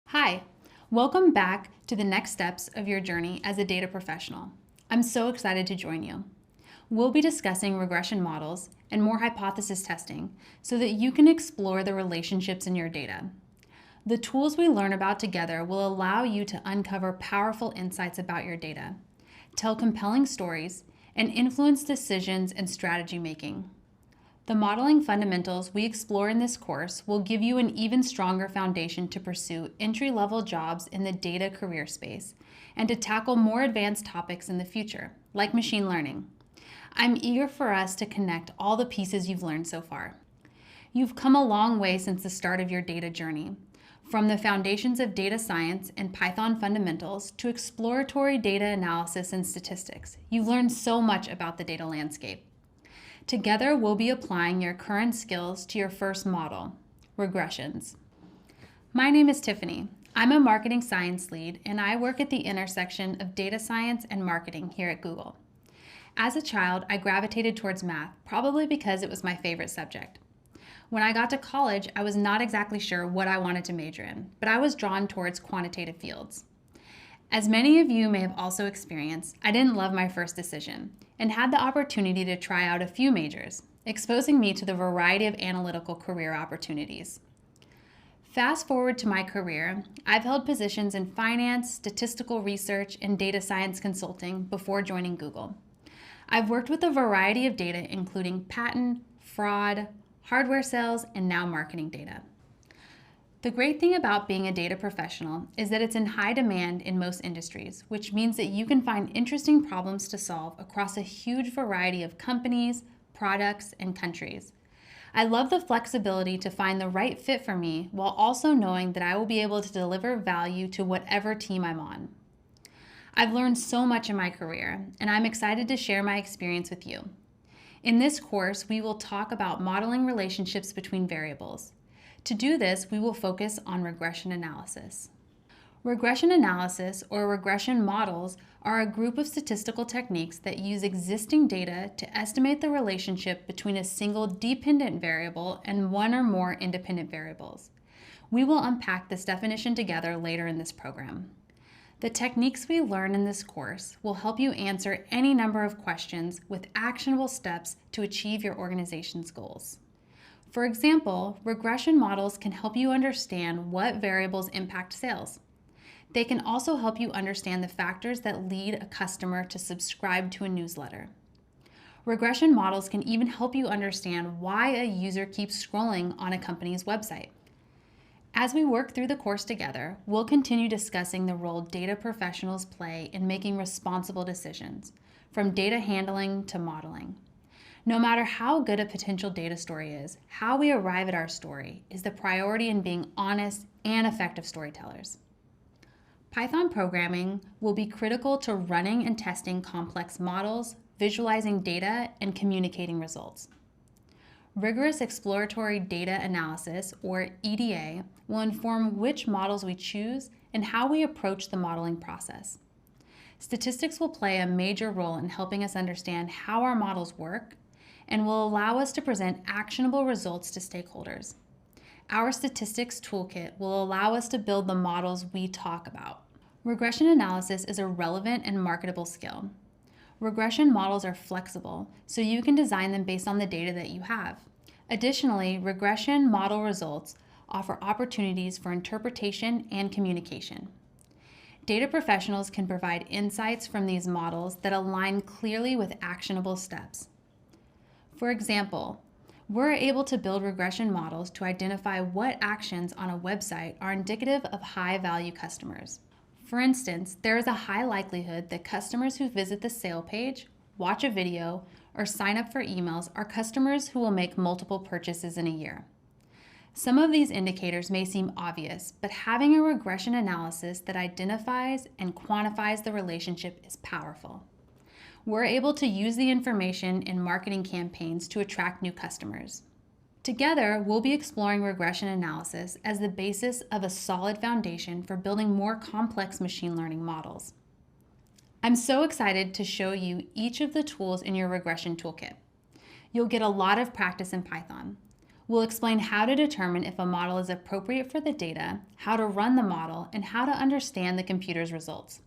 Hi, welcome back to the next steps of your journey as a data professional. I'm so excited to join you. We'll be discussing regression models and more hypothesis testing so that you can explore the relationships in your data. The tools we learn about together will allow you to uncover powerful insights about your data, tell compelling stories, and influence decisions and strategy making. The modeling fundamentals we explore in this course will give you an even stronger foundation to pursue entry-level jobs in the data career space and to tackle more advanced topics in the future, like machine learning. I'm eager for us to connect all the pieces you've learned so far. You've come a long way since the start of your data journey, from the foundations of data science and Python fundamentals to exploratory data analysis and statistics. You've learned so much about the data landscape. Together, we'll be applying your current skills to your first model, regressions. My name is Tiffany. I'm a marketing science lead, and I work at the intersection of data science and marketing here at Google. As a child, I gravitated towards math, probably because it was my favorite subject. When I got to college, I was not exactly sure what I wanted to major in, but I was drawn towards quantitative fields. As many of you may have also experienced, I didn't love my first decision and had the opportunity to try out a few majors, exposing me to the variety of analytical career opportunities. Fast forward to my career, I've held positions in finance, statistical research, and data science consulting before joining Google. I've worked with a variety of data, including patent, fraud, hardware sales, and now marketing data. The great thing about being a data professional is that it's in high demand in most industries, which means that you can find interesting problems to solve across a huge variety of companies, products, and countries. I love the flexibility to find the right fit for me while also knowing that I will be able to deliver value to whatever team I'm on. I've learned so much in my career, and I'm excited to share my experience with you. In this course, we will talk about modeling relationships between variables. To do this, we will focus on regression analysis. Regression analysis, or regression models, are a group of statistical techniques that use existing data to estimate the relationship between a single dependent variable and one or more independent variables. We will unpack this definition together later in this program. The techniques we learn in this course will help you answer any number of questions with actionable steps to achieve your organization's goals. For example, regression models can help you understand what variables impact sales. They can also help you understand the factors that lead a customer to subscribe to a newsletter. Regression models can even help you understand why a user keeps scrolling on a company's website. As we work through the course together, we'll continue discussing the role data professionals play in making responsible decisions, from data handling to modeling. No matter how good a potential data story is, how we arrive at our story is the priority in being honest and effective storytellers. Python programming will be critical to running and testing complex models, visualizing data, and communicating results. Rigorous exploratory data analysis, or EDA, will inform which models we choose and how we approach the modeling process. Statistics will play a major role in helping us understand how our models work and will allow us to present actionable results to stakeholders. Our statistics toolkit will allow us to build the models we talk about. Regression analysis is a relevant and marketable skill. Regression models are flexible, so you can design them based on the data that you have. Additionally, regression model results offer opportunities for interpretation and communication. Data professionals can provide insights from these models that align clearly with actionable steps. For example, we're able to build regression models to identify what actions on a website are indicative of high-value customers. For instance, there is a high likelihood that customers who visit the sale page, watch a video, or sign up for emails are customers who will make multiple purchases in a year. Some of these indicators may seem obvious, but having a regression analysis that identifies and quantifies the relationship is powerful. We're able to use the information in marketing campaigns to attract new customers. Together, we'll be exploring regression analysis as the basis of a solid foundation for building more complex machine learning models. I'm so excited to show you each of the tools in your regression toolkit. You'll get a lot of practice in Python. We'll explain how to determine if a model is appropriate for the data, how to run the model, and how to understand the computer's results.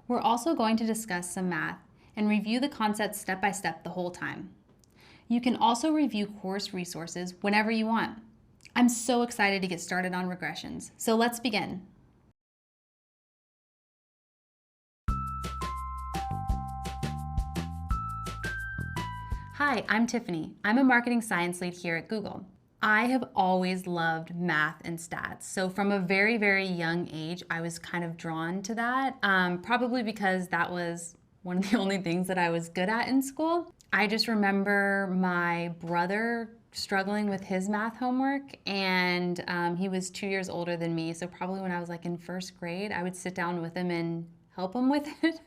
We're also going to discuss some math and review the concepts step by step the whole time. You can also review course resources whenever you want. I'm so excited to get started on regressions, so let's begin. Hi, I'm Tiffany. I'm a marketing science lead here at Google. I have always loved math and stats. So from a very, very young age, I was kind of drawn to that, probably because that was one of the only things that I was good at in school. I just remember my brother struggling with his math homework, and he was 2 years older than me. So probably when I was like in first grade, I would sit down with him and help him with it.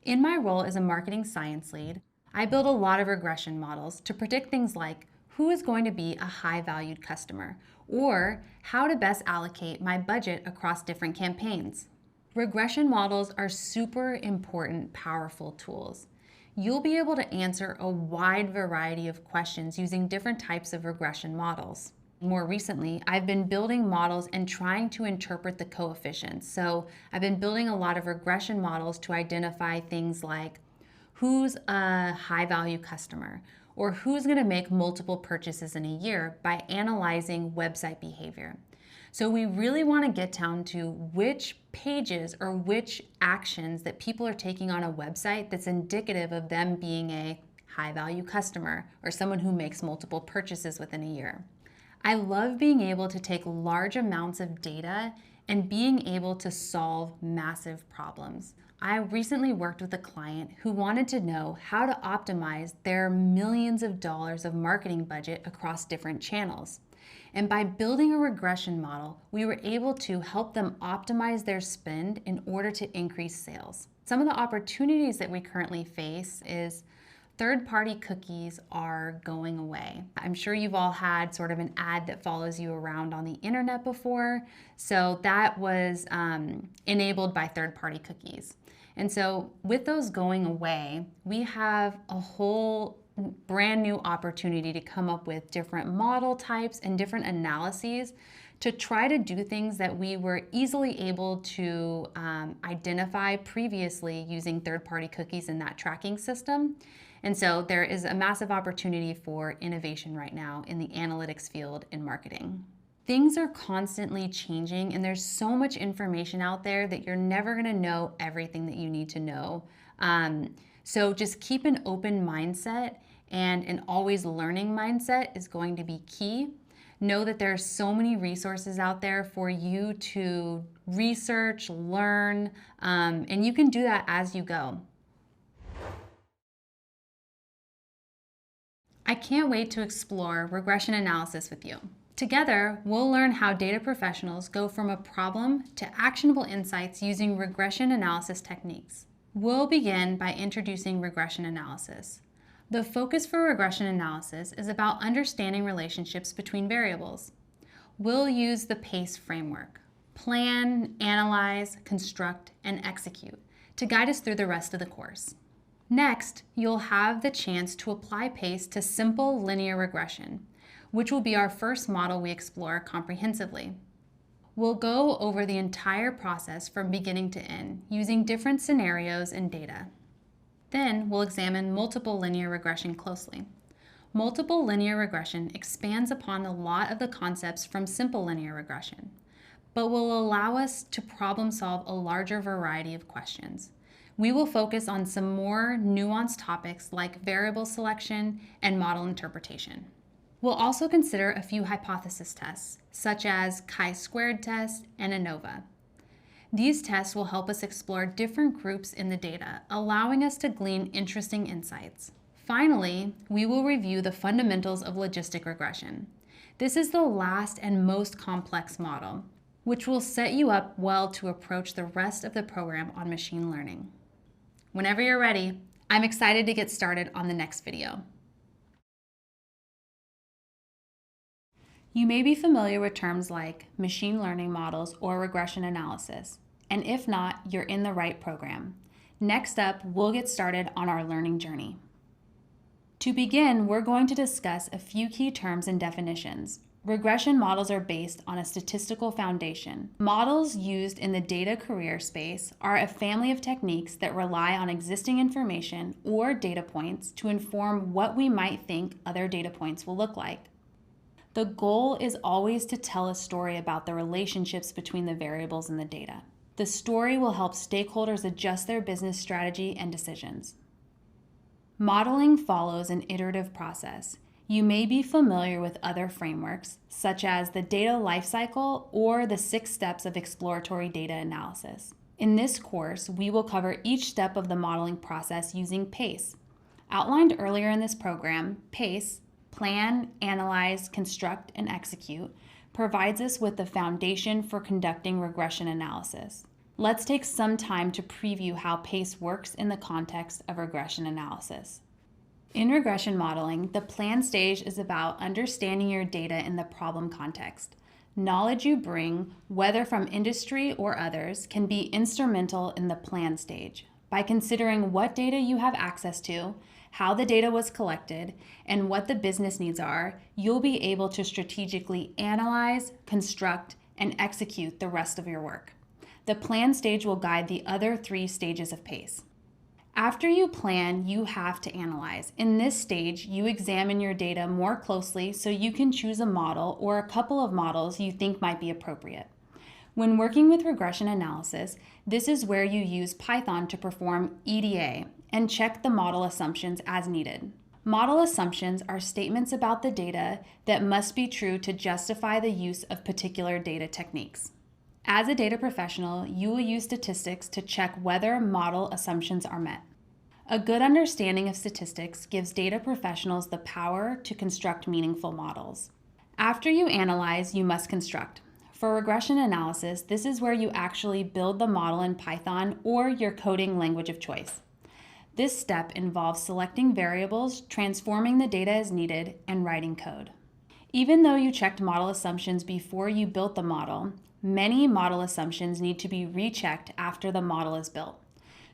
In my role as a marketing science lead, I build a lot of regression models to predict things like who is going to be a high-valued customer, or how to best allocate my budget across different campaigns. Regression models are super important, powerful tools. You'll be able to answer a wide variety of questions using different types of regression models. More recently, I've been building models and trying to interpret the coefficients. So I've been building a lot of regression models to identify things like who's a high-value customer, or who's going to make multiple purchases in a year by analyzing website behavior. So we really want to get down to which pages or which actions that people are taking on a website that's indicative of them being a high-value customer or someone who makes multiple purchases within a year. I love being able to take large amounts of data and being able to solve massive problems. I recently worked with a client who wanted to know how to optimize their millions of dollars of marketing budget across different channels. And by building a regression model, we were able to help them optimize their spend in order to increase sales. Some of the opportunities that we currently face is third-party cookies are going away. I'm sure you've all had sort of an ad that follows you around on the internet before. So that was enabled by third-party cookies. And so with those going away, we have a whole brand new opportunity to come up with different model types and different analyses to try to do things that we were easily able to identify previously using third-party cookies in that tracking system. And so there is a massive opportunity for innovation right now in the analytics field in marketing. Things are constantly changing, and there's so much information out there that you're never going to know everything that you need to know. So just keep an open mindset, and an always learning mindset is going to be key. Know that there are so many resources out there for you to research, learn, and you can do that as you go. I can't wait to explore regression analysis with you. Together, we'll learn how data professionals go from a problem to actionable insights using regression analysis techniques. We'll begin by introducing regression analysis. The focus for regression analysis is about understanding relationships between variables. We'll use the PACE framework: plan, analyze, construct, and execute to guide us through the rest of the course. Next, you'll have the chance to apply PACE to simple linear regression, which will be our first model we explore comprehensively. We'll go over the entire process from beginning to end, using different scenarios and data. Then we'll examine multiple linear regression closely. Multiple linear regression expands upon a lot of the concepts from simple linear regression, but will allow us to problem solve a larger variety of questions. We will focus on some more nuanced topics like variable selection and model interpretation. We'll also consider a few hypothesis tests, such as chi-squared test and ANOVA. These tests will help us explore different groups in the data, allowing us to glean interesting insights. Finally, we will review the fundamentals of logistic regression. This is the last and most complex model, which will set you up well to approach the rest of the program on machine learning. Whenever you're ready, I'm excited to get started on the next video. You may be familiar with terms like machine learning models or regression analysis, and if not, you're in the right program. Next up, we'll get started on our learning journey. To begin, we're going to discuss a few key terms and definitions. Regression models are based on a statistical foundation. Models used in the data career space are a family of techniques that rely on existing information or data points to inform what we might think other data points will look like. The goal is always to tell a story about the relationships between the variables in the data. The story will help stakeholders adjust their business strategy and decisions. Modeling follows an iterative process. You may be familiar with other frameworks, such as the data lifecycle or the 6 steps of exploratory data analysis. In this course, we will cover each step of the modeling process using PACE. Outlined earlier in this program, PACE, plan, analyze, construct, and execute, provides us with the foundation for conducting regression analysis. Let's take some time to preview how PACE works in the context of regression analysis. In regression modeling, the plan stage is about understanding your data in the problem context. Knowledge you bring, whether from industry or others, can be instrumental in the plan stage. By considering what data you have access to, how the data was collected, and what the business needs are, you'll be able to strategically analyze, construct, and execute the rest of your work. The plan stage will guide the other 3 stages of PACE. After you plan, you have to analyze. In this stage, you examine your data more closely so you can choose a model or a couple of models you think might be appropriate. When working with regression analysis, this is where you use Python to perform EDA and check the model assumptions as needed. Model assumptions are statements about the data that must be true to justify the use of particular data techniques. As a data professional, you will use statistics to check whether model assumptions are met. A good understanding of statistics gives data professionals the power to construct meaningful models. After you analyze, you must construct. For regression analysis, this is where you actually build the model in Python or your coding language of choice. This step involves selecting variables, transforming the data as needed, and writing code. Even though you checked model assumptions before you built the model, many model assumptions need to be rechecked after the model is built.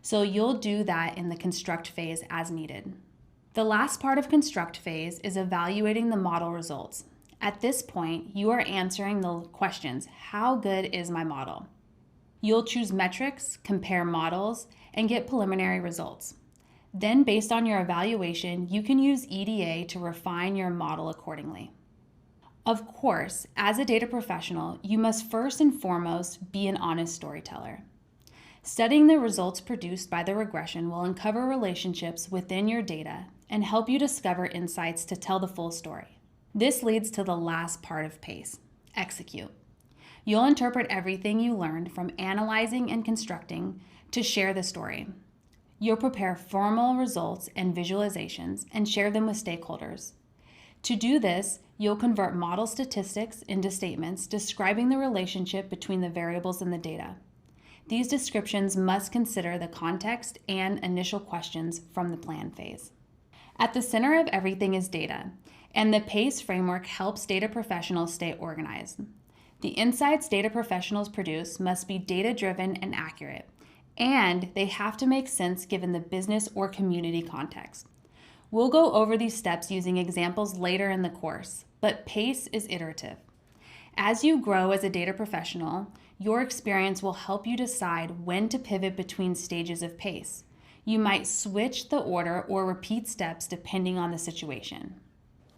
So you'll do that in the construct phase as needed. The last part of construct phase is evaluating the model results. At this point, you are answering the questions, how good is my model? You'll choose metrics, compare models, and get preliminary results. Then, based on your evaluation, you can use EDA to refine your model accordingly. Of course, as a data professional, you must first and foremost be an honest storyteller. Studying the results produced by the regression will uncover relationships within your data and help you discover insights to tell the full story. This leads to the last part of PACE, execute. You'll interpret everything you learned from analyzing and constructing to share the story. You'll prepare formal results and visualizations and share them with stakeholders. To do this, you'll convert model statistics into statements describing the relationship between the variables in the data. These descriptions must consider the context and initial questions from the plan phase. At the center of everything is data, and the PACE framework helps data professionals stay organized. The insights data professionals produce must be data-driven and accurate, and they have to make sense given the business or community context. We'll go over these steps using examples later in the course, but PACE is iterative. As you grow as a data professional, your experience will help you decide when to pivot between stages of PACE. You might switch the order or repeat steps depending on the situation.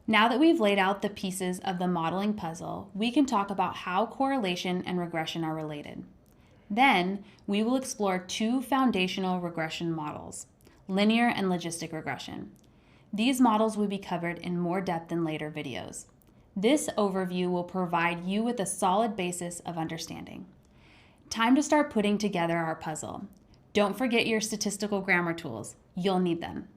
Now that we've laid out the pieces of the modeling puzzle, we can talk about how correlation and regression are related. Then, we will explore 2 foundational regression models, linear and logistic regression. These models will be covered in more depth in later videos. This overview will provide you with a solid basis of understanding. Time to start putting together our puzzle. Don't forget your statistical grammar tools. You'll need them.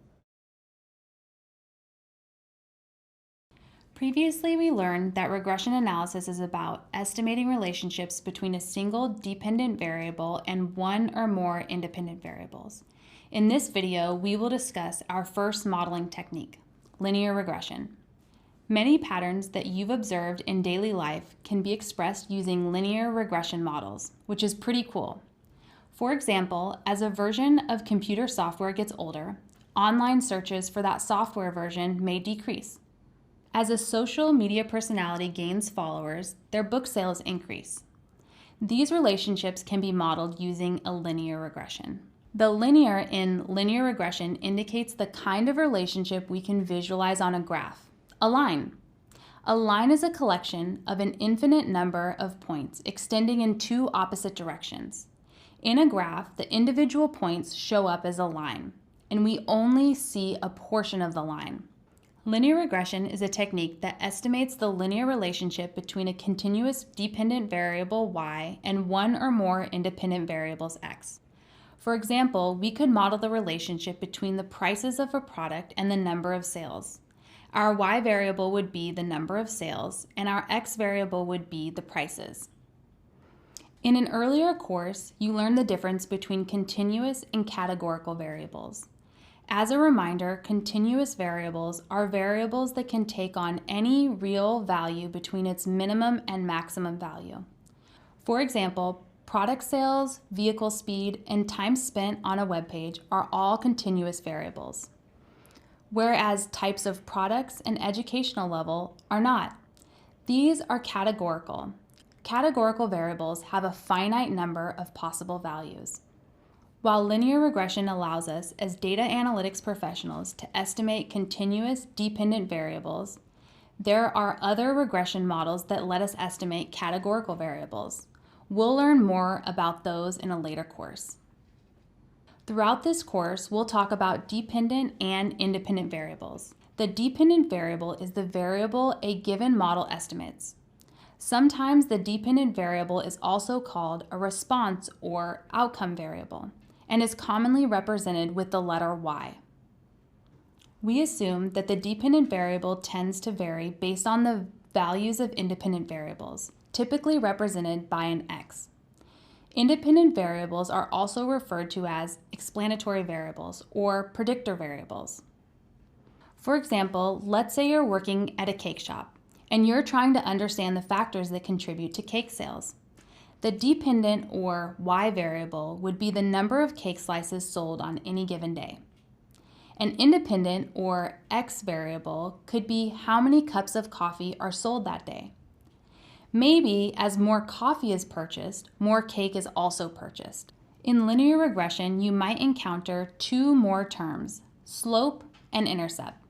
Previously, we learned that regression analysis is about estimating relationships between a single dependent variable and one or more independent variables. In this video, we will discuss our first modeling technique, linear regression. Many patterns that you've observed in daily life can be expressed using linear regression models, which is pretty cool. For example, as a version of computer software gets older, online searches for that software version may decrease. As a social media personality gains followers, their book sales increase. These relationships can be modeled using a linear regression. The linear in linear regression indicates the kind of relationship we can visualize on a graph, a line. A line is a collection of an infinite number of points extending in two opposite directions. In a graph, the individual points show up as a line, and we only see a portion of the line. Linear regression is a technique that estimates the linear relationship between a continuous dependent variable y and one or more independent variables x. For example, we could model the relationship between the prices of a product and the number of sales. Our y variable would be the number of sales, and our x variable would be the prices. In an earlier course, you learned the difference between continuous and categorical variables. As a reminder, continuous variables are variables that can take on any real value between its minimum and maximum value. For example, product sales, vehicle speed, and time spent on a web page are all continuous variables, whereas types of products and educational level are not. These are categorical. Categorical variables have a finite number of possible values. While linear regression allows us as data analytics professionals to estimate continuous dependent variables, there are other regression models that let us estimate categorical variables. We'll learn more about those in a later course. Throughout this course, we'll talk about dependent and independent variables. The dependent variable is the variable a given model estimates. Sometimes the dependent variable is also called a response or outcome variable, and is commonly represented with the letter y. We assume that the dependent variable tends to vary based on the values of independent variables, typically represented by an x. Independent variables are also referred to as explanatory variables or predictor variables. For example, let's say you're working at a cake shop and you're trying to understand the factors that contribute to cake sales. The dependent or y variable would be the number of cake slices sold on any given day. An independent or x variable could be how many cups of coffee are sold that day. Maybe as more coffee is purchased, more cake is also purchased. In linear regression, you might encounter two more terms, slope and intercept.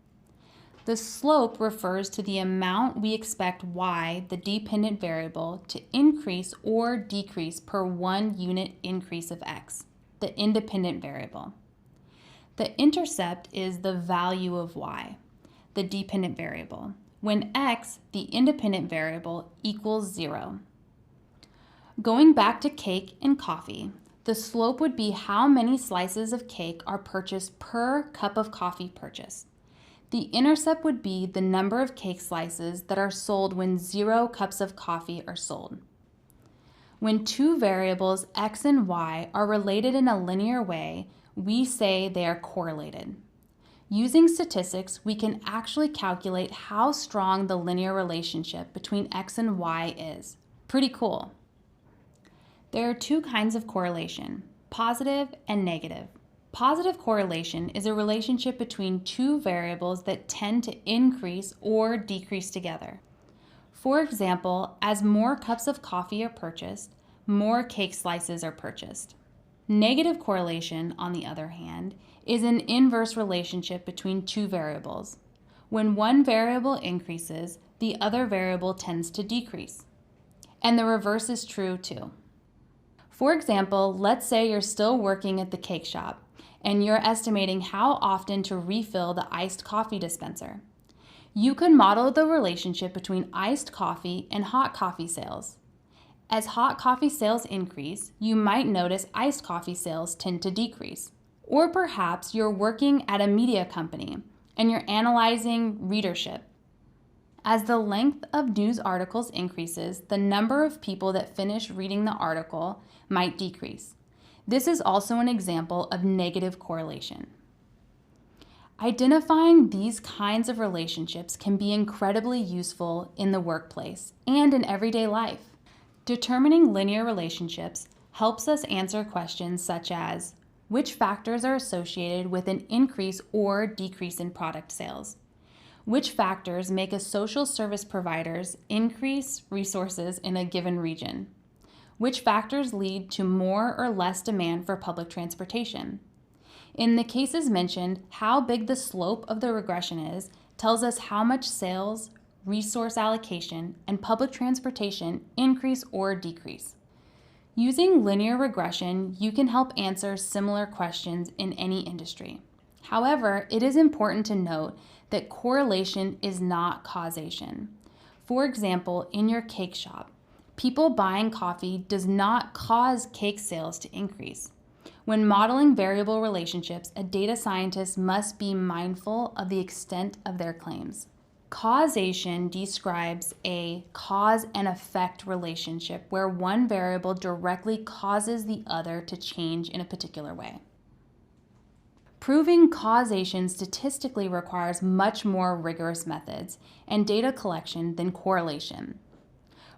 The slope refers to the amount we expect y, the dependent variable, to increase or decrease per 1 unit increase of x, the independent variable. The intercept is the value of y, the dependent variable, when x, the independent variable, equals 0. Going back to cake and coffee, the slope would be how many slices of cake are purchased per cup of coffee purchased. The intercept would be the number of cake slices that are sold when 0 cups of coffee are sold. When two variables, x and y, are related in a linear way, we say they are correlated. Using statistics, we can actually calculate how strong the linear relationship between x and y is. Pretty cool. There are two kinds of correlation, positive and negative. Positive correlation is a relationship between two variables that tend to increase or decrease together. For example, as more cups of coffee are purchased, more cake slices are purchased. Negative correlation, on the other hand, is an inverse relationship between two variables. When one variable increases, the other variable tends to decrease. And the reverse is true too. For example, let's say you're still working at the cake shop and you're estimating how often to refill the iced coffee dispenser. You could model the relationship between iced coffee and hot coffee sales. As hot coffee sales increase, you might notice iced coffee sales tend to decrease. Or perhaps you're working at a media company and you're analyzing readership. As the length of news articles increases, the number of people that finish reading the article might decrease. This is also an example of negative correlation. Identifying these kinds of relationships can be incredibly useful in the workplace and in everyday life. Determining linear relationships helps us answer questions such as, Which factors are associated with an increase or decrease in product sales? Which factors make a social service provider's increase resources in a given region? Which factors lead to more or less demand for public transportation? In the cases mentioned, how big the slope of the regression is tells us how much sales, resource allocation, and public transportation increase or decrease. Using linear regression, you can help answer similar questions in any industry. However, it is important to note that correlation is not causation. For example, in your cake shop, people buying coffee does not cause cake sales to increase. When modeling variable relationships, a data scientist must be mindful of the extent of their claims. Causation describes a cause and effect relationship where one variable directly causes the other to change in a particular way. Proving causation statistically requires much more rigorous methods and data collection than correlation.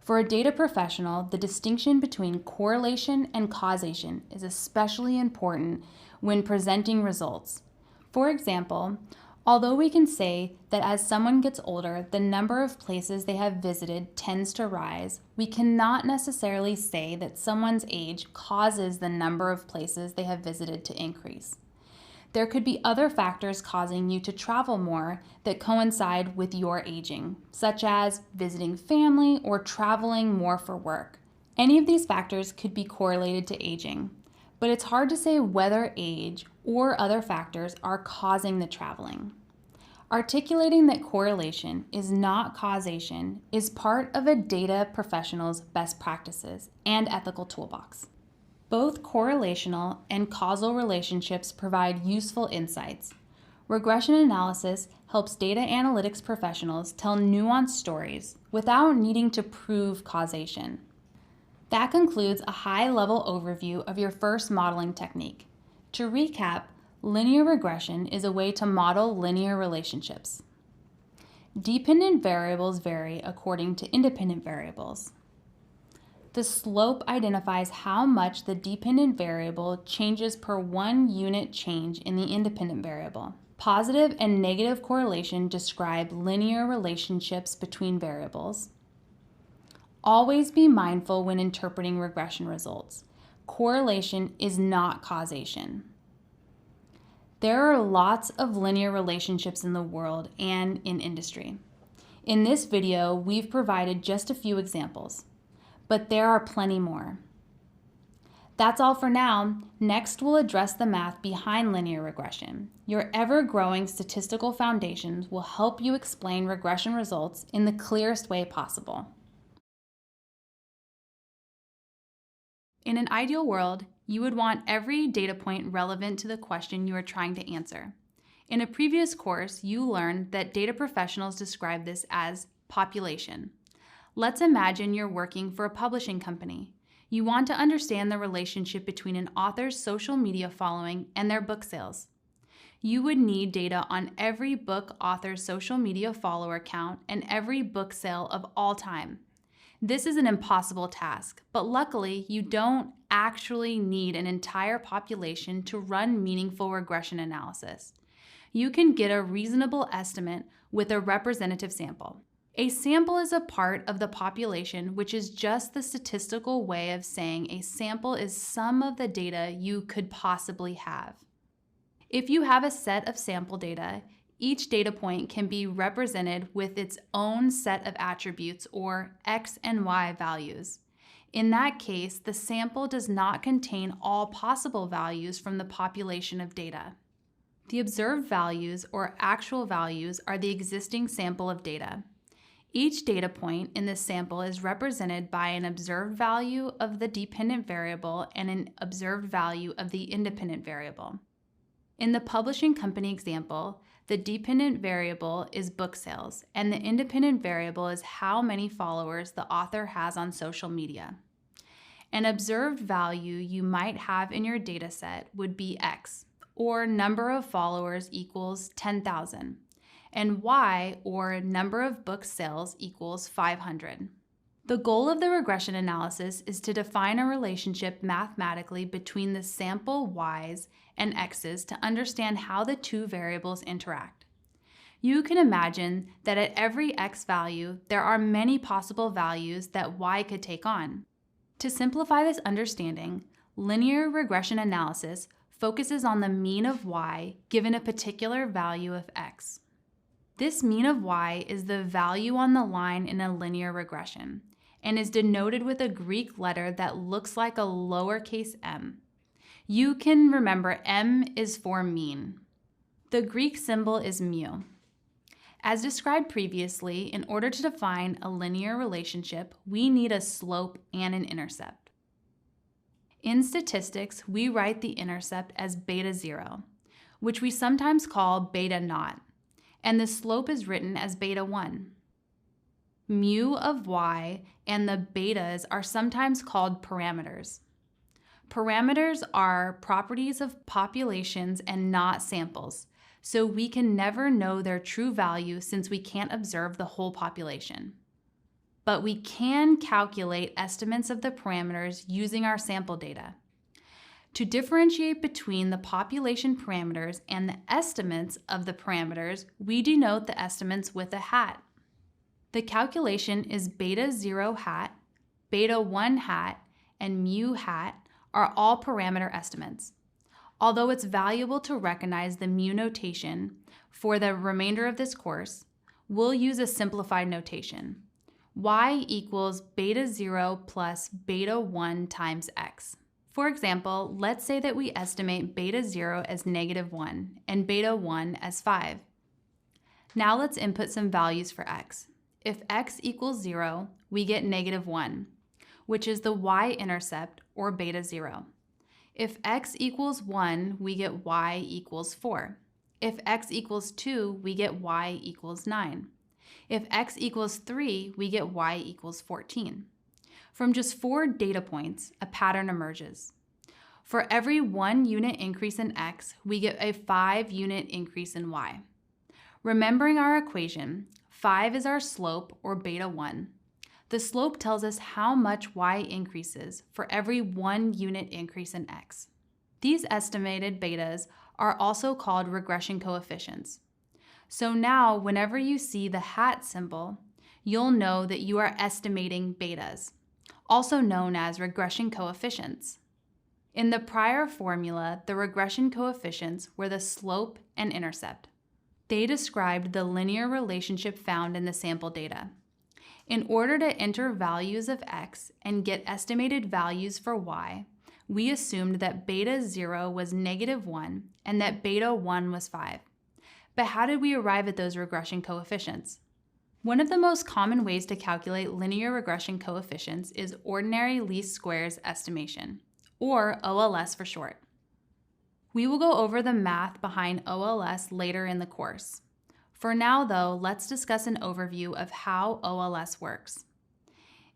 For a data professional, the distinction between correlation and causation is especially important when presenting results. For example, although we can say that as someone gets older, the number of places they have visited tends to rise, we cannot necessarily say that someone's age causes the number of places they have visited to increase. There could be other factors causing you to travel more that coincide with your aging, such as visiting family or traveling more for work. Any of these factors could be correlated to aging, but it's hard to say whether age or other factors are causing the traveling. Articulating that correlation is not causation is part of a data professional's best practices and ethical toolbox. Both correlational and causal relationships provide useful insights. Regression analysis helps data analytics professionals tell nuanced stories without needing to prove causation. That concludes a high-level overview of your first modeling technique. To recap, linear regression is a way to model linear relationships. Dependent variables vary according to independent variables. The slope identifies how much the dependent variable changes per 1 unit change in the independent variable. Positive and negative correlation describe linear relationships between variables. Always be mindful when interpreting regression results. Correlation is not causation. There are lots of linear relationships in the world and in industry. In this video, we've provided just a few examples, but there are plenty more. That's all for now. Next, we'll address the math behind linear regression. Your ever-growing statistical foundations will help you explain regression results in the clearest way possible. In an ideal world, you would want every data point relevant to the question you are trying to answer. In a previous course, you learned that data professionals describe this as population. Let's imagine you're working for a publishing company. You want to understand the relationship between an author's social media following and their book sales. You would need data on every book author's social media follower count and every book sale of all time. This is an impossible task, but luckily you don't actually need an entire population to run meaningful regression analysis. You can get a reasonable estimate with a representative sample. A sample is a part of the population, which is just the statistical way of saying a sample is some of the data you could possibly have. If you have a set of sample data, each data point can be represented with its own set of attributes or X and Y values. In that case, the sample does not contain all possible values from the population of data. The observed values or actual values are the existing sample of data. Each data point in this sample is represented by an observed value of the dependent variable and an observed value of the independent variable. In the publishing company example, the dependent variable is book sales, and the independent variable is how many followers the author has on social media. An observed value you might have in your data set would be X, or number of followers equals 10,000. And Y, or number of book sales, equals 500. The goal of the regression analysis is to define a relationship mathematically between the sample y's and x's to understand how the two variables interact. You can imagine that at every x value, there are many possible values that y could take on. To simplify this understanding, linear regression analysis focuses on the mean of y given a particular value of x. This mean of y is the value on the line in a linear regression and is denoted with a Greek letter that looks like a lowercase m. You can remember m is for mean. The Greek symbol is mu. As described previously, in order to define a linear relationship, we need a slope and an intercept. In statistics, we write the intercept as beta 0, which we sometimes call beta naught, and the slope is written as beta 1. Mu of y and the betas are sometimes called parameters. Parameters are properties of populations and not samples, so we can never know their true value since we can't observe the whole population. But we can calculate estimates of the parameters using our sample data. To differentiate between the population parameters and the estimates of the parameters, we denote the estimates with a hat. The calculation is beta 0 hat, beta 1 hat, and mu hat are all parameter estimates. Although it's valuable to recognize the mu notation for the remainder of this course, we'll use a simplified notation. Y equals beta 0 plus beta 1 times x. For example, let's say that we estimate beta 0 as -1 and beta 1 as 5. Now let's input some values for x. If x equals 0, we get -1, which is the y-intercept or beta 0. If x equals 1, we get y equals 4. If x equals 2, we get y equals 9. If x equals 3, we get y equals 14. From just 4 data points, a pattern emerges. For every 1 unit increase in x, we get a 5-unit increase in y. Remembering our equation, 5 is our slope, or beta 1. The slope tells us how much y increases for every 1 unit increase in x. These estimated betas are also called regression coefficients. So now, whenever you see the hat symbol, you'll know that you are estimating betas, also known as regression coefficients. In the prior formula, the regression coefficients were the slope and intercept. They described the linear relationship found in the sample data. In order to enter values of x and get estimated values for y, we assumed that beta 0 was -1 and that beta 1 was 5. But how did we arrive at those regression coefficients? One of the most common ways to calculate linear regression coefficients is ordinary least squares estimation, or OLS for short. We will go over the math behind OLS later in the course. For now, though, let's discuss an overview of how OLS works.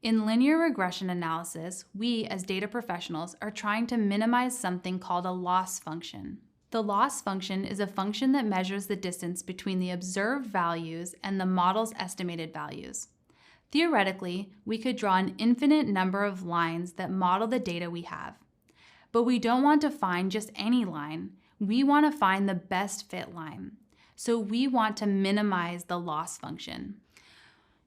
In linear regression analysis, we, as data professionals, are trying to minimize something called a loss function. The loss function is a function that measures the distance between the observed values and the model's estimated values. Theoretically, we could draw an infinite number of lines that model the data we have. But we don't want to find just any line. We want to find the best fit line. So we want to minimize the loss function.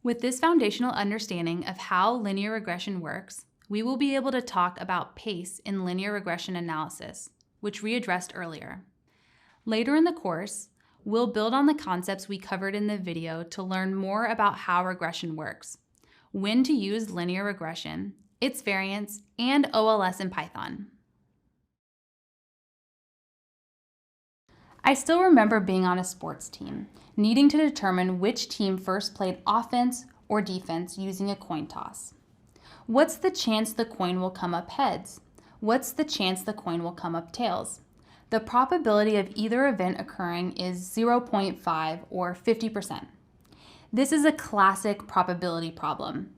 With this foundational understanding of how linear regression works, we will be able to talk about pace in linear regression analysis, which we addressed earlier. Later in the course, we'll build on the concepts we covered in the video to learn more about how regression works, when to use linear regression, its variance, and OLS in Python. I still remember being on a sports team, needing to determine which team first played offense or defense using a coin toss. What's the chance the coin will come up heads? What's the chance the coin will come up tails? The probability of either event occurring is 0.5 or 50%. This is a classic probability problem.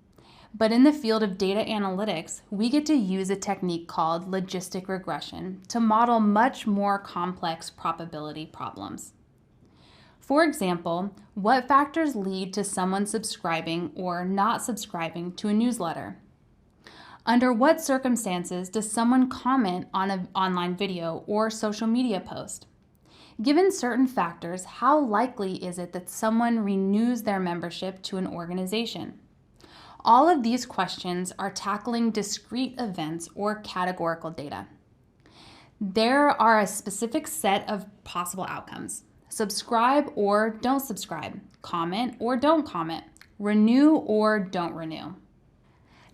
But in the field of data analytics, we get to use a technique called logistic regression to model much more complex probability problems. For example, what factors lead to someone subscribing or not subscribing to a newsletter? Under what circumstances does someone comment on an online video or social media post? Given certain factors, how likely is it that someone renews their membership to an organization? All of these questions are tackling discrete events or categorical data. There are a specific set of possible outcomes. Subscribe or don't subscribe, comment or don't comment, renew or don't renew.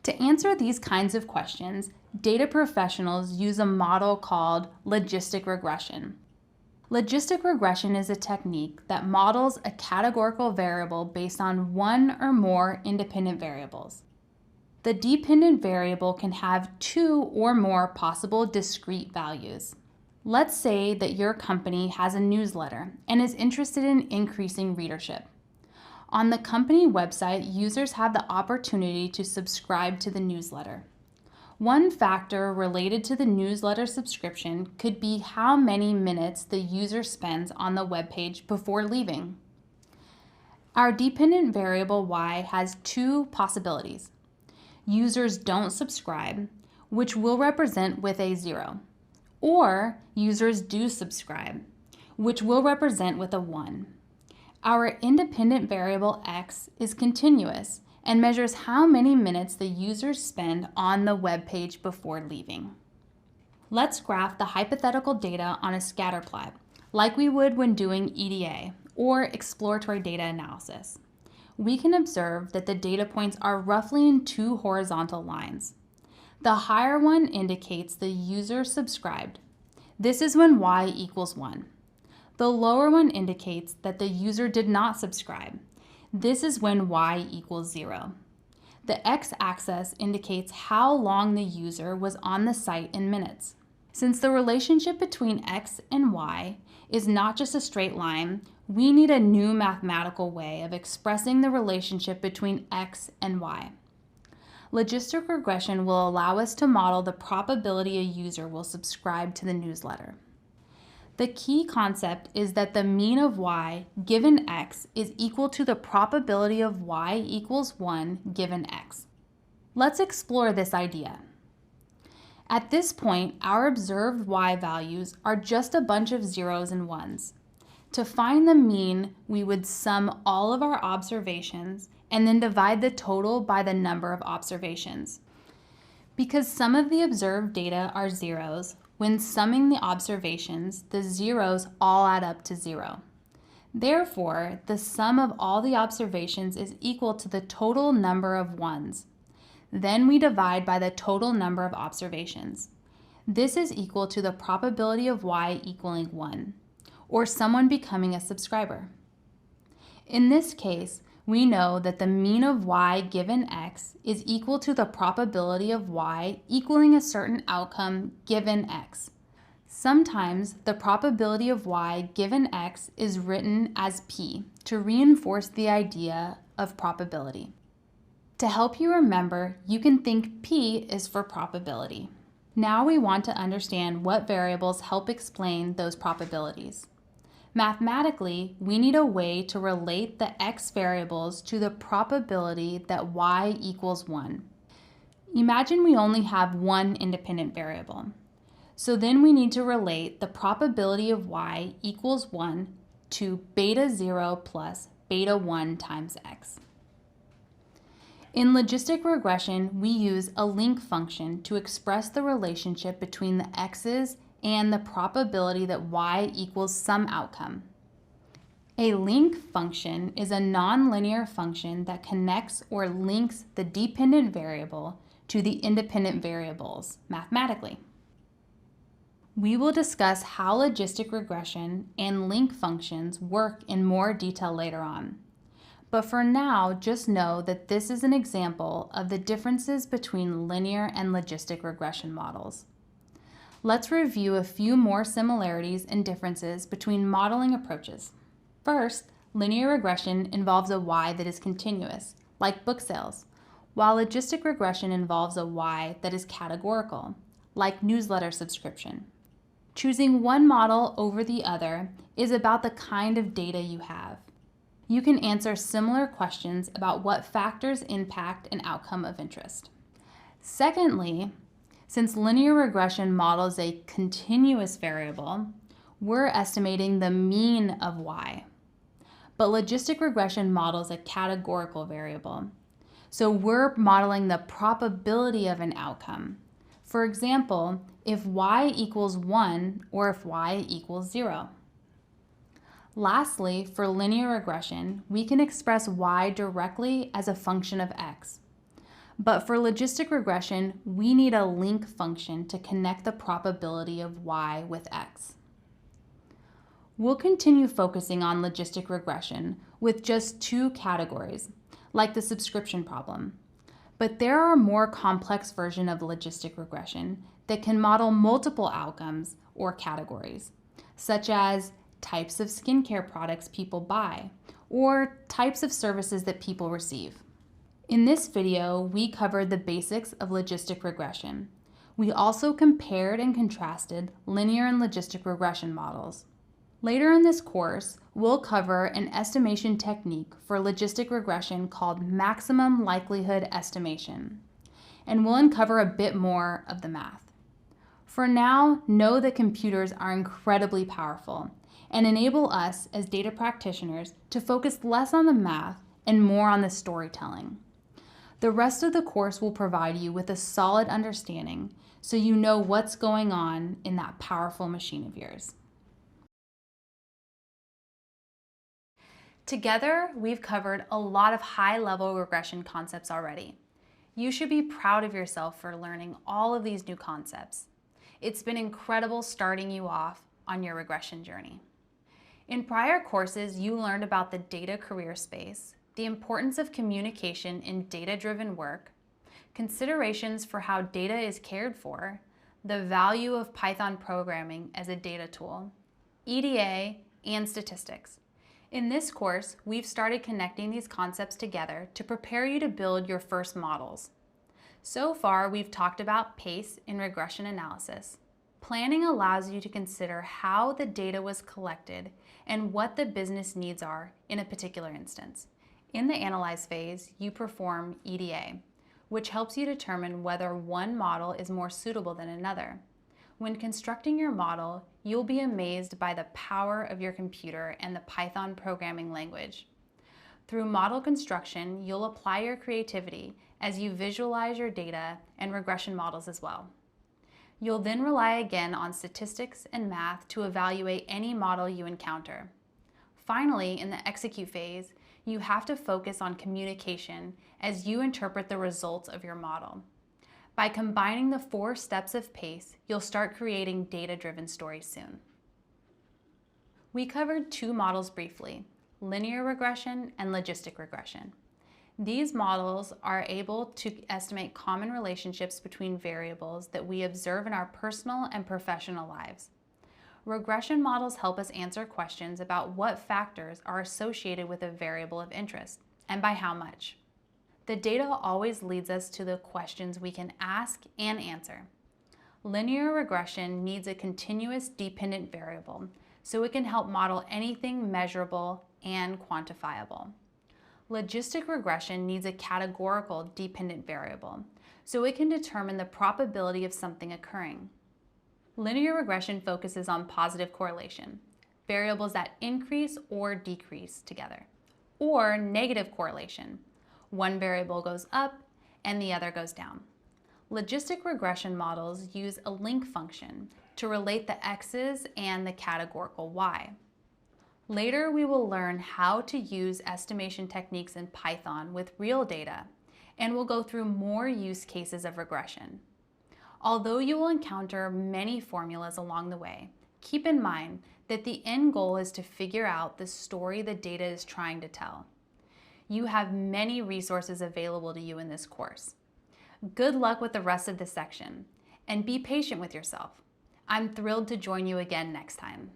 To answer these kinds of questions, data professionals use a model called logistic regression. Logistic regression is a technique that models a categorical variable based on one or more independent variables. The dependent variable can have two or more possible discrete values. Let's say that your company has a newsletter and is interested in increasing readership. On the company website, users have the opportunity to subscribe to the newsletter. One factor related to the newsletter subscription could be how many minutes the user spends on the webpage before leaving. Our dependent variable y has two possibilities. Users don't subscribe, which we'll represent with a 0. Or users do subscribe, which we'll represent with a 1. Our independent variable x is continuous and measures how many minutes the users spend on the web page before leaving. Let's graph the hypothetical data on a scatter plot, like we would when doing EDA or exploratory data analysis. We can observe that the data points are roughly in two horizontal lines. The higher one indicates the user subscribed. This is when y equals 1. The lower one indicates that the user did not subscribe. This is when y equals 0. The x-axis indicates how long the user was on the site in minutes. Since the relationship between x and y is not just a straight line, we need a new mathematical way of expressing the relationship between x and y. Logistic regression will allow us to model the probability a user will subscribe to the newsletter. The key concept is that the mean of y given x is equal to the probability of y equals 1 given x. Let's explore this idea. At this point, our observed y values are just a bunch of zeros and ones. To find the mean, we would sum all of our observations and then divide the total by the number of observations. Because some of the observed data are zeros, when summing the observations, the zeros all add up to 0. Therefore, the sum of all the observations is equal to the total number of ones. Then we divide by the total number of observations. This is equal to the probability of y equaling 1, or someone becoming a subscriber. In this case, we know that the mean of y given x is equal to the probability of y equaling a certain outcome given x. Sometimes the probability of y given x is written as p to reinforce the idea of probability. To help you remember, you can think p is for probability. Now we want to understand what variables help explain those probabilities. Mathematically, we need a way to relate the x variables to the probability that y equals 1. Imagine we only have one independent variable. So then we need to relate the probability of y equals 1 to beta 0 plus beta 1 times x. In logistic regression, we use a link function to express the relationship between the x's and the probability that y equals some outcome. A link function is a nonlinear function that connects or links the dependent variable to the independent variables mathematically. We will discuss how logistic regression and link functions work in more detail later on. But for now, just know that this is an example of the differences between linear and logistic regression models. Let's review a few more similarities and differences between modeling approaches. First, linear regression involves a y that is continuous, like book sales, while logistic regression involves a y that is categorical, like newsletter subscription. Choosing one model over the other is about the kind of data you have. You can answer similar questions about what factors impact an outcome of interest. Secondly, since linear regression models a continuous variable, we're estimating the mean of y. But logistic regression models a categorical variable. So we're modeling the probability of an outcome. For example, if y equals 1 or if y equals 0. Lastly, for linear regression, we can express y directly as a function of x. But for logistic regression, we need a link function to connect the probability of y with x. We'll continue focusing on logistic regression with just 2 categories, like the subscription problem. But there are a more complex version of logistic regression that can model multiple outcomes or categories, such as types of skincare products people buy, or types of services that people receive. In this video, we covered the basics of logistic regression. We also compared and contrasted linear and logistic regression models. Later in this course, we'll cover an estimation technique for logistic regression called maximum likelihood estimation, and we'll uncover a bit more of the math. For now, know that computers are incredibly powerful and enable us as data practitioners to focus less on the math and more on the storytelling. The rest of the course will provide you with a solid understanding so you know what's going on in that powerful machine of yours. Together, we've covered a lot of high-level regression concepts already. You should be proud of yourself for learning all of these new concepts. It's been incredible starting you off on your regression journey. In prior courses, you learned about the data career space, the importance of communication in data-driven work, considerations for how data is cared for, the value of Python programming as a data tool, EDA, and statistics. In this course, we've started connecting these concepts together to prepare you to build your first models. So far, we've talked about PACE in regression analysis. Planning allows you to consider how the data was collected and what the business needs are in a particular instance. In the analyze phase, you perform EDA, which helps you determine whether one model is more suitable than another. When constructing your model, you'll be amazed by the power of your computer and the Python programming language. Through model construction, you'll apply your creativity as you visualize your data and regression models as well. You'll then rely again on statistics and math to evaluate any model you encounter. Finally, in the execute phase, you have to focus on communication as you interpret the results of your model. By combining the 4 steps of PACE, you'll start creating data-driven stories soon. We covered 2 models briefly, linear regression and logistic regression. These models are able to estimate common relationships between variables that we observe in our personal and professional lives. Regression models help us answer questions about what factors are associated with a variable of interest and by how much. The data always leads us to the questions we can ask and answer. Linear regression needs a continuous dependent variable, so it can help model anything measurable and quantifiable. Logistic regression needs a categorical dependent variable, so it can determine the probability of something occurring. Linear regression focuses on positive correlation, variables that increase or decrease together, or negative correlation. One variable goes up and the other goes down. Logistic regression models use a link function to relate the x's and the categorical y. Later, we will learn how to use estimation techniques in Python with real data, and we'll go through more use cases of regression. Although you will encounter many formulas along the way, keep in mind that the end goal is to figure out the story the data is trying to tell. You have many resources available to you in this course. Good luck with the rest of this section, and be patient with yourself. I'm thrilled to join you again next time.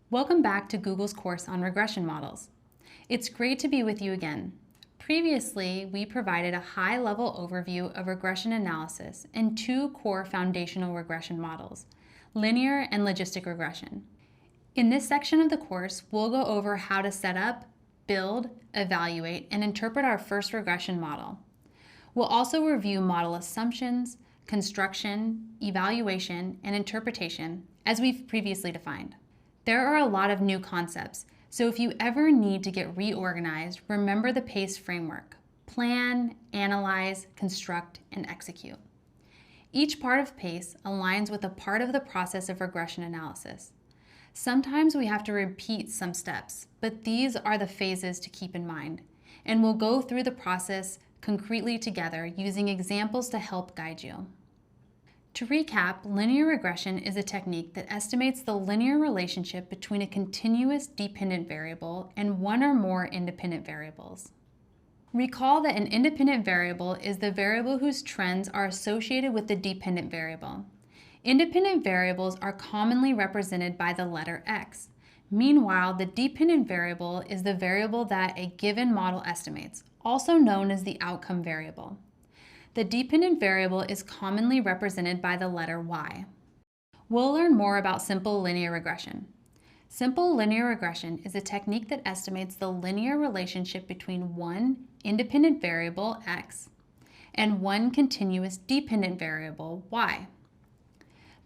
Welcome back to Google's course on regression models. It's great to be with you again. Previously, we provided a high-level overview of regression analysis and two core foundational regression models, linear and logistic regression. In this section of the course, we'll go over how to set up, build, evaluate, and interpret our first regression model. We'll also review model assumptions, construction, evaluation, and interpretation, as we've previously defined. There are a lot of new concepts, so if you ever need to get reorganized, remember the PACE framework: plan, analyze, construct, and execute. Each part of PACE aligns with a part of the process of regression analysis. Sometimes we have to repeat some steps, but these are the phases to keep in mind, and we'll go through the process concretely together using examples to help guide you. To recap, linear regression is a technique that estimates the linear relationship between a continuous dependent variable and one or more independent variables. Recall that an independent variable is the variable whose trends are associated with the dependent variable. Independent variables are commonly represented by the letter X. Meanwhile, the dependent variable is the variable that a given model estimates, also known as the outcome variable. The dependent variable is commonly represented by the letter Y. We'll learn more about simple linear regression. Simple linear regression is a technique that estimates the linear relationship between one independent variable, X, and one continuous dependent variable, Y.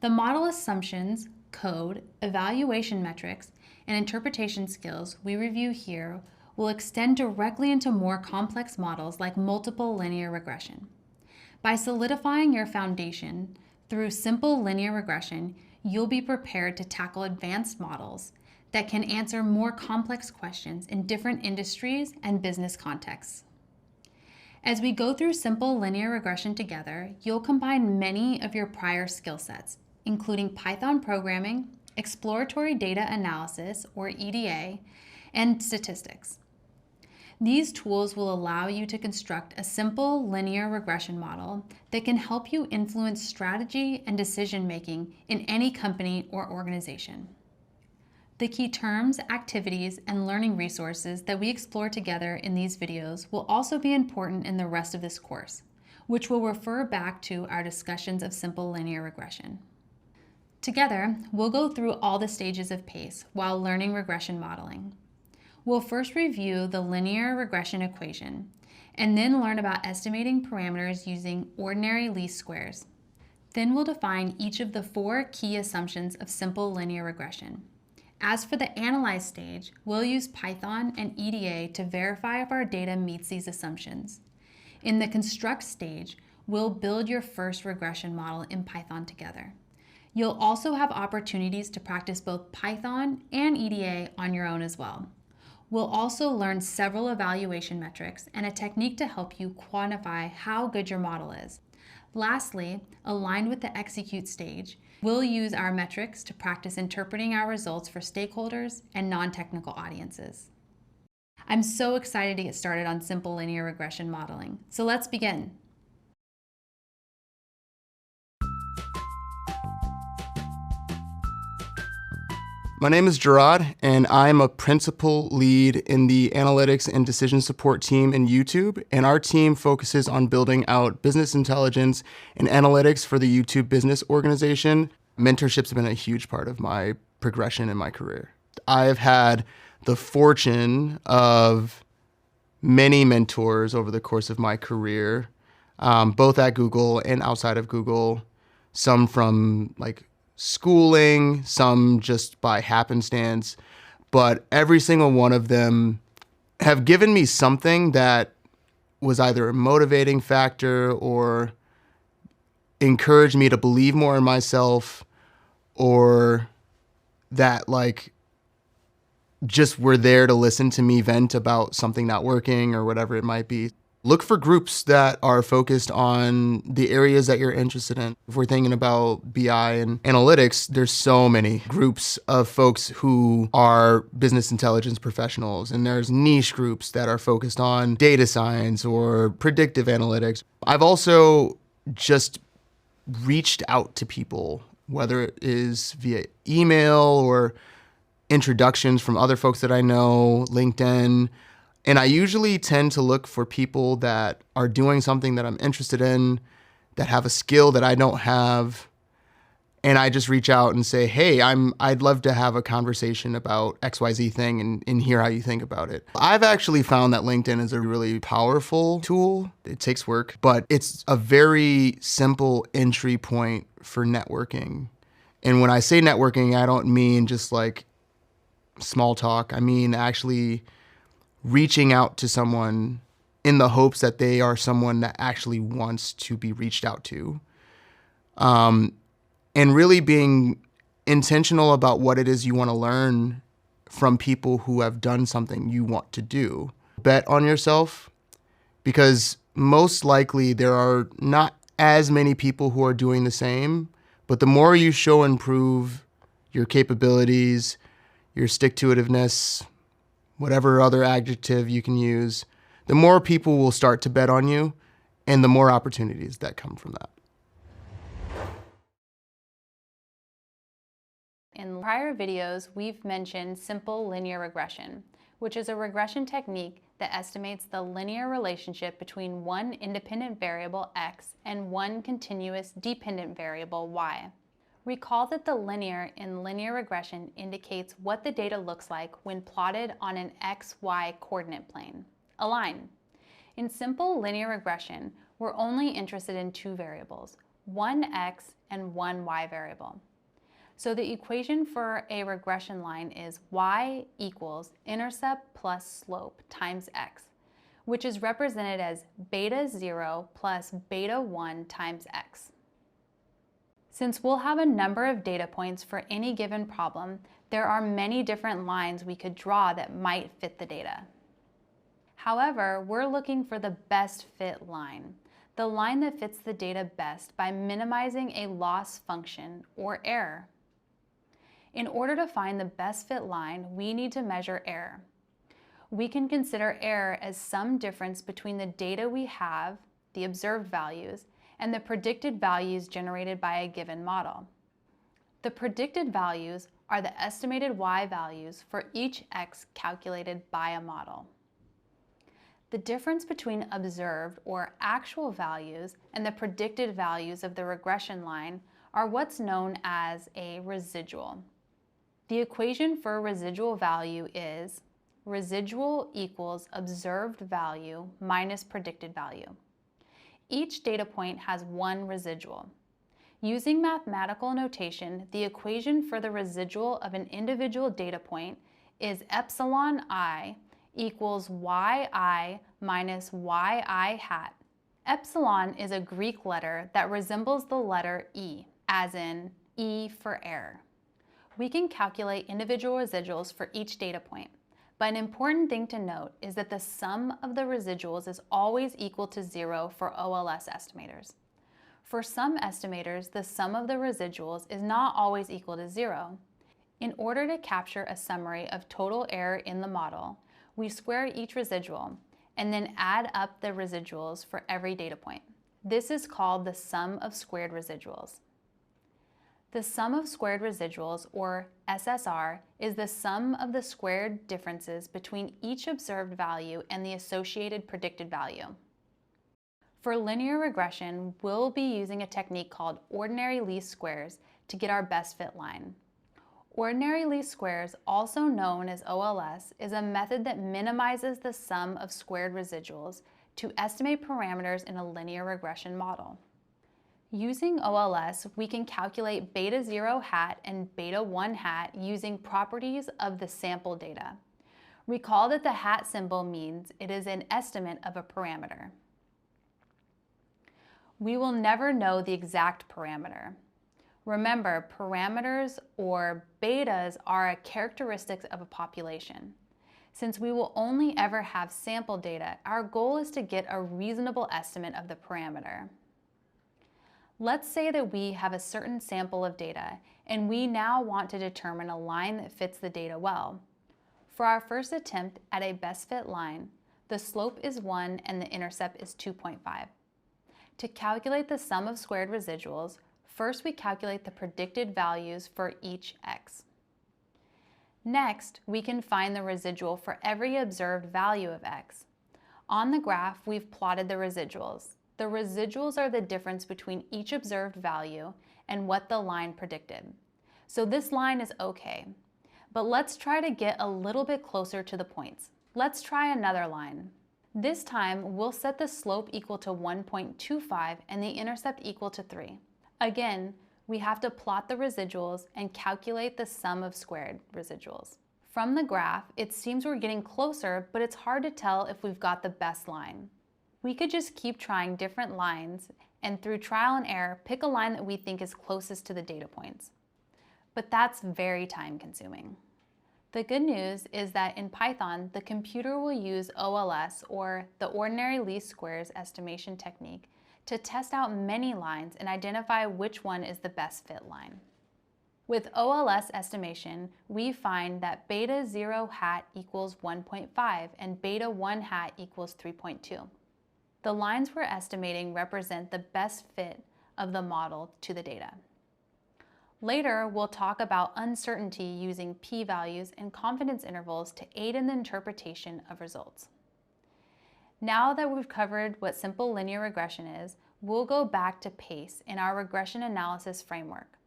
The model assumptions, code, evaluation metrics, and interpretation skills we review here will extend directly into more complex models like multiple linear regression. By solidifying your foundation through simple linear regression, you'll be prepared to tackle advanced models that can answer more complex questions in different industries and business contexts. As we go through simple linear regression together, you'll combine many of your prior skill sets, including Python programming, exploratory data analysis, or EDA, and statistics. These tools will allow you to construct a simple linear regression model that can help you influence strategy and decision-making in any company or organization. The key terms, activities, and learning resources that we explore together in these videos will also be important in the rest of this course, which will refer back to our discussions of simple linear regression. Together, we'll go through all the stages of PACE while learning regression modeling. We'll first review the linear regression equation, and then learn about estimating parameters using ordinary least squares. Then we'll define each of the four key assumptions of simple linear regression. As for the analyze stage, we'll use Python and EDA to verify if our data meets these assumptions. In the construct stage, we'll build your first regression model in Python together. You'll also have opportunities to practice both Python and EDA on your own as well. We'll also learn several evaluation metrics and a technique to help you quantify how good your model is. Lastly, aligned with the execute stage, we'll use our metrics to practice interpreting our results for stakeholders and non-technical audiences. I'm so excited to get started on simple linear regression modeling. So let's begin. My name is Gerard, and I'm a principal lead in the analytics and decision support team in YouTube, and our team focuses on building out business intelligence and analytics for the YouTube business organization. Mentorship's been a huge part of my progression in my career. I've had the fortune of many mentors over the course of my career, both at Google and outside of Google, some from schooling, some just by happenstance, but every single one of them have given me something that was either a motivating factor or encouraged me to believe more in myself, or that just were there to listen to me vent about something not working or whatever it might be. Look for groups that are focused on the areas that you're interested in. If we're thinking about BI and analytics, there's so many groups of folks who are business intelligence professionals, and there's niche groups that are focused on data science or predictive analytics. I've also just reached out to people, whether it is via email or introductions from other folks that I know, LinkedIn, And I usually tend to look for people that are doing something that I'm interested in, that have a skill that I don't have. And I just reach out and say, hey, I'd love to have a conversation about XYZ thing and hear how you think about it. I've actually found that LinkedIn is a really powerful tool. It takes work, but it's a very simple entry point for networking. And when I say networking, I don't mean just like small talk. I mean actually reaching out to someone in the hopes that they are someone that actually wants to be reached out to. And really being intentional about what it is you want to learn from people who have done something you want to do. Bet on yourself, because most likely there are not as many people who are doing the same, but the more you show and prove your capabilities, your stick-to-itiveness, whatever other adjective you can use, the more people will start to bet on you and the more opportunities that come from that. In prior videos, we've mentioned simple linear regression, which is a regression technique that estimates the linear relationship between one independent variable x and one continuous dependent variable y. Recall that the linear in linear regression indicates what the data looks like when plotted on an xy coordinate plane, a line. In simple linear regression, we're only interested in two variables, one x and one y variable. So the equation for a regression line is y equals intercept plus slope times x, which is represented as beta 0 plus beta 1 times x. Since we'll have a number of data points for any given problem, there are many different lines we could draw that might fit the data. However, we're looking for the best fit line, the line that fits the data best by minimizing a loss function or error. In order to find the best fit line, we need to measure error. We can consider error as some difference between the data we have, the observed values, and the predicted values generated by a given model. The predicted values are the estimated y values for each x calculated by a model. The difference between observed or actual values and the predicted values of the regression line are what's known as a residual. The equation for residual value is residual equals observed value minus predicted value. Each data point has one residual. Using mathematical notation, the equation for the residual of an individual data point is epsilon I equals yi minus yi hat. Epsilon is a Greek letter that resembles the letter E, as in E for error. We can calculate individual residuals for each data point, but an important thing to note is that the sum of the residuals is always equal to 0 for OLS estimators. For some estimators, the sum of the residuals is not always equal to 0. In order to capture a summary of total error in the model, we square each residual and then add up the residuals for every data point. This is called the sum of squared residuals. The sum of squared residuals, or SSR, is the sum of the squared differences between each observed value and the associated predicted value. For linear regression, we'll be using a technique called ordinary least squares to get our best fit line. Ordinary least squares, also known as OLS, is a method that minimizes the sum of squared residuals to estimate parameters in a linear regression model. Using OLS, we can calculate beta 0 hat and beta 1 hat using properties of the sample data. Recall that the hat symbol means it is an estimate of a parameter. We will never know the exact parameter. Remember, parameters or betas are a characteristic of a population. Since we will only ever have sample data, our goal is to get a reasonable estimate of the parameter. Let's say that we have a certain sample of data and we now want to determine a line that fits the data well. For our first attempt at a best fit line, the slope is 1 and the intercept is 2.5. To calculate the sum of squared residuals, first we calculate the predicted values for each x. Next, we can find the residual for every observed value of x. On the graph, we've plotted the residuals. The residuals are the difference between each observed value and what the line predicted. So this line is okay, but let's try to get a little bit closer to the points. Let's try another line. This time, we'll set the slope equal to 1.25 and the intercept equal to 3. Again, we have to plot the residuals and calculate the sum of squared residuals. From the graph, it seems we're getting closer, but it's hard to tell if we've got the best line. We could just keep trying different lines and through trial and error, pick a line that we think is closest to the data points. But that's very time consuming. The good news is that in Python, the computer will use OLS, or the ordinary least squares estimation technique, to test out many lines and identify which one is the best fit line. With OLS estimation, we find that beta 0 hat equals 1.5 and beta 1 hat equals 3.2. The lines we're estimating represent the best fit of the model to the data. Later, we'll talk about uncertainty using p-values and confidence intervals to aid in the interpretation of results. Now that we've covered what simple linear regression is, we'll go back to PACE in our regression analysis framework.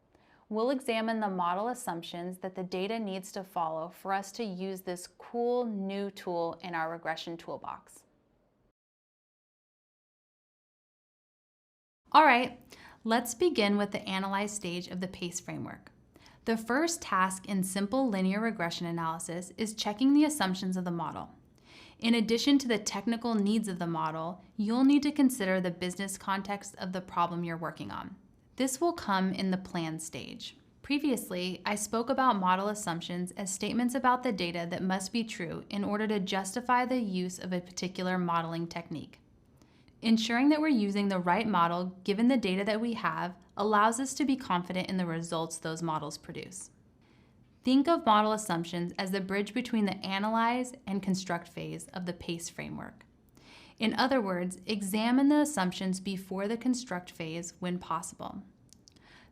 We'll examine the model assumptions that the data needs to follow for us to use this cool new tool in our regression toolbox. All right, let's begin with the analyze stage of the PACE framework. The first task in simple linear regression analysis is checking the assumptions of the model. In addition to the technical needs of the model, you'll need to consider the business context of the problem you're working on. This will come in the plan stage. Previously, I spoke about model assumptions as statements about the data that must be true in order to justify the use of a particular modeling technique. Ensuring that we're using the right model given the data that we have allows us to be confident in the results those models produce. Think of model assumptions as the bridge between the analyze and construct phase of the PACE framework. In other words, examine the assumptions before the construct phase when possible.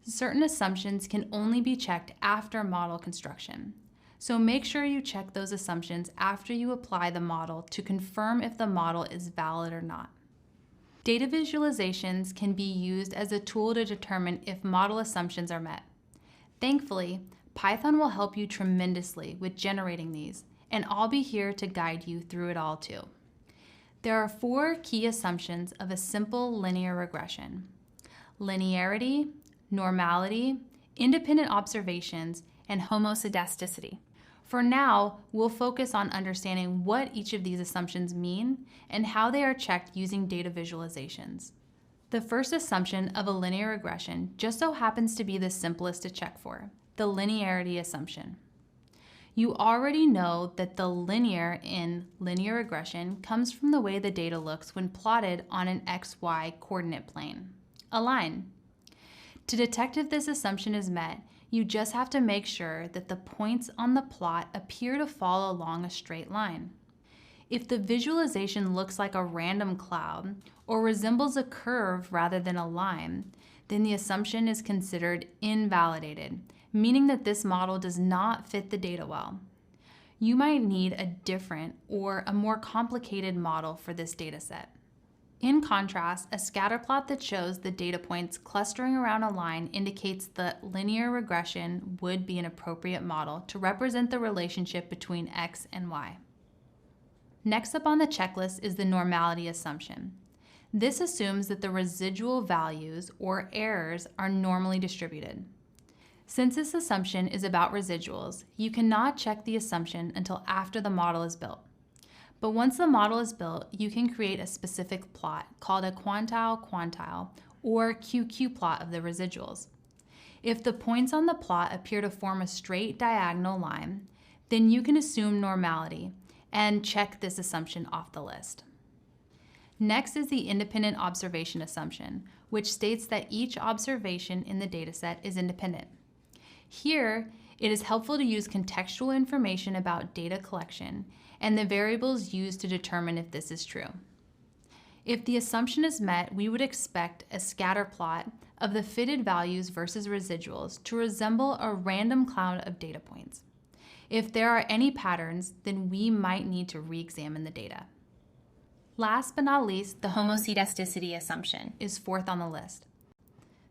Certain assumptions can only be checked after model construction, so make sure you check those assumptions after you apply the model to confirm if the model is valid or not. Data visualizations can be used as a tool to determine if model assumptions are met. Thankfully, Python will help you tremendously with generating these, and I'll be here to guide you through it all too. There are 4 key assumptions of a simple linear regression: linearity, normality, independent observations, and homoscedasticity. For now, we'll focus on understanding what each of these assumptions mean and how they are checked using data visualizations. The first assumption of a linear regression just so happens to be the simplest to check for: the linearity assumption. You already know that the linear in linear regression comes from the way the data looks when plotted on an XY coordinate plane, a line. To detect if this assumption is met, you just have to make sure that the points on the plot appear to fall along a straight line. If the visualization looks like a random cloud or resembles a curve rather than a line, then the assumption is considered invalidated, meaning that this model does not fit the data well. You might need a different or a more complicated model for this data set. In contrast, a scatter plot that shows the data points clustering around a line indicates that linear regression would be an appropriate model to represent the relationship between x and y. Next up on the checklist is the normality assumption. This assumes that the residual values, or errors, are normally distributed. Since this assumption is about residuals, you cannot check the assumption until after the model is built. But once the model is built, you can create a specific plot called a quantile or QQ plot of the residuals. If the points on the plot appear to form a straight diagonal line, then you can assume normality and check this assumption off the list. Next is the independent observation assumption, which states that each observation in the dataset is independent. Here, it is helpful to use contextual information about data collection and the variables used to determine if this is true. If the assumption is met, we would expect a scatter plot of the fitted values versus residuals to resemble a random cloud of data points. If there are any patterns, then we might need to re-examine the data. Last but not least, the homoscedasticity assumption is fourth on the list.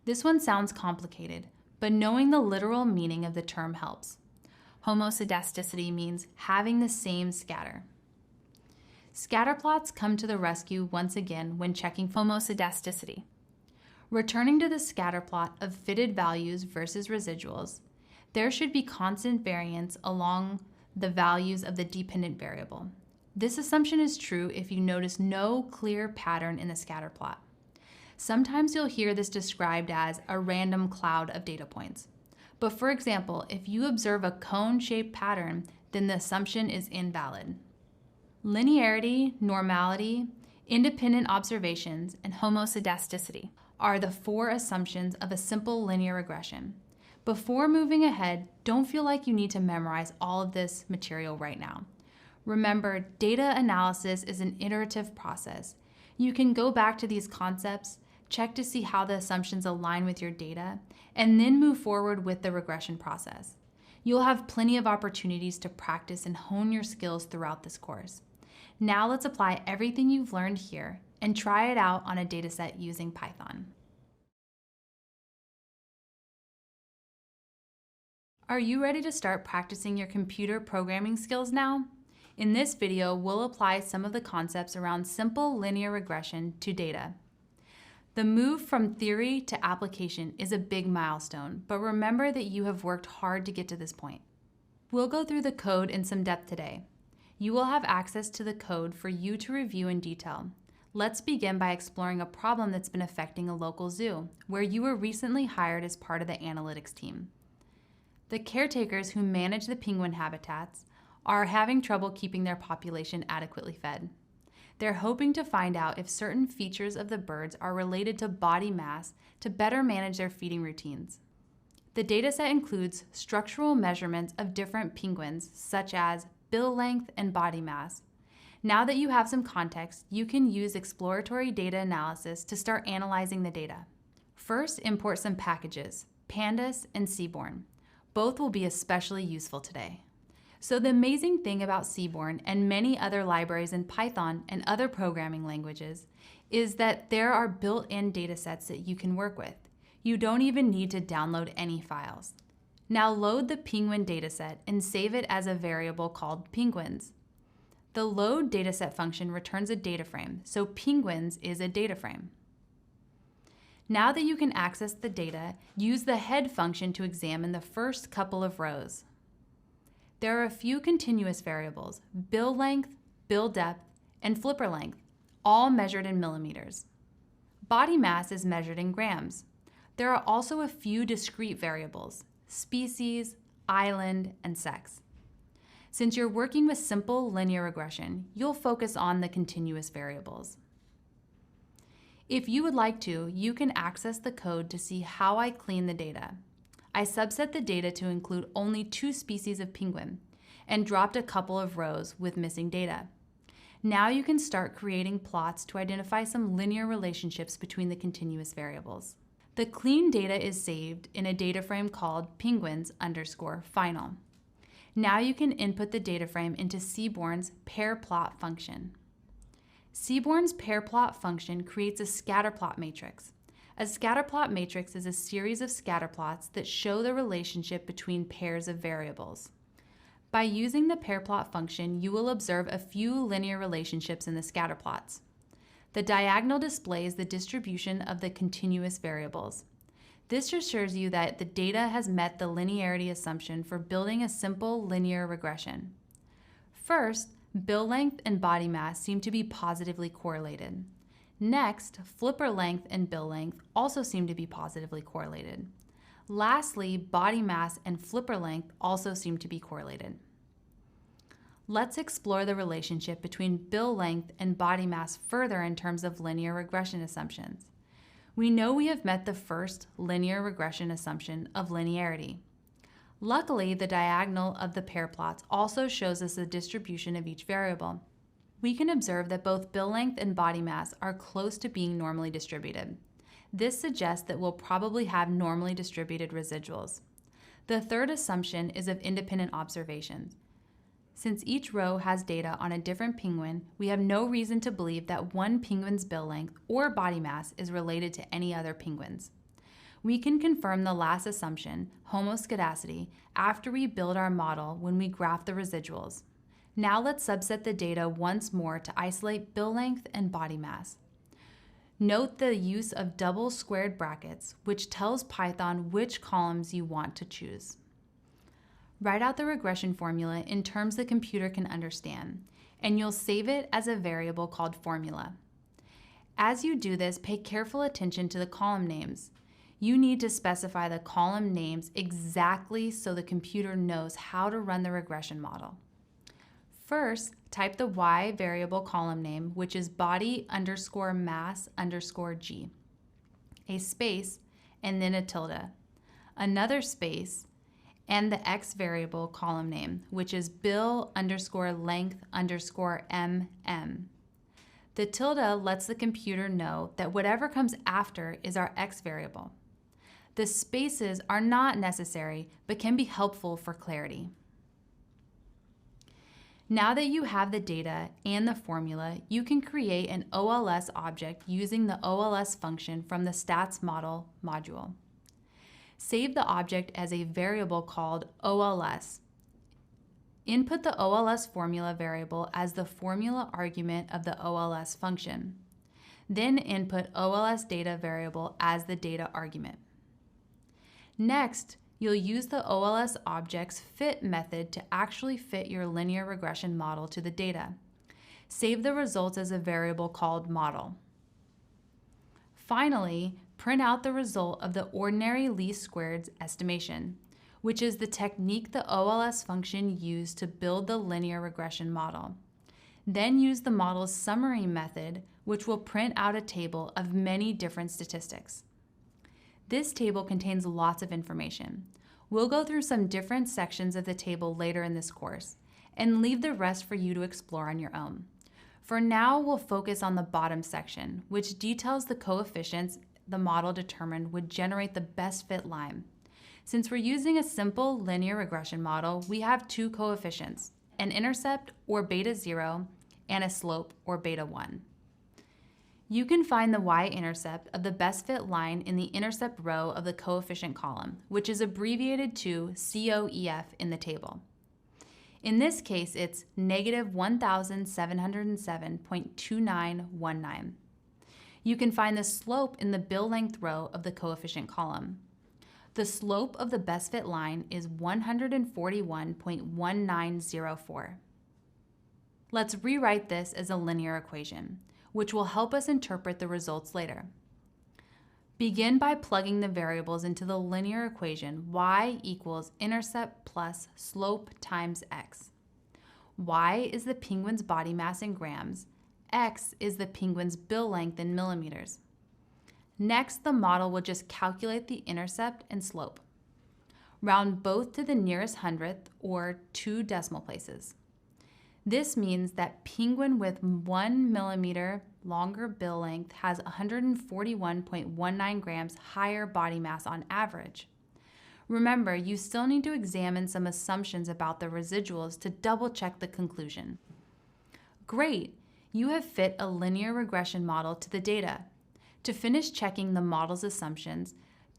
This one sounds complicated, but knowing the literal meaning of the term helps. Homoscedasticity means having the same scatter. Scatterplots come to the rescue once again when checking homoscedasticity. Returning to the scatterplot of fitted values versus residuals, there should be constant variance along the values of the dependent variable. This assumption is true if you notice no clear pattern in the scatterplot. Sometimes you'll hear this described as a random cloud of data points. But for example, if you observe a cone-shaped pattern, then the assumption is invalid. Linearity, normality, independent observations, and homoscedasticity are the four assumptions of a simple linear regression. Before moving ahead, don't feel like you need to memorize all of this material right now. Remember, data analysis is an iterative process. You can go back to these concepts, check to see how the assumptions align with your data, and then move forward with the regression process. You'll have plenty of opportunities to practice and hone your skills throughout this course. Now let's apply everything you've learned here and try it out on a dataset using Python. Are you ready to start practicing your computer programming skills now? In this video, we'll apply some of the concepts around simple linear regression to data. The move from theory to application is a big milestone, but remember that you have worked hard to get to this point. We'll go through the code in some depth today. You will have access to the code for you to review in detail. Let's begin by exploring a problem that's been affecting a local zoo, where you were recently hired as part of the analytics team. The caretakers who manage the penguin habitats are having trouble keeping their population adequately fed. They're hoping to find out if certain features of the birds are related to body mass to better manage their feeding routines. The dataset includes structural measurements of different penguins, such as bill length and body mass. Now that you have some context, you can use exploratory data analysis to start analyzing the data. First, import some packages, Pandas and Seaborn. Both will be especially useful today. So the amazing thing about Seaborn and many other libraries in Python and other programming languages is that there are built-in datasets that you can work with. You don't even need to download any files. Now load the penguin dataset and save it as a variable called penguins. The load dataset function returns a data frame, so penguins is a data frame. Now that you can access the data, use the head function to examine the first couple of rows. There are a few continuous variables, bill length, bill depth, and flipper length, all measured in millimeters. Body mass is measured in grams. There are also a few discrete variables, species, island, and sex. Since you're working with simple linear regression, you'll focus on the continuous variables. If you would like to, you can access the code to see how I clean the data. I subset the data to include only 2 species of penguin and dropped a couple of rows with missing data. Now you can start creating plots to identify some linear relationships between the continuous variables. The clean data is saved in a data frame called penguins_final. Now you can input the data frame into Seaborn's pair plot function. Seaborn's pair plot function creates a scatterplot matrix. A scatterplot matrix is a series of scatterplots that show the relationship between pairs of variables. By using the pair plot function, you will observe a few linear relationships in the scatterplots. The diagonal displays the distribution of the continuous variables. This assures you that the data has met the linearity assumption for building a simple linear regression. First, bill length and body mass seem to be positively correlated. Next, flipper length and bill length also seem to be positively correlated. Lastly, body mass and flipper length also seem to be correlated. Let's explore the relationship between bill length and body mass further in terms of linear regression assumptions. We know we have met the first linear regression assumption of linearity. Luckily, the diagonal of the pair plots also shows us the distribution of each variable. We can observe that both bill length and body mass are close to being normally distributed. This suggests that we'll probably have normally distributed residuals. The third assumption is of independent observations. Since each row has data on a different penguin, we have no reason to believe that one penguin's bill length or body mass is related to any other penguins. We can confirm the last assumption, homoscedasticity, after we build our model when we graph the residuals. Now let's subset the data once more to isolate bill length and body mass. Note the use of double squared brackets, which tells Python which columns you want to choose. Write out the regression formula in terms the computer can understand, and you'll save it as a variable called formula. As you do this, pay careful attention to the column names. You need to specify the column names exactly so the computer knows how to run the regression model. First, type the Y variable column name, which is body underscore mass underscore G, a space, and then a tilde, another space, and the X variable column name, which is bill underscore length underscore MM. The tilde lets the computer know that whatever comes after is our X variable. The spaces are not necessary, but can be helpful for clarity. Now that you have the data and the formula, you can create an OLS object using the OLS function from the stats model module. Save the object as a variable called OLS. Input the OLS formula variable as the formula argument of the OLS function. Then input OLS data variable as the data argument. Next, you'll use the OLS object's fit method to actually fit your linear regression model to the data. Save the results as a variable called model. Finally, print out the result of the ordinary least squares estimation, which is the technique the OLS function used to build the linear regression model. Then use the model's summary method, which will print out a table of many different statistics. This table contains lots of information. We'll go through some different sections of the table later in this course, and leave the rest for you to explore on your own. For now, we'll focus on the bottom section, which details the coefficients the model determined would generate the best fit line. Since we're using a simple linear regression model, we have two coefficients, an intercept, or beta 0, and a slope, or beta 1. You can find the y-intercept of the best fit line in the intercept row of the coefficient column, which is abbreviated to COEF in the table. In this case, it's negative 1,707.2919. You can find the slope in the bill length row of the coefficient column. The slope of the best fit line is 141.1904. Let's rewrite this as a linear equation, which will help us interpret the results later. Begin by plugging the variables into the linear equation y equals intercept plus slope times x. Y is the penguin's body mass in grams, x is the penguin's bill length in millimeters. Next, the model will just calculate the intercept and slope. Round both to the nearest hundredth or 2 decimal places. This means that penguin with 1 millimeter longer bill length has 141.19 grams higher body mass on average. Remember, you still need to examine some assumptions about the residuals to double check the conclusion. Great, you have fit a linear regression model to the data. To finish checking the model's assumptions,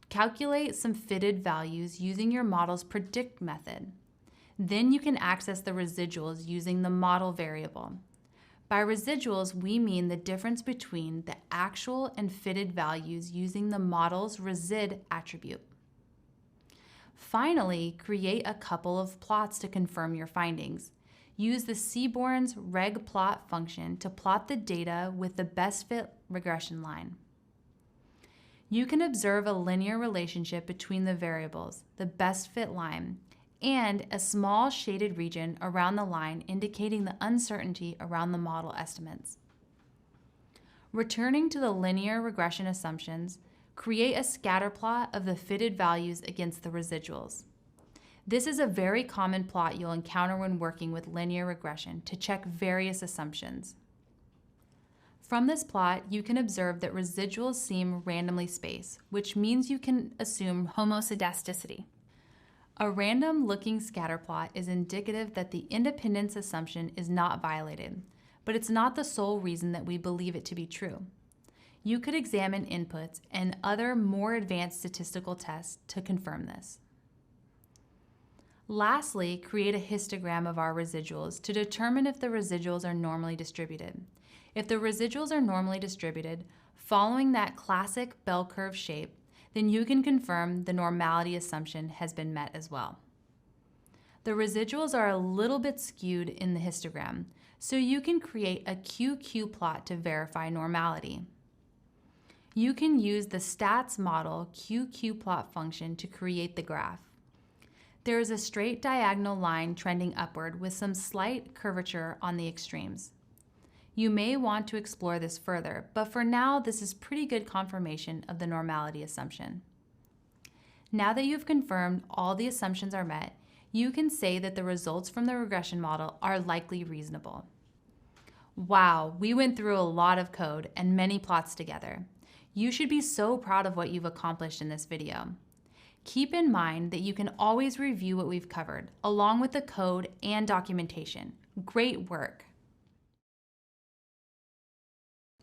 calculate some fitted values using your model's predict method. Then you can access the residuals using the model variable. By residuals, we mean the difference between the actual and fitted values using the model's resid attribute. Finally, create a couple of plots to confirm your findings. Use the Seaborn's regplot function to plot the data with the best fit regression line. You can observe a linear relationship between the variables, the best fit line, and a small shaded region around the line indicating the uncertainty around the model estimates. Returning to the linear regression assumptions, create a scatter plot of the fitted values against the residuals. This is a very common plot you'll encounter when working with linear regression to check various assumptions. From this plot, you can observe that residuals seem randomly spaced, which means you can assume homoscedasticity. A random-looking scatterplot is indicative that the independence assumption is not violated, but it's not the sole reason that we believe it to be true. You could examine inputs and other more advanced statistical tests to confirm this. Lastly, create a histogram of our residuals to determine if the residuals are normally distributed. If the residuals are normally distributed, following that classic bell curve shape, then you can confirm the normality assumption has been met as well. The residuals are a little bit skewed in the histogram, so you can create a QQ plot to verify normality. You can use the stats model QQ plot function to create the graph. There is a straight diagonal line trending upward with some slight curvature on the extremes. You may want to explore this further, but for now, this is pretty good confirmation of the normality assumption. Now that you've confirmed all the assumptions are met, you can say that the results from the regression model are likely reasonable. Wow, we went through a lot of code and many plots together. You should be so proud of what you've accomplished in this video. Keep in mind that you can always review what we've covered, along with the code and documentation. Great work!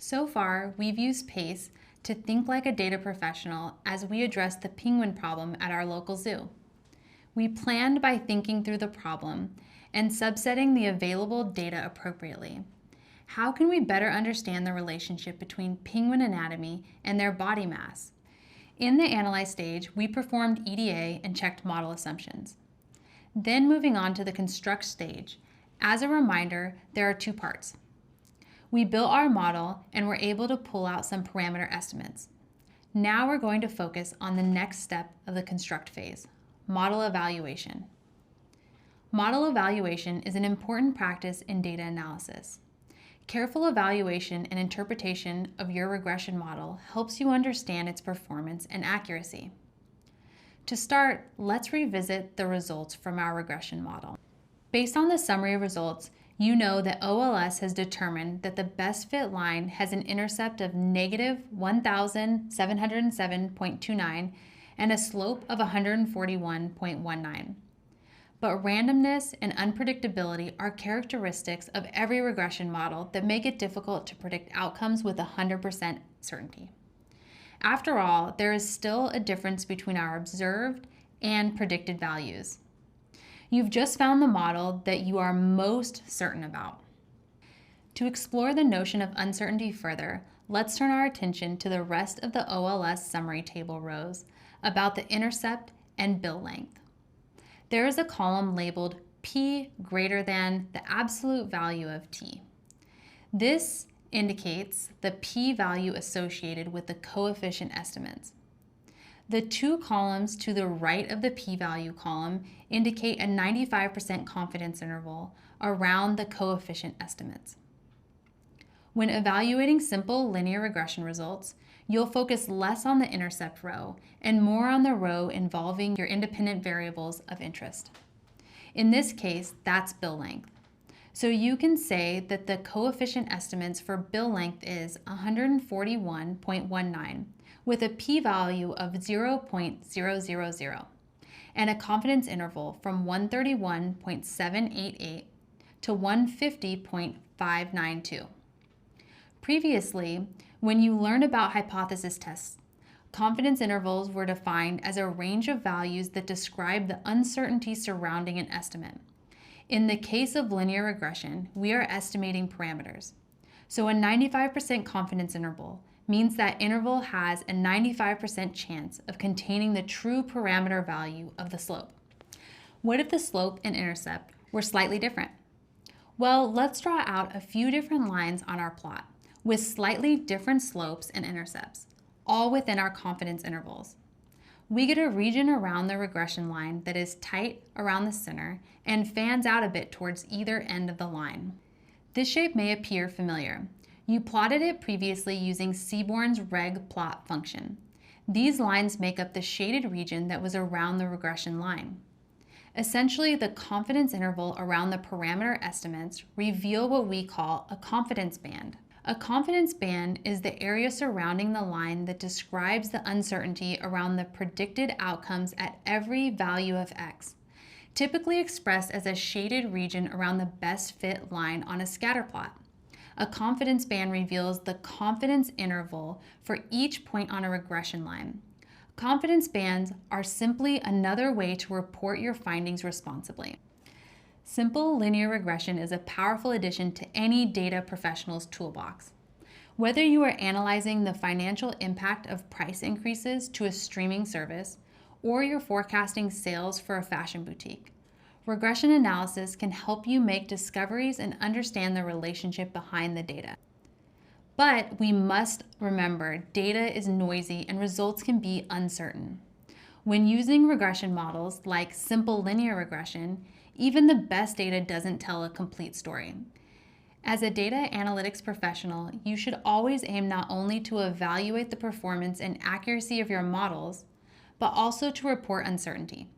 So far, we've used PACE to think like a data professional as we address the penguin problem at our local zoo. We planned by thinking through the problem and subsetting the available data appropriately. How can we better understand the relationship between penguin anatomy and their body mass? In the analyze stage, we performed EDA and checked model assumptions. Then moving on to the construct stage. As a reminder, there are two parts. We built our model and were able to pull out some parameter estimates. Now we're going to focus on the next step of the construct phase, model evaluation. Model evaluation is an important practice in data analysis. Careful evaluation and interpretation of your regression model helps you understand its performance and accuracy. To start, let's revisit the results from our regression model. Based on the summary results, you know that OLS has determined that the best fit line has an intercept of negative 1,707.29 and a slope of 141.19. But randomness and unpredictability are characteristics of every regression model that make it difficult to predict outcomes with 100% certainty. After all, there is still a difference between our observed and predicted values. You've just found the model that you are most certain about. To explore the notion of uncertainty further, let's turn our attention to the rest of the OLS summary table rows about the intercept and bill length. There is a column labeled P greater than the absolute value of T. This indicates the P value associated with the coefficient estimates. The two columns to the right of the p-value column indicate a 95% confidence interval around the coefficient estimates. When evaluating simple linear regression results, you'll focus less on the intercept row and more on the row involving your independent variables of interest. In this case, that's bill length. So you can say that the coefficient estimates for bill length is 141.19 with a p-value of 0.000 and a confidence interval from 131.788 to 150.592. Previously, when you learned about hypothesis tests, confidence intervals were defined as a range of values that describe the uncertainty surrounding an estimate. In the case of linear regression, we are estimating parameters. So a 95% confidence interval means that interval has a 95% chance of containing the true parameter value of the slope. What if the slope and intercept were slightly different? Well, let's draw out a few different lines on our plot with slightly different slopes and intercepts, all within our confidence intervals. We get a region around the regression line that is tight around the center and fans out a bit towards either end of the line. This shape may appear familiar. You plotted it previously using Seaborn's regplot function. These lines make up the shaded region that was around the regression line. Essentially, the confidence interval around the parameter estimates reveal what we call a confidence band. A confidence band is the area surrounding the line that describes the uncertainty around the predicted outcomes at every value of x, typically expressed as a shaded region around the best fit line on a scatter plot. A confidence band reveals the confidence interval for each point on a regression line. Confidence bands are simply another way to report your findings responsibly. Simple linear regression is a powerful addition to any data professional's toolbox. Whether you are analyzing the financial impact of price increases to a streaming service, or you're forecasting sales for a fashion boutique, regression analysis can help you make discoveries and understand the relationship behind the data. But we must remember, data is noisy and results can be uncertain. When using regression models like simple linear regression, even the best data doesn't tell a complete story. As a data analytics professional, you should always aim not only to evaluate the performance and accuracy of your models, but also to report uncertainty.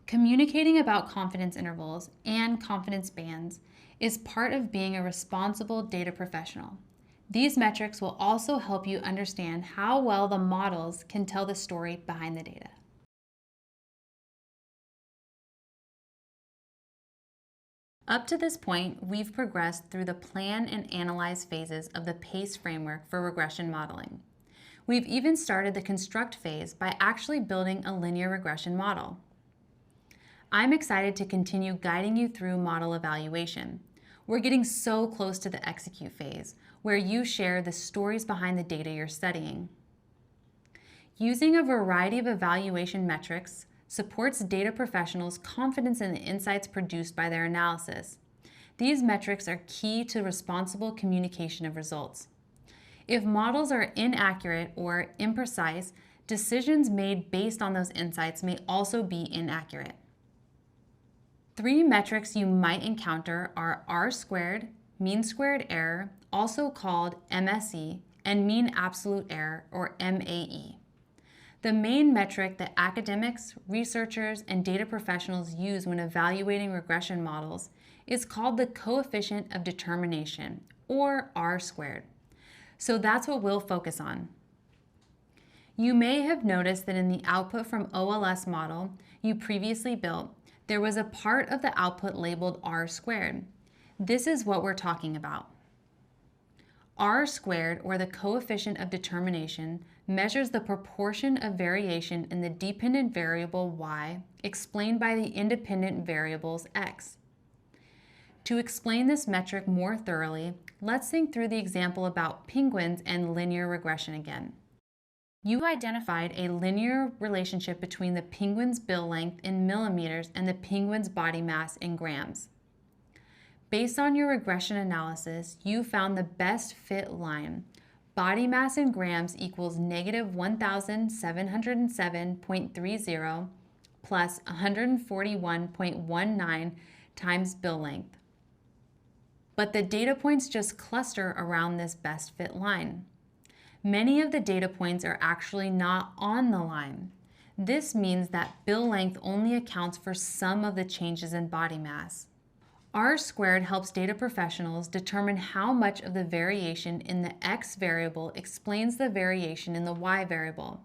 Communicating about confidence intervals and confidence bands is part of being a responsible data professional. These metrics will also help you understand how well the models can tell the story behind the data. Up to this point, we've progressed through the plan and analyze phases of the PACE framework for regression modeling. We've even started the construct phase by actually building a linear regression model. I'm excited to continue guiding you through model evaluation. We're getting so close to the execute phase, where you share the stories behind the data you're studying. Using a variety of evaluation metrics supports data professionals' confidence in the insights produced by their analysis. These metrics are key to responsible communication of results. If models are inaccurate or imprecise, decisions made based on those insights may also be inaccurate. 3 metrics you might encounter are R-squared, mean squared error, also called MSE, and mean absolute error, or MAE. The main metric that academics, researchers, and data professionals use when evaluating regression models is called the coefficient of determination, or R-squared. So that's what we'll focus on. You may have noticed that in the output from OLS model you previously built, there was a part of the output labeled R-squared. This is what we're talking about. R-squared, or the coefficient of determination, measures the proportion of variation in the dependent variable y explained by the independent variables x. To explain this metric more thoroughly, let's think through the example about penguins and linear regression again. You identified a linear relationship between the penguin's bill length in millimeters and the penguin's body mass in grams. Based on your regression analysis, you found the best fit line. Body mass in grams equals negative 1,707.30 plus 141.19 times bill length. But the data points just cluster around this best fit line. Many of the data points are actually not on the line. This means that bill length only accounts for some of the changes in body mass. R-squared helps data professionals determine how much of the variation in the x variable explains the variation in the y variable.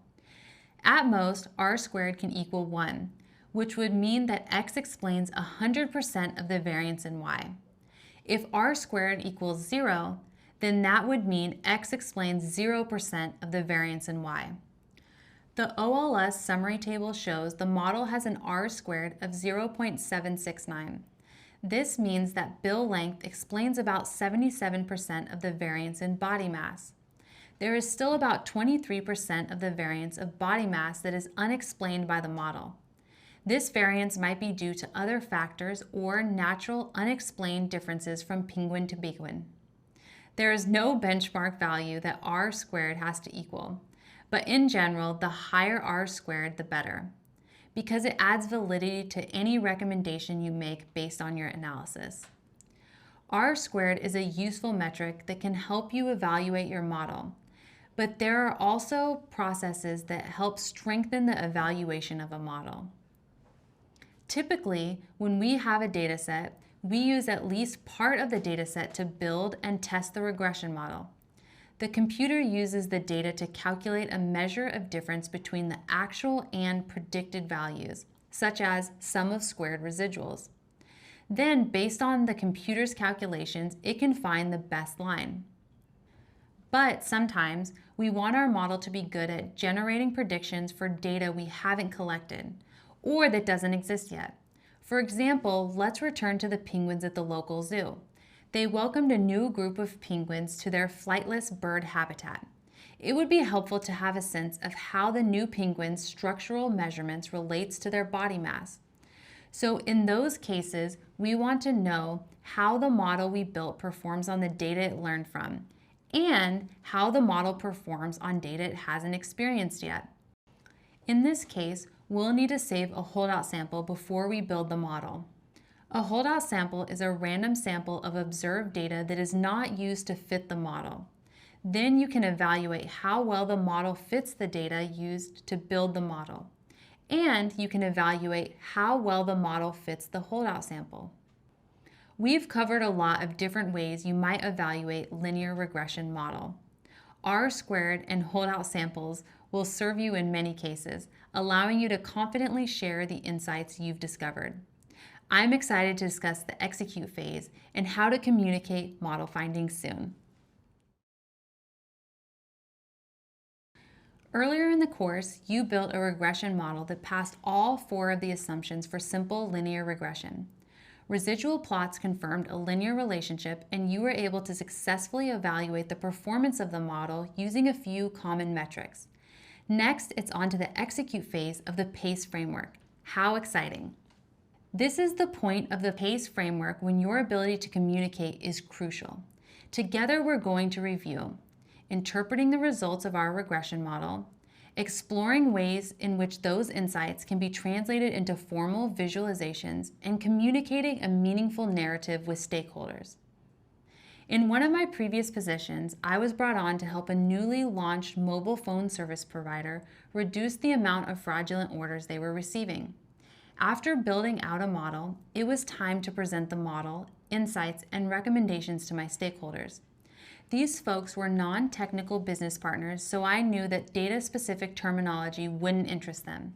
At most, R-squared can equal 1, which would mean that x explains 100% of the variance in y. If R-squared equals 0, then that would mean x explains 0% of the variance in y. The OLS summary table shows the model has an R-squared of 0.769. This means that bill length explains about 77% of the variance in body mass. There is still about 23% of the variance of body mass that is unexplained by the model. This variance might be due to other factors or natural unexplained differences from penguin to penguin. There is no benchmark value that R-squared has to equal, but in general, the higher R-squared, the better, because it adds validity to any recommendation you make based on your analysis. R-squared is a useful metric that can help you evaluate your model, but there are also processes that help strengthen the evaluation of a model. Typically, when we have a data set, we use at least part of the data set to build and test the regression model. The computer uses the data to calculate a measure of difference between the actual and predicted values, such as sum of squared residuals. Then, based on the computer's calculations, it can find the best line. But sometimes we want our model to be good at generating predictions for data we haven't collected or that doesn't exist yet. For example, let's return to the penguins at the local zoo. They welcomed a new group of penguins to their flightless bird habitat. It would be helpful to have a sense of how the new penguins' structural measurements relates to their body mass. So in those cases, we want to know how the model we built performs on the data it learned from, and how the model performs on data it hasn't experienced yet. In this case, we'll need to save a holdout sample before we build the model. A holdout sample is a random sample of observed data that is not used to fit the model. Then you can evaluate how well the model fits the data used to build the model. And you can evaluate how well the model fits the holdout sample. We've covered a lot of different ways you might evaluate linear regression model. R-squared and holdout samples will serve you in many cases, allowing you to confidently share the insights you've discovered. I'm excited to discuss the execute phase and how to communicate model findings soon. Earlier in the course, you built a regression model that passed all 4 of the assumptions for simple linear regression. Residual plots confirmed a linear relationship, and you were able to successfully evaluate the performance of the model using a few common metrics. Next, it's on to the execute phase of the PACE framework. How exciting! This is the point of the PACE framework when your ability to communicate is crucial. Together, we're going to review interpreting the results of our regression model, exploring ways in which those insights can be translated into formal visualizations, and communicating a meaningful narrative with stakeholders. In one of my previous positions, I was brought on to help a newly launched mobile phone service provider reduce the amount of fraudulent orders they were receiving. After building out a model, it was time to present the model, insights, and recommendations to my stakeholders. These folks were non-technical business partners, so I knew that data-specific terminology wouldn't interest them.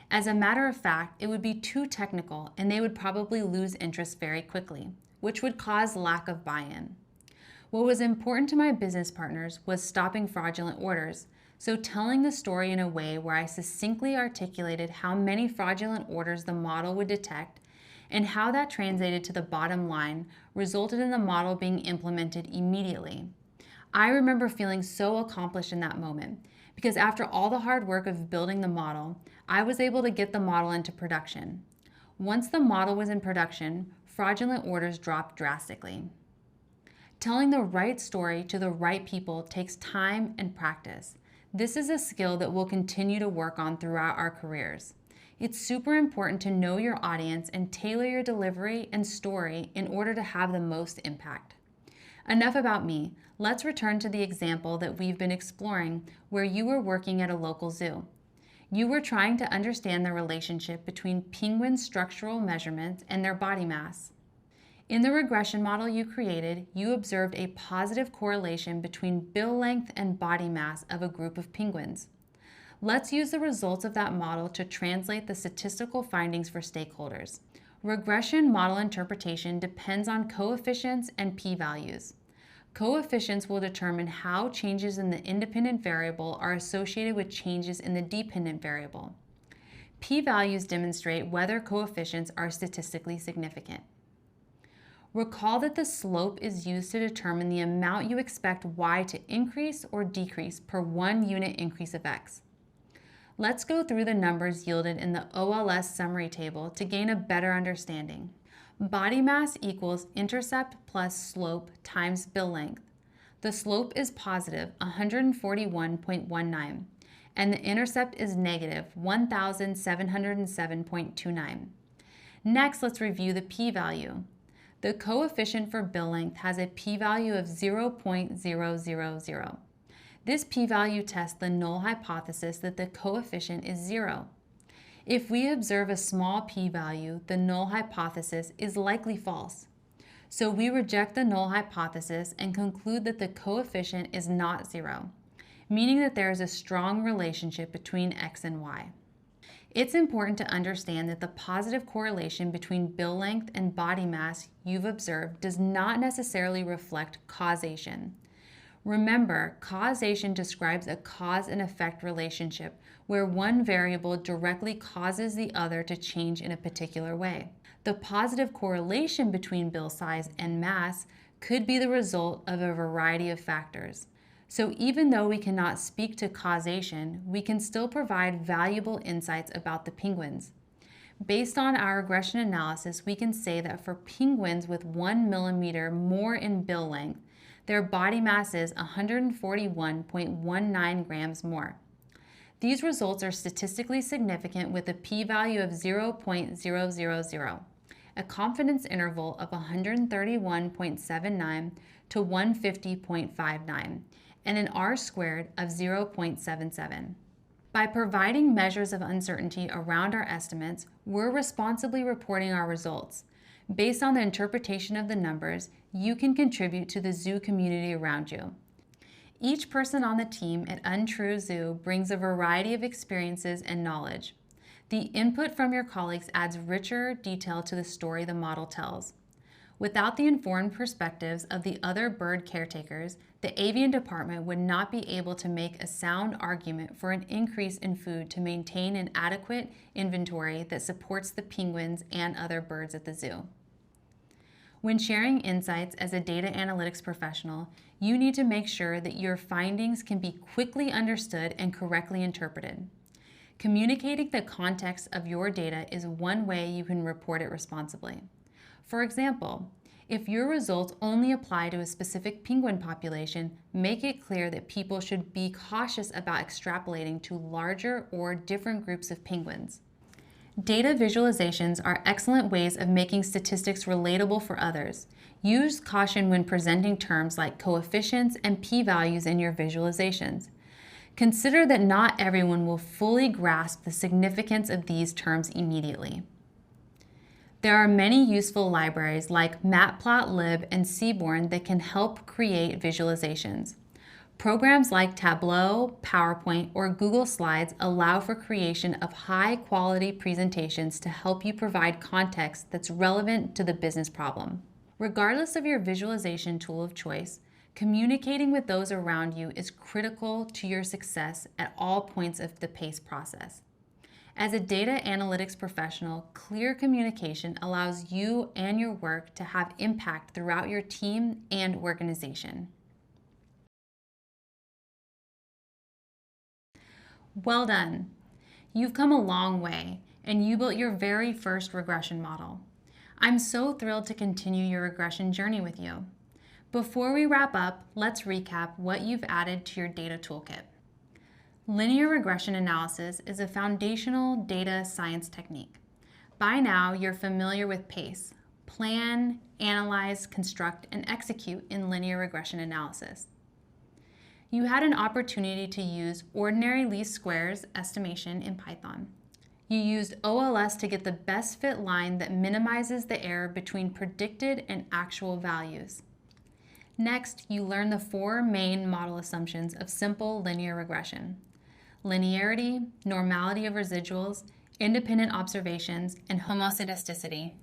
As a matter of fact, it would be too technical and they would probably lose interest very quickly, which would cause lack of buy-in. What was important to my business partners was stopping fraudulent orders, so telling the story in a way where I succinctly articulated how many fraudulent orders the model would detect and how that translated to the bottom line resulted in the model being implemented immediately. I remember feeling so accomplished in that moment because after all the hard work of building the model, I was able to get the model into production. Once the model was in production, fraudulent orders dropped drastically. Telling the right story to the right people takes time and practice. This is a skill that we'll continue to work on throughout our careers. It's super important to know your audience and tailor your delivery and story in order to have the most impact. Enough about me. Let's return to the example that we've been exploring where you were working at a local zoo. You were trying to understand the relationship between penguin structural measurements and their body mass. In the regression model you created, you observed a positive correlation between bill length and body mass of a group of penguins. Let's use the results of that model to translate the statistical findings for stakeholders. Regression model interpretation depends on coefficients and p-values. Coefficients will determine how changes in the independent variable are associated with changes in the dependent variable. P-values demonstrate whether coefficients are statistically significant. Recall that the slope is used to determine the amount you expect y to increase or decrease per 1 unit increase of x. Let's go through the numbers yielded in the OLS summary table to gain a better understanding. Body mass equals intercept plus slope times bill length. The slope is positive 141.19 and the intercept is negative 1,707.29. Next, let's review the p-value. The coefficient for bill length has a p-value of 0.000. This p-value tests the null hypothesis that the coefficient is 0. If we observe a small p-value, the null hypothesis is likely false. So we reject the null hypothesis and conclude that the coefficient is not 0, meaning that there is a strong relationship between x and y. It's important to understand that the positive correlation between bill length and body mass you've observed does not necessarily reflect causation. Remember, causation describes a cause and effect relationship where one variable directly causes the other to change in a particular way. The positive correlation between bill size and mass could be the result of a variety of factors. So even though we cannot speak to causation, we can still provide valuable insights about the penguins. Based on our regression analysis, we can say that for penguins with 1 millimeter more in bill length, their body mass is 141.19 grams more. These results are statistically significant with a p-value of 0.000, a confidence interval of 131.79 to 150.59, and an R-squared of 0.77. By providing measures of uncertainty around our estimates, we're responsibly reporting our results. Based on the interpretation of the numbers, you can contribute to the zoo community around you. Each person on the team at Untrue Zoo brings a variety of experiences and knowledge. The input from your colleagues adds richer detail to the story the model tells. Without the informed perspectives of the other bird caretakers, the avian department would not be able to make a sound argument for an increase in food to maintain an adequate inventory that supports the penguins and other birds at the zoo. When sharing insights as a data analytics professional, you need to make sure that your findings can be quickly understood and correctly interpreted. Communicating the context of your data is one way you can report it responsibly. For example, if your results only apply to a specific penguin population, make it clear that people should be cautious about extrapolating to larger or different groups of penguins. Data visualizations are excellent ways of making statistics relatable for others. Use caution when presenting terms like coefficients and p-values in your visualizations. Consider that not everyone will fully grasp the significance of these terms immediately. There are many useful libraries like Matplotlib and Seaborn that can help create visualizations. Programs like Tableau, PowerPoint, or Google Slides allow for creation of high-quality presentations to help you provide context that's relevant to the business problem. Regardless of your visualization tool of choice, communicating with those around you is critical to your success at all points of the PACE process. As a data analytics professional, clear communication allows you and your work to have impact throughout your team and organization. Well done! You've come a long way, and you built your very first regression model. I'm so thrilled to continue your regression journey with you. Before we wrap up, let's recap what you've added to your data toolkit. Linear regression analysis is a foundational data science technique. By now, you're familiar with PACE: plan, analyze, construct, and execute in linear regression analysis. You had an opportunity to use ordinary least squares estimation in Python. You used OLS to get the best fit line that minimizes the error between predicted and actual values. Next, you learned the 4 main model assumptions of simple linear regression: linearity, normality of residuals, independent observations, and homoscedasticity.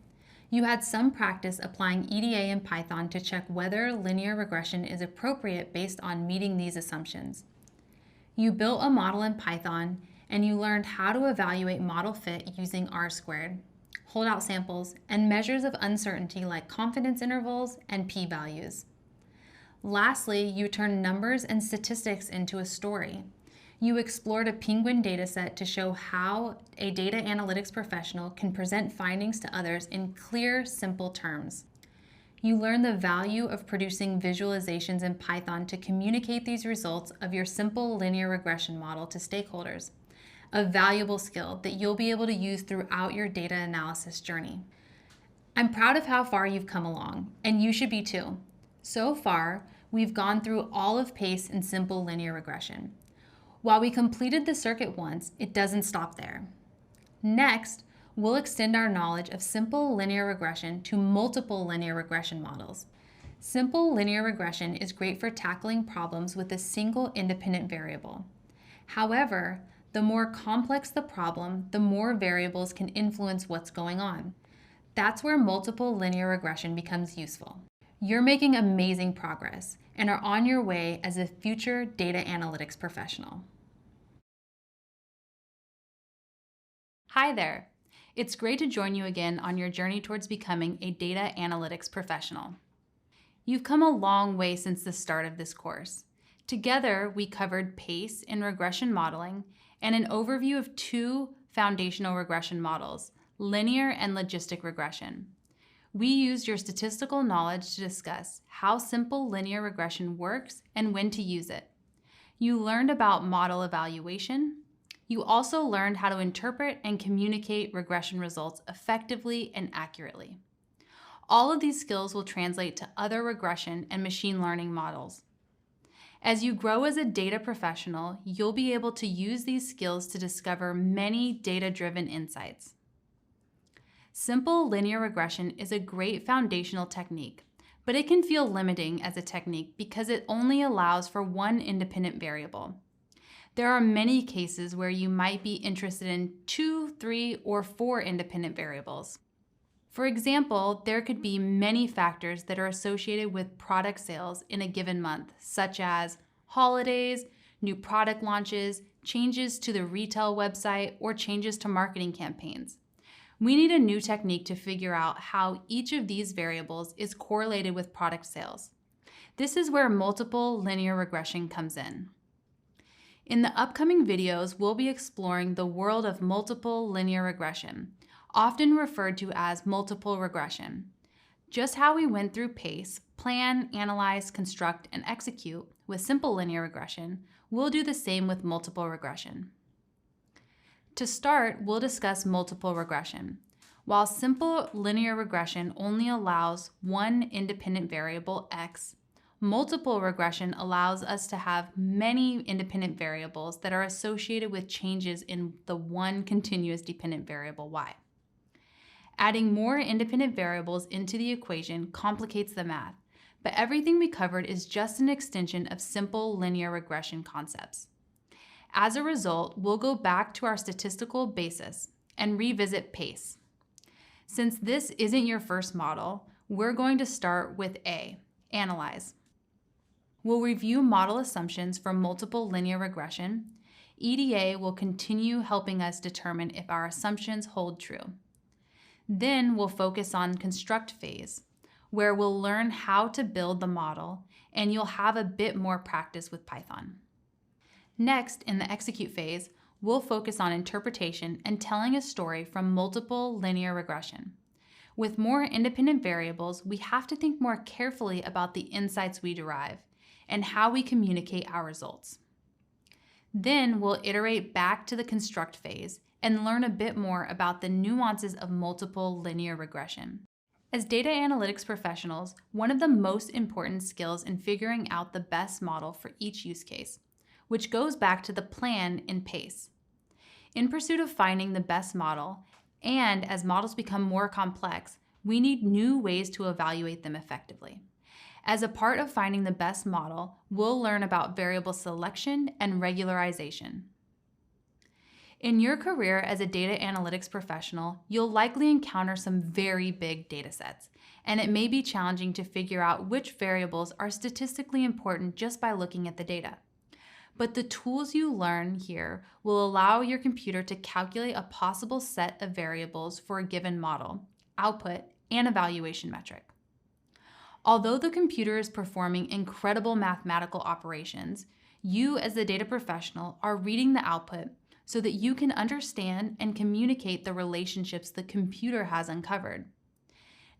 You had some practice applying EDA in Python to check whether linear regression is appropriate based on meeting these assumptions. You built a model in Python, and you learned how to evaluate model fit using R-squared, holdout samples, and measures of uncertainty like confidence intervals and p-values. Lastly, you turned numbers and statistics into a story. You explored a penguin dataset to show how a data analytics professional can present findings to others in clear, simple terms. You learned the value of producing visualizations in Python to communicate these results of your simple linear regression model to stakeholders, a valuable skill that you'll be able to use throughout your data analysis journey. I'm proud of how far you've come along, and you should be too. So far, we've gone through all of PACE in simple linear regression. While we completed the circuit once, it doesn't stop there. Next, we'll extend our knowledge of simple linear regression to multiple linear regression models. Simple linear regression is great for tackling problems with a single independent variable. However, the more complex the problem, the more variables can influence what's going on. That's where multiple linear regression becomes useful. You're making amazing progress and are on your way as a future data analytics professional. Hi there. It's great to join you again on your journey towards becoming a data analytics professional. You've come a long way since the start of this course. Together, we covered PACE in regression modeling and an overview of two foundational regression models, linear and logistic regression. We used your statistical knowledge to discuss how simple linear regression works and when to use it. You learned about model evaluation. You also learned how to interpret and communicate regression results effectively and accurately. All of these skills will translate to other regression and machine learning models. As you grow as a data professional, you'll be able to use these skills to discover many data-driven insights. Simple linear regression is a great foundational technique, but it can feel limiting as a technique because it only allows for one independent variable. There are many cases where you might be interested in 2, 3, or 4 independent variables. For example, there could be many factors that are associated with product sales in a given month, such as holidays, new product launches, changes to the retail website, or changes to marketing campaigns. We need a new technique to figure out how each of these variables is correlated with product sales. This is where multiple linear regression comes in. In the upcoming videos, we'll be exploring the world of multiple linear regression, often referred to as multiple regression. Just how we went through PACE, plan, analyze, construct, and execute with simple linear regression, we'll do the same with multiple regression. To start, we'll discuss multiple regression. While simple linear regression only allows one independent variable, x, multiple regression allows us to have many independent variables that are associated with changes in the one continuous dependent variable, y. Adding more independent variables into the equation complicates the math, but everything we covered is just an extension of simple linear regression concepts. As a result, we'll go back to our statistical basis and revisit PACE. Since this isn't your first model, we're going to start with A, analyze. We'll review model assumptions for multiple linear regression. EDA will continue helping us determine if our assumptions hold true. Then we'll focus on construct phase, where we'll learn how to build the model, and you'll have a bit more practice with Python. Next, in the execute phase, we'll focus on interpretation and telling a story from multiple linear regression. With more independent variables, we have to think more carefully about the insights we derive and how we communicate our results. Then we'll iterate back to the construct phase and learn a bit more about the nuances of multiple linear regression. As data analytics professionals, one of the most important skills in figuring out the best model for each use case, which goes back to the plan in PACE. In pursuit of finding the best model, and as models become more complex, we need new ways to evaluate them effectively. As a part of finding the best model, we'll learn about variable selection and regularization. In your career as a data analytics professional, you'll likely encounter some very big data sets, and it may be challenging to figure out which variables are statistically important just by looking at the data. But the tools you learn here will allow your computer to calculate a possible set of variables for a given model, output, and evaluation metric. Although the computer is performing incredible mathematical operations, you as the data professional are reading the output so that you can understand and communicate the relationships the computer has uncovered.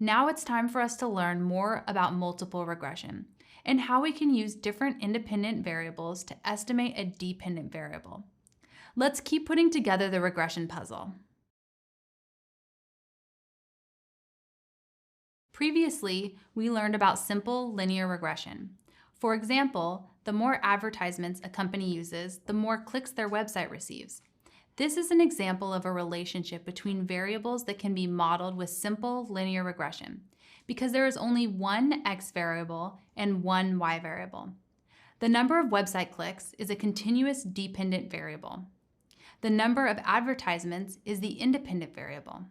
Now it's time for us to learn more about multiple regression and how we can use different independent variables to estimate a dependent variable. Let's keep putting together the regression puzzle. Previously, we learned about simple linear regression. For example, the more advertisements a company uses, the more clicks their website receives. This is an example of a relationship between variables that can be modeled with simple linear regression, because there is only one x variable and one y variable. The number of website clicks is a continuous dependent variable. The number of advertisements is the independent variable.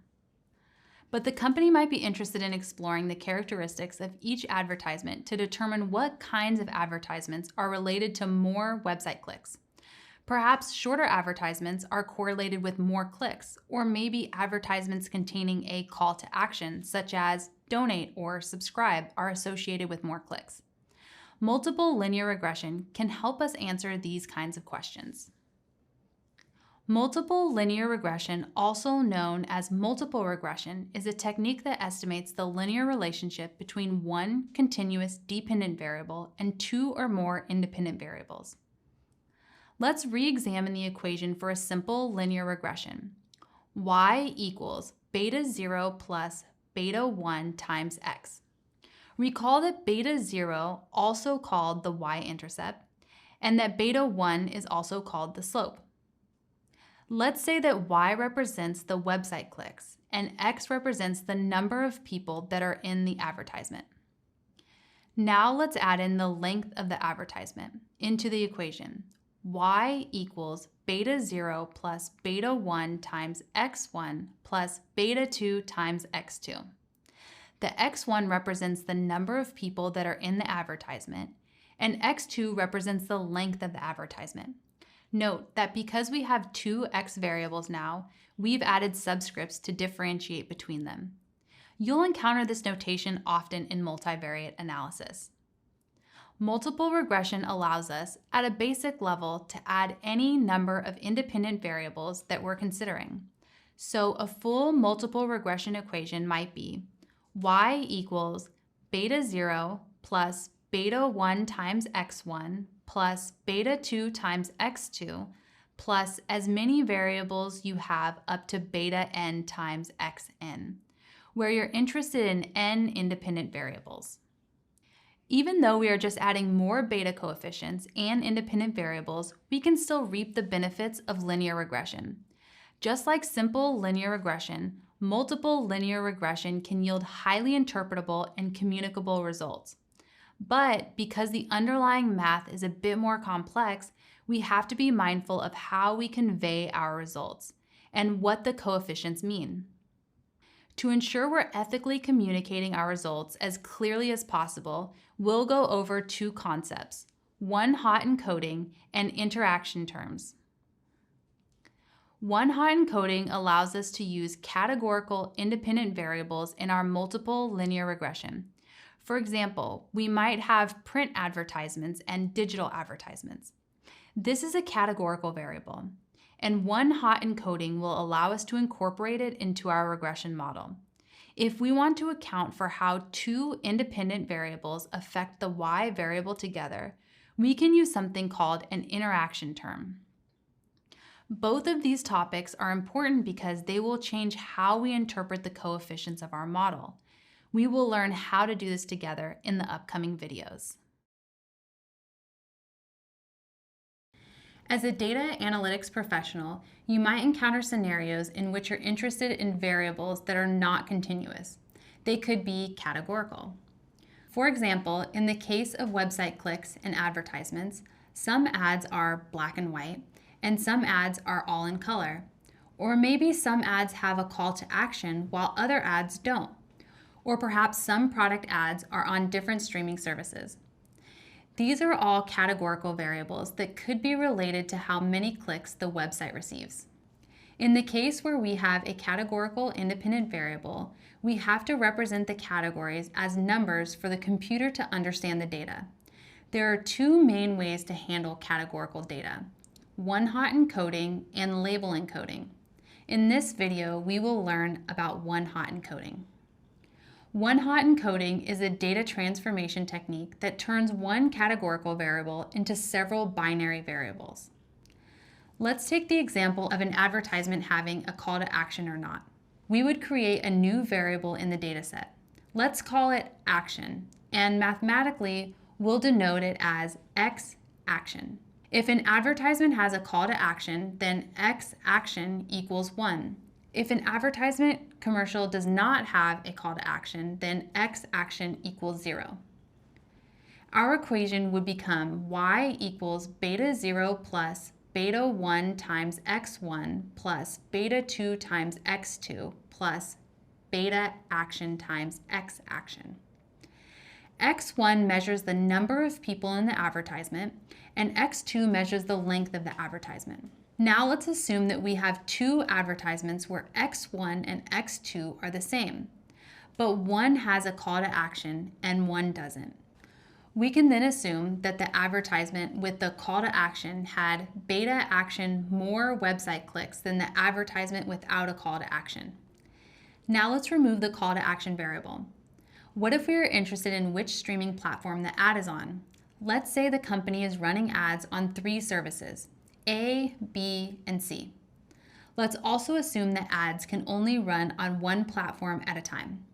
But the company might be interested in exploring the characteristics of each advertisement to determine what kinds of advertisements are related to more website clicks. Perhaps shorter advertisements are correlated with more clicks, or maybe advertisements containing a call to action, such as donate or subscribe, are associated with more clicks. Multiple linear regression can help us answer these kinds of questions. Multiple linear regression, also known as multiple regression, is a technique that estimates the linear relationship between one continuous dependent variable and two or more independent variables. Let's re-examine the equation for a simple linear regression. Y equals beta 0 plus beta 1 times x. Recall that beta 0, also called the y-intercept, and that beta 1 is also called the slope. Let's say that y represents the website clicks and x represents the number of people that are in the advertisement. Now let's add in the length of the advertisement into the equation. Y equals beta 0 plus beta 1 times x1 plus beta 2 times x2. The x1 represents the number of people that are in the advertisement, and x2 represents the length of the advertisement. Note that because we have two x variables now, we've added subscripts to differentiate between them. You'll encounter this notation often in multivariate analysis. Multiple regression allows us, at a basic level, to add any number of independent variables that we're considering. So a full multiple regression equation might be y equals beta 0 plus beta 1 times x1 plus beta 2 times x2 plus as many variables you have up to beta n times xn, where you're interested in n independent variables. Even though we are just adding more beta coefficients and independent variables, we can still reap the benefits of linear regression. Just like simple linear regression, multiple linear regression can yield highly interpretable and communicable results. But because the underlying math is a bit more complex, we have to be mindful of how we convey our results and what the coefficients mean. To ensure we're ethically communicating our results as clearly as possible, we'll go over two concepts: one-hot encoding and interaction terms. One-hot encoding allows us to use categorical independent variables in our multiple linear regression. For example, we might have print advertisements and digital advertisements. This is a categorical variable, and one-hot encoding will allow us to incorporate it into our regression model. If we want to account for how two independent variables affect the y variable together, we can use something called an interaction term. Both of these topics are important because they will change how we interpret the coefficients of our model. We will learn how to do this together in the upcoming videos. As a data analytics professional, you might encounter scenarios in which you're interested in variables that are not continuous. They could be categorical. For example, in the case of website clicks and advertisements, some ads are black and white, and some ads are all in color. Or maybe some ads have a call to action while other ads don't. Or perhaps some product ads are on different streaming services. These are all categorical variables that could be related to how many clicks the website receives. In the case where we have a categorical independent variable, we have to represent the categories as numbers for the computer to understand the data. There are two main ways to handle categorical data: one-hot encoding and label encoding. In this video, we will learn about one-hot encoding. One-hot encoding is a data transformation technique that turns one categorical variable into several binary variables. Let's take the example of an advertisement having a call to action or not. We would create a new variable in the dataset. Let's call it action, and mathematically, we'll denote it as X action. If an advertisement has a call to action, then X action equals 1. If an advertisement commercial does not have a call to action, then X action equals 0. Our equation would become Y equals beta 0 plus beta 1 times X1 plus beta 2 times X2 plus beta action times X action. X1 measures the number of people in the advertisement, and X2 measures the length of the advertisement. Now let's assume that we have two advertisements where X1 and X2 are the same, but one has a call to action and one doesn't. We can then assume that the advertisement with the call to action had beta action more website clicks than the advertisement without a call to action. Now let's remove the call to action variable. What if we are interested in which streaming platform the ad is on? Let's say the company is running ads on 3 services, A, B, and C. Let's also assume that ads can only run on one platform at a time.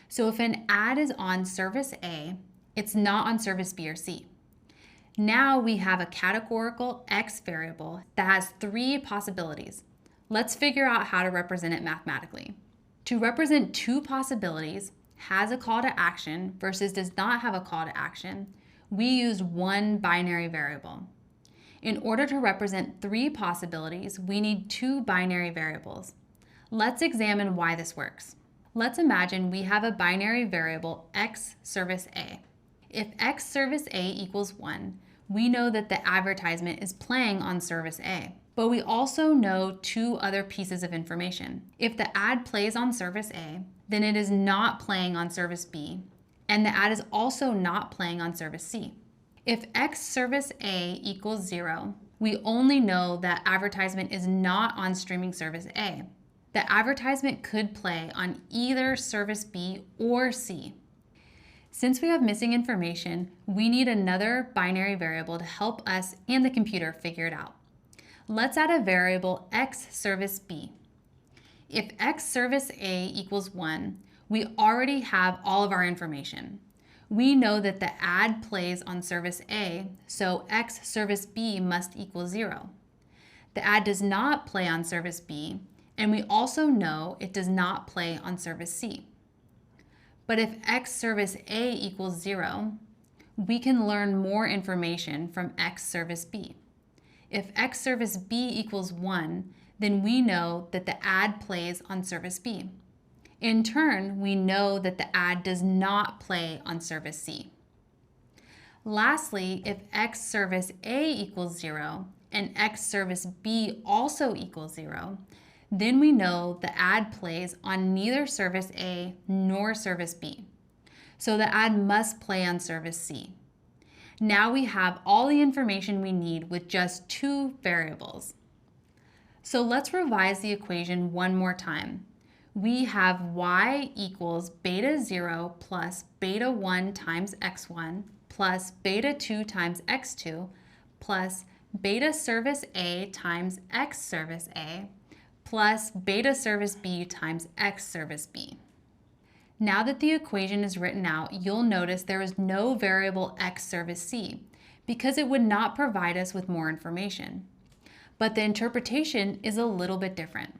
So if an ad is on service A, it's not on service B or C. Now we have a categorical X variable that has 3 possibilities. Let's figure out how to represent it mathematically. To represent 2 possibilities, has a call to action versus does not have a call to action, we use one binary variable. In order to represent 3 possibilities, we need 2 binary variables. Let's examine why this works. Let's imagine we have a binary variable X service A. If X service A equals 1, we know that the advertisement is playing on service A. But we also know 2 other pieces of information. If the ad plays on service A, then it is not playing on service B, and the ad is also not playing on service C. If X service A equals 0, we only know that advertisement is not on streaming service A. The advertisement could play on either service B or C. Since we have missing information, we need another binary variable to help us and the computer figure it out. Let's add a variable X service B. If X service A equals 1, we already have all of our information. We know that the ad plays on service A, so X service B must equal 0. The ad does not play on service B, and we also know it does not play on service C. But if X service A equals 0, we can learn more information from X service B. If X service B equals 1, then we know that the ad plays on service B. In turn, we know that the ad does not play on service C. Lastly, if X service A equals 0 and X service B also equals 0, then we know the ad plays on neither service A nor service B. So the ad must play on service C. Now we have all the information we need with just 2 variables. So let's revise the equation one more time. We have Y equals beta 0 plus beta 1 times X1 plus beta 2 times X2 plus beta service A times X service A plus beta service B times X service B. Now that the equation is written out, you'll notice there is no variable X service C because it would not provide us with more information. But the interpretation is a little bit different.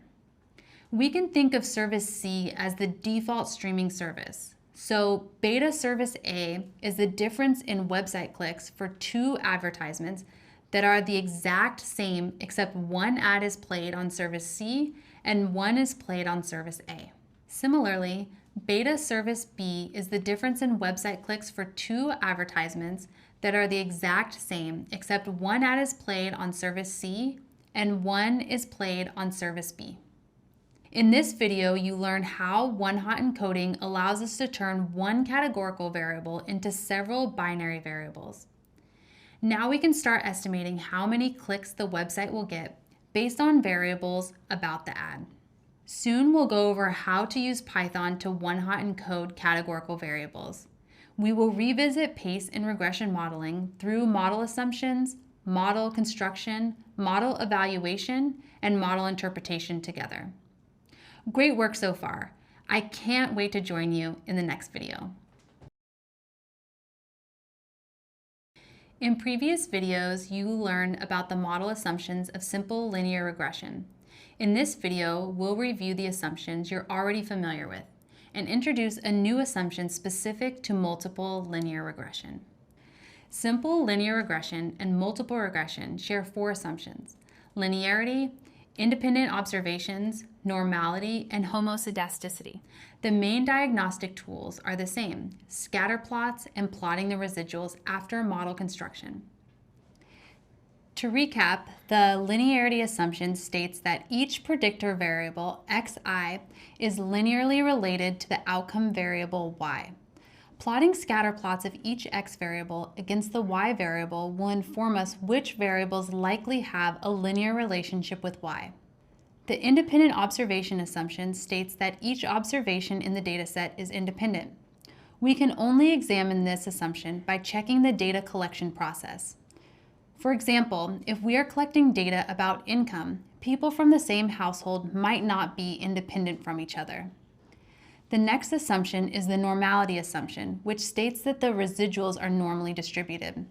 We can think of service C as the default streaming service. So beta service A is the difference in website clicks for 2 advertisements that are the exact same except one ad is played on service C and one is played on service A. Similarly, beta service B is the difference in website clicks for 2 advertisements that are the exact same except one ad is played on service C and one is played on service B. In this video, you learn how one-hot encoding allows us to turn one categorical variable into several binary variables. Now we can start estimating how many clicks the website will get based on variables about the ad. Soon we'll go over how to use Python to one-hot encode categorical variables. We will revisit pace and regression modeling through model assumptions, model construction, model evaluation, and model interpretation together. Great work so far. I can't wait to join you in the next video. In previous videos, you learned about the model assumptions of simple linear regression. In this video, we'll review the assumptions you're already familiar with and introduce a new assumption specific to multiple linear regression. Simple linear regression and multiple regression share 4 assumptions: linearity, independent observations, normality, and homoscedasticity. The main diagnostic tools are the same: scatter plots and plotting the residuals after model construction. To recap, the linearity assumption states that each predictor variable, xi, is linearly related to the outcome variable y. Plotting scatter plots of each x variable against the y variable will inform us which variables likely have a linear relationship with y. The independent observation assumption states that each observation in the dataset is independent. We can only examine this assumption by checking the data collection process. For example, if we are collecting data about income, people from the same household might not be independent from each other. The next assumption is the normality assumption, which states that the residuals are normally distributed.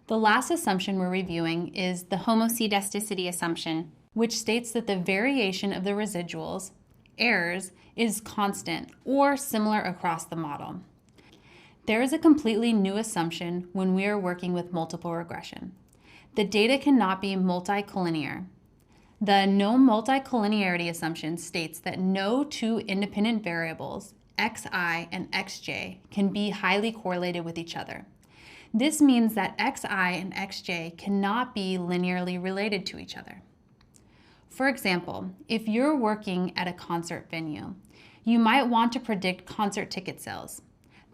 The last assumption we're reviewing is the homoscedasticity assumption, which states that the variation of the residuals, errors, is constant or similar across the model. There is a completely new assumption when we are working with multiple regression. The data cannot be multicollinear. The no multicollinearity assumption states that no 2 independent variables, xi and xj, can be highly correlated with each other. This means that xi and xj cannot be linearly related to each other. For example, if you're working at a concert venue, you might want to predict concert ticket sales.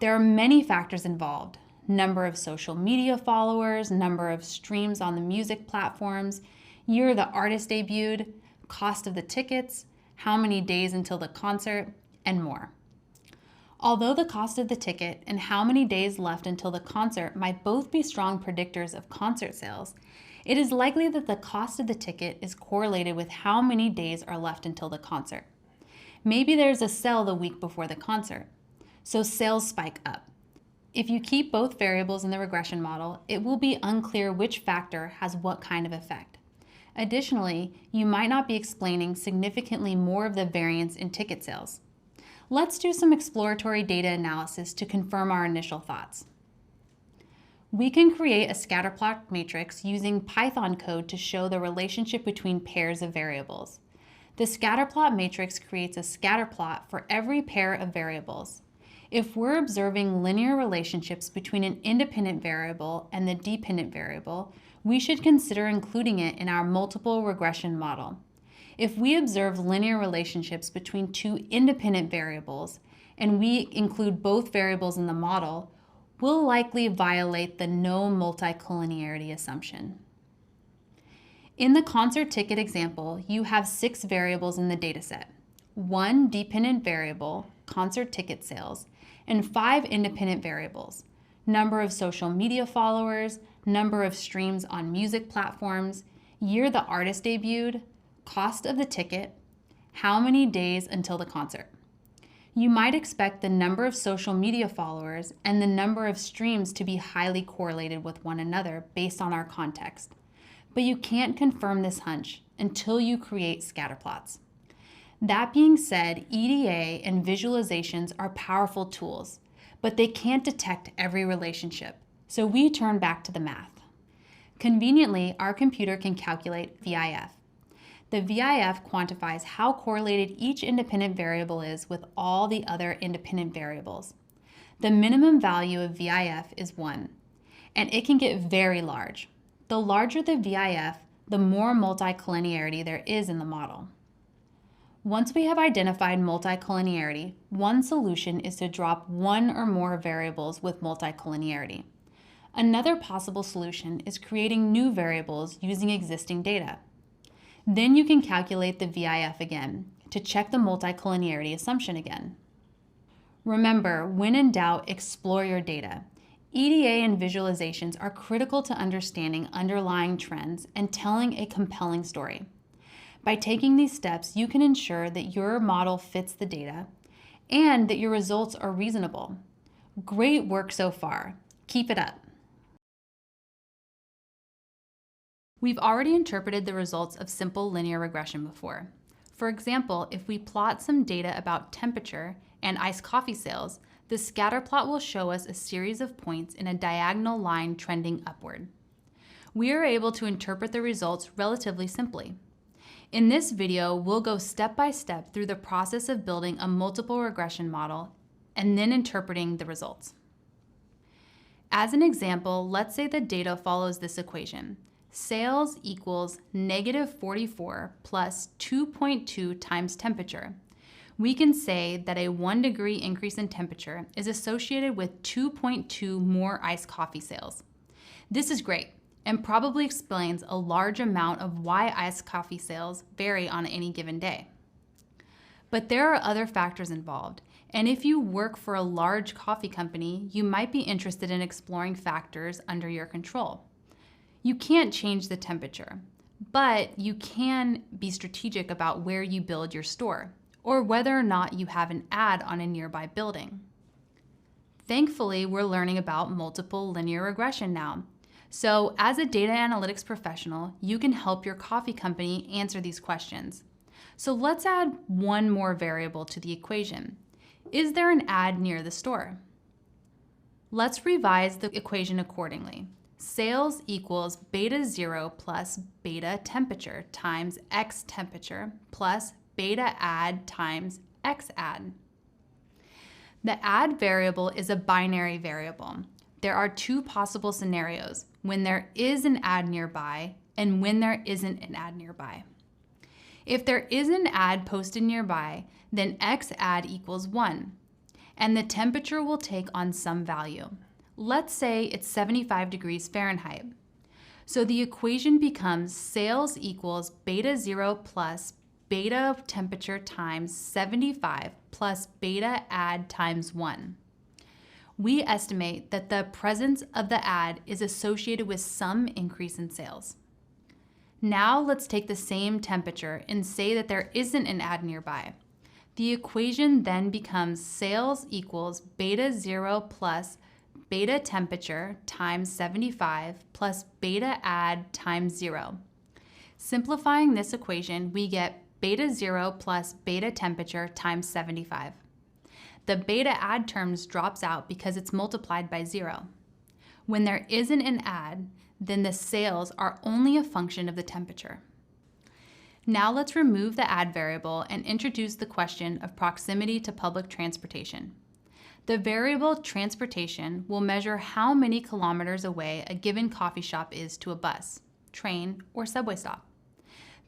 There are many factors involved: number of social media followers, number of streams on the music platforms, year the artist debuted, cost of the tickets, how many days until the concert, and more. Although the cost of the ticket and how many days left until the concert might both be strong predictors of concert sales, it is likely that the cost of the ticket is correlated with how many days are left until the concert. Maybe there's a sale the week before the concert, so sales spike up. If you keep both variables in the regression model, it will be unclear which factor has what kind of effect. Additionally, you might not be explaining significantly more of the variance in ticket sales. Let's do some exploratory data analysis to confirm our initial thoughts. We can create a scatterplot matrix using Python code to show the relationship between pairs of variables. The scatterplot matrix creates a scatterplot for every pair of variables. If we're observing linear relationships between an independent variable and the dependent variable, we should consider including it in our multiple regression model. If we observe linear relationships between 2 independent variables and we include both variables in the model, we'll likely violate the no multicollinearity assumption. In the concert ticket example, you have 6 variables in the dataset: 1 dependent variable, concert ticket sales, and 5 independent variables: number of social media followers, number of streams on music platforms, year the artist debuted, cost of the ticket, how many days until the concert. You might expect the number of social media followers and the number of streams to be highly correlated with one another based on our context, but you can't confirm this hunch until you create scatterplots. That being said, EDA and visualizations are powerful tools, but they can't detect every relationship, so we turn back to the math. Conveniently, our computer can calculate VIF. The VIF quantifies how correlated each independent variable is with all the other independent variables. The minimum value of VIF is 1, and it can get very large. The larger the VIF, the more multicollinearity there is in the model. Once we have identified multicollinearity, one solution is to drop 1 or more variables with multicollinearity. Another possible solution is creating new variables using existing data. Then you can calculate the VIF again to check the multicollinearity assumption again. Remember, when in doubt, explore your data. EDA and visualizations are critical to understanding underlying trends and telling a compelling story. By taking these steps, you can ensure that your model fits the data and that your results are reasonable. Great work so far. Keep it up. We've already interpreted the results of simple linear regression before. For example, if we plot some data about temperature and iced coffee sales, the scatter plot will show us a series of points in a diagonal line trending upward. We are able to interpret the results relatively simply. In this video, we'll go step by step through the process of building a multiple regression model and then interpreting the results. As an example, let's say the data follows this equation. Sales equals -44 plus 2.2 times temperature. We can say that a 1 degree increase in temperature is associated with 2.2 more iced coffee sales. This is great and probably explains a large amount of why iced coffee sales vary on any given day. But there are other factors involved, and if you work for a large coffee company, you might be interested in exploring factors under your control. You can't change the temperature, but you can be strategic about where you build your store, or whether or not you have an ad on a nearby building. Thankfully, we're learning about multiple linear regression now. So as a data analytics professional, you can help your coffee company answer these questions. So let's add one more variable to the equation. Is there an ad near the store? Let's revise the equation accordingly. Sales equals beta 0 plus beta temperature times x temperature plus beta ad times x ad. The ad variable is a binary variable. There are two possible scenarios: when there is an ad nearby and when there isn't an ad nearby. If there is an ad posted nearby, then x ad equals 1, and the temperature will take on some value. Let's say it's 75 degrees Fahrenheit. So the equation becomes sales equals beta 0 plus beta temperature times 75 plus beta ad times 1. We estimate that the presence of the ad is associated with some increase in sales. Now let's take the same temperature and say that there isn't an ad nearby. The equation then becomes sales equals beta 0 plus beta temperature times 75 plus beta ad times 0. Simplifying this equation, we get beta 0 plus beta temperature times 75. The beta ad terms drops out because it's multiplied by 0. When there isn't an ad, then the sales are only a function of the temperature. Now let's remove the ad variable and introduce the question of proximity to public transportation. The variable transportation will measure how many kilometers away a given coffee shop is to a bus, train, or subway stop.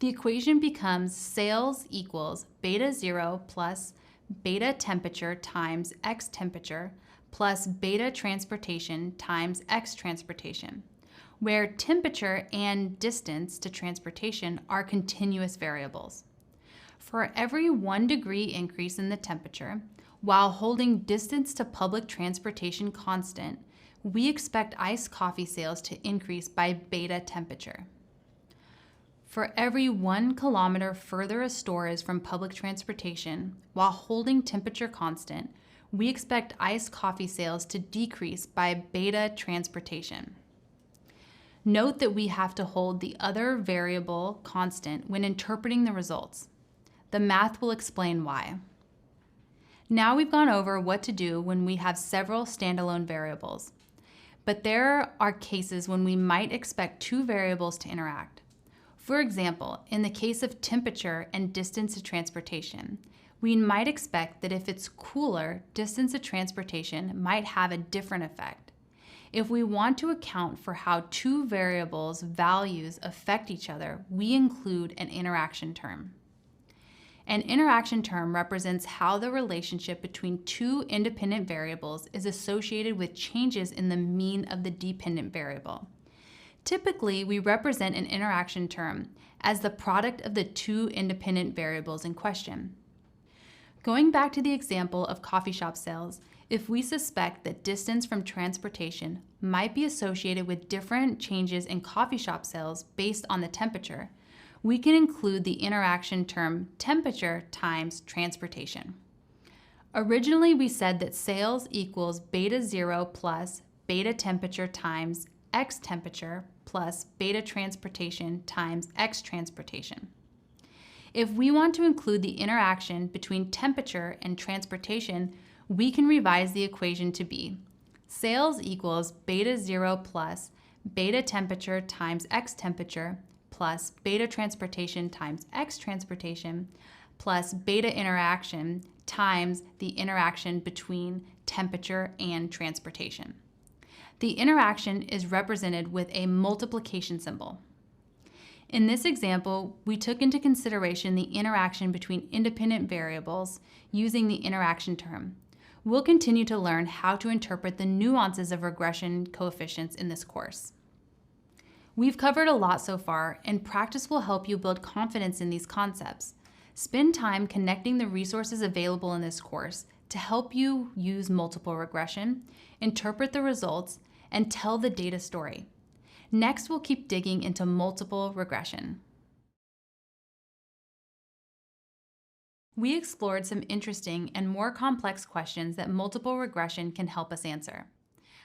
The equation becomes sales equals beta 0 plus beta temperature times x temperature plus beta transportation times x transportation, where temperature and distance to transportation are continuous variables. For every 1 degree increase in the temperature, while holding distance to public transportation constant, we expect iced coffee sales to increase by beta temperature. For every 1 kilometer further a store is from public transportation, while holding temperature constant, we expect iced coffee sales to decrease by beta transportation. Note that we have to hold the other variable constant when interpreting the results. The math will explain why. Now we've gone over what to do when we have several standalone variables, but there are cases when we might expect two variables to interact. For example, in the case of temperature and distance to transportation, we might expect that if it's cooler, distance to transportation might have a different effect. If we want to account for how two variables' values affect each other, we include an interaction term. An interaction term represents how the relationship between two independent variables is associated with changes in the mean of the dependent variable. Typically, we represent an interaction term as the product of the two independent variables in question. Going back to the example of coffee shop sales, if we suspect that distance from transportation might be associated with different changes in coffee shop sales based on the temperature, we can include the interaction term temperature times transportation. Originally, we said that sales equals beta 0 plus beta temperature times x temperature plus beta transportation times x transportation. If we want to include the interaction between temperature and transportation, we can revise the equation to be sales equals beta 0 plus beta temperature times x temperature plus beta transportation times x transportation plus beta interaction times the interaction between temperature and transportation. The interaction is represented with a multiplication symbol. In this example, we took into consideration the interaction between independent variables using the interaction term. We'll continue to learn how to interpret the nuances of regression coefficients in this course. We've covered a lot so far, and practice will help you build confidence in these concepts. Spend time connecting the resources available in this course to help you use multiple regression, interpret the results, and tell the data story. Next, we'll keep digging into multiple regression. We explored some interesting and more complex questions that multiple regression can help us answer.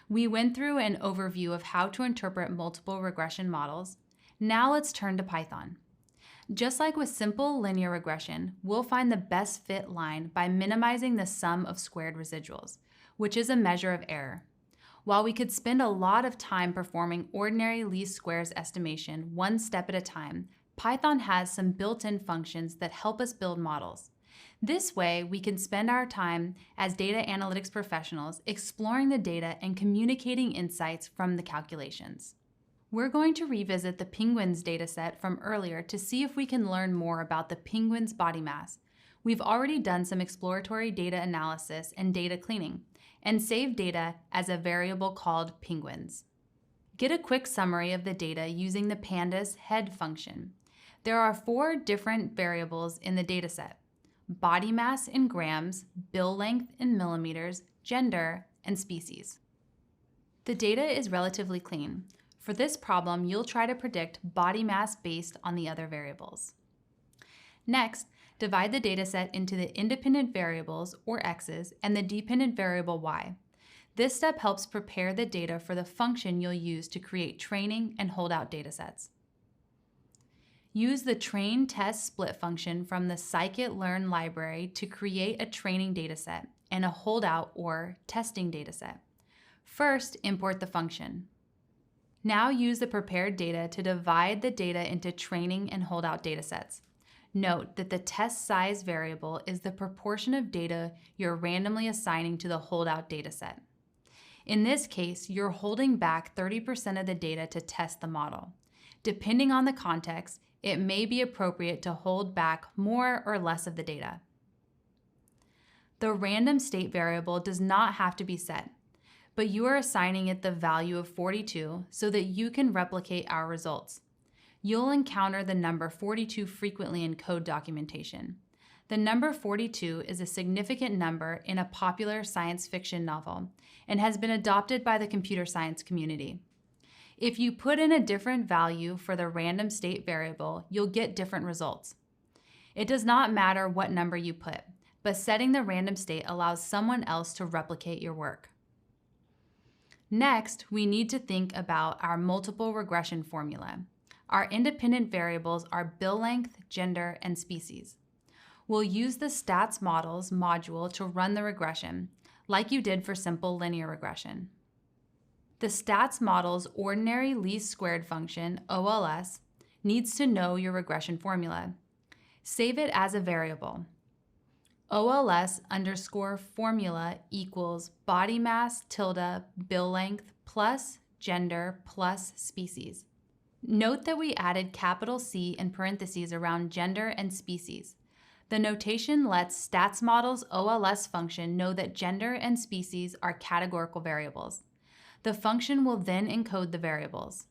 We went through an overview of how to interpret multiple regression models. Now let's turn to Python. Just like with simple linear regression, we'll find the best fit line by minimizing the sum of squared residuals, which is a measure of error. While we could spend a lot of time performing ordinary least squares estimation one step at a time, Python has some built-in functions that help us build models. This way, we can spend our time as data analytics professionals exploring the data and communicating insights from the calculations. We're going to revisit the penguins dataset from earlier to see if we can learn more about the penguin's body mass. We've already done some exploratory data analysis and data cleaning, and saved data as a variable called penguins. Get a quick summary of the data using the pandas head function. There are 4 different variables in the dataset: body mass in grams, bill length in millimeters, gender, and species. The data is relatively clean. For this problem, you'll try to predict body mass based on the other variables. Next, divide the dataset into the independent variables, or x's, and the dependent variable y. This step helps prepare the data for the function you'll use to create training and holdout datasets. Use the train test split function from the scikit-learn library to create a training dataset and a holdout or testing dataset. First, import the function. Now use the prepared data to divide the data into training and holdout datasets. Note that the test size variable is the proportion of data you're randomly assigning to the holdout dataset. In this case, you're holding back 30% of the data to test the model. Depending on the context, it may be appropriate to hold back more or less of the data. The random state variable does not have to be set, but you are assigning it the value of 42 so that you can replicate our results. You'll encounter the number 42 frequently in code documentation. The number 42 is a significant number in a popular science fiction novel and has been adopted by the computer science community. If you put in a different value for the random state variable, you'll get different results. It does not matter what number you put, but setting the random state allows someone else to replicate your work. Next, we need to think about our multiple regression formula. Our independent variables are bill length, gender, and species. We'll use the stats models module to run the regression, like you did for simple linear regression. The stats model's ordinary least squared function, OLS, needs to know your regression formula. Save it as a variable. OLS underscore formula equals body mass tilde bill length plus gender plus species. Note that we added capital C in parentheses around gender and species. The notation lets stats model's OLS function know that gender and species are categorical variables. The function will then encode the variables.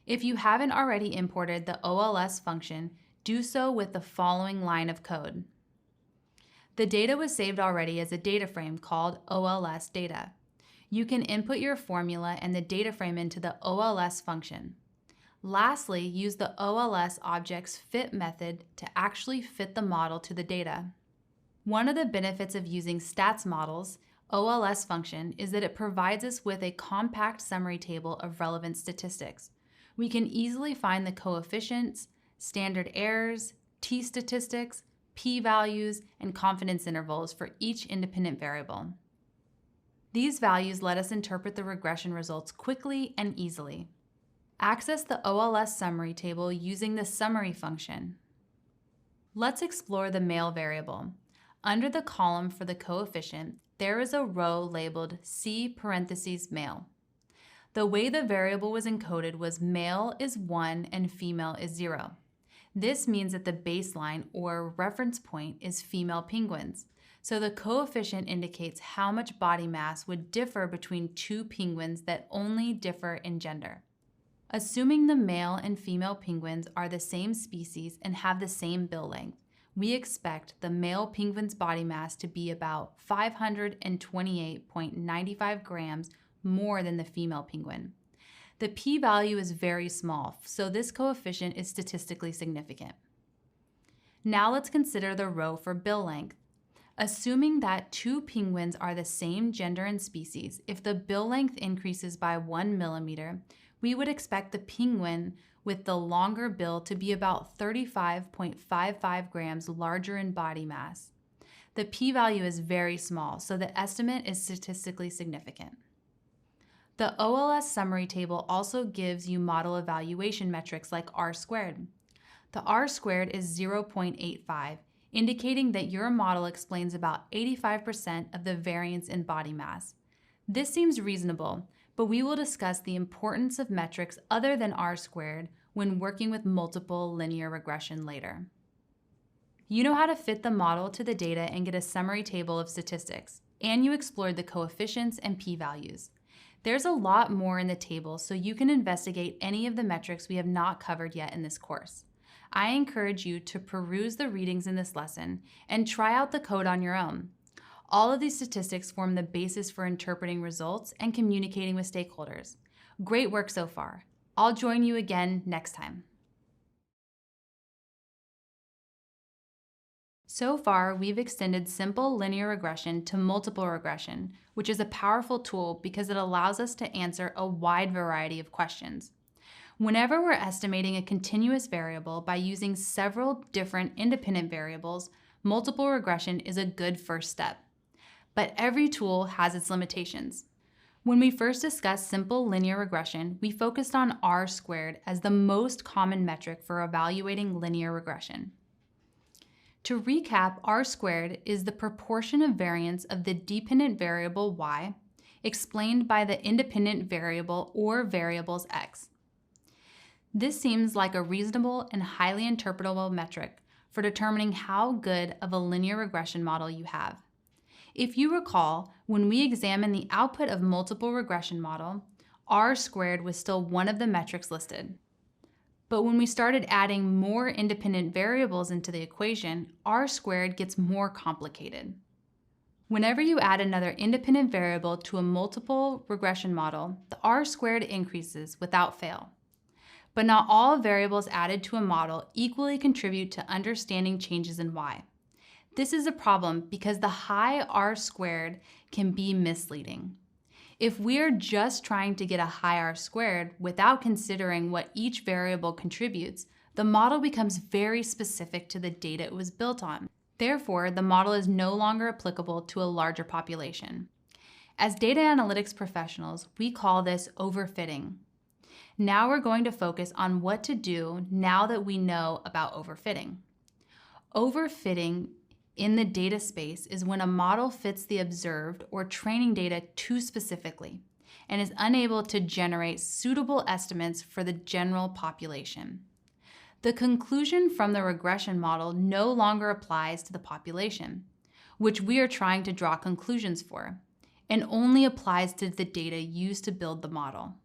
If you haven't already imported the OLS function, do so with the following line of code. The data was saved already as a data frame called OLS data. You can input your formula and the data frame into the OLS function. Lastly, use the OLS object's fit method to actually fit the model to the data. One of the benefits of using stats models' OLS function is that it provides us with a compact summary table of relevant statistics. We can easily find the coefficients, standard errors, t-statistics, p-values, and confidence intervals for each independent variable. These values let us interpret the regression results quickly and easily. Access the OLS summary table using the summary function. Let's explore the male variable. Under the column for the coefficient, there is a row labeled C parentheses male. The way the variable was encoded was male is 1 and female is 0. This means that the baseline or reference point is female penguins. So the coefficient indicates how much body mass would differ between two penguins that only differ in gender. Assuming the male and female penguins are the same species and have the same bill length, we expect the male penguin's body mass to be about 528.95 grams more than the female penguin. The p-value is very small, so this coefficient is statistically significant. Now let's consider the row for bill length. Assuming that two penguins are the same gender and species, if the bill length increases by 1 millimeter, we would expect the penguin with the longer bill to be about 35.55 grams larger in body mass. The p-value is very small, so the estimate is statistically significant. The OLS summary table also gives you model evaluation metrics like R-squared. The R-squared is 0.85, indicating that your model explains about 85% of the variance in body mass. This seems reasonable, but we will discuss the importance of metrics other than R-squared when working with multiple linear regression later. You know how to fit the model to the data and get a summary table of statistics, and you explored the coefficients and p-values. There's a lot more in the table, so you can investigate any of the metrics we have not covered yet in this course. I encourage you to peruse the readings in this lesson and try out the code on your own. All of these statistics form the basis for interpreting results and communicating with stakeholders. Great work so far. I'll join you again next time. So far, we've extended simple linear regression to multiple regression, which is a powerful tool because it allows us to answer a wide variety of questions. Whenever we're estimating a continuous variable by using several different independent variables, multiple regression is a good first step. But every tool has its limitations. When we first discussed simple linear regression, we focused on R-squared as the most common metric for evaluating linear regression. To recap, R-squared is the proportion of variance of the dependent variable y explained by the independent variable or variables x. This seems like a reasonable and highly interpretable metric for determining how good of a linear regression model you have. If you recall, when we examined the output of multiple regression model, R-squared was still one of the metrics listed. But when we started adding more independent variables into the equation, R-squared gets more complicated. Whenever you add another independent variable to a multiple regression model, the R-squared increases without fail. But not all variables added to a model equally contribute to understanding changes in y. This is a problem because the high R-squared can be misleading. If we're just trying to get a high R-squared without considering what each variable contributes, the model becomes very specific to the data it was built on. Therefore, the model is no longer applicable to a larger population. As data analytics professionals, we call this overfitting. Now we're going to focus on what to do now that we know about overfitting. Overfitting in the data space is when a model fits the observed or training data too specifically and is unable to generate suitable estimates for the general population. The conclusion from the regression model no longer applies to the population, which we are trying to draw conclusions for, and only applies to the data used to build the model.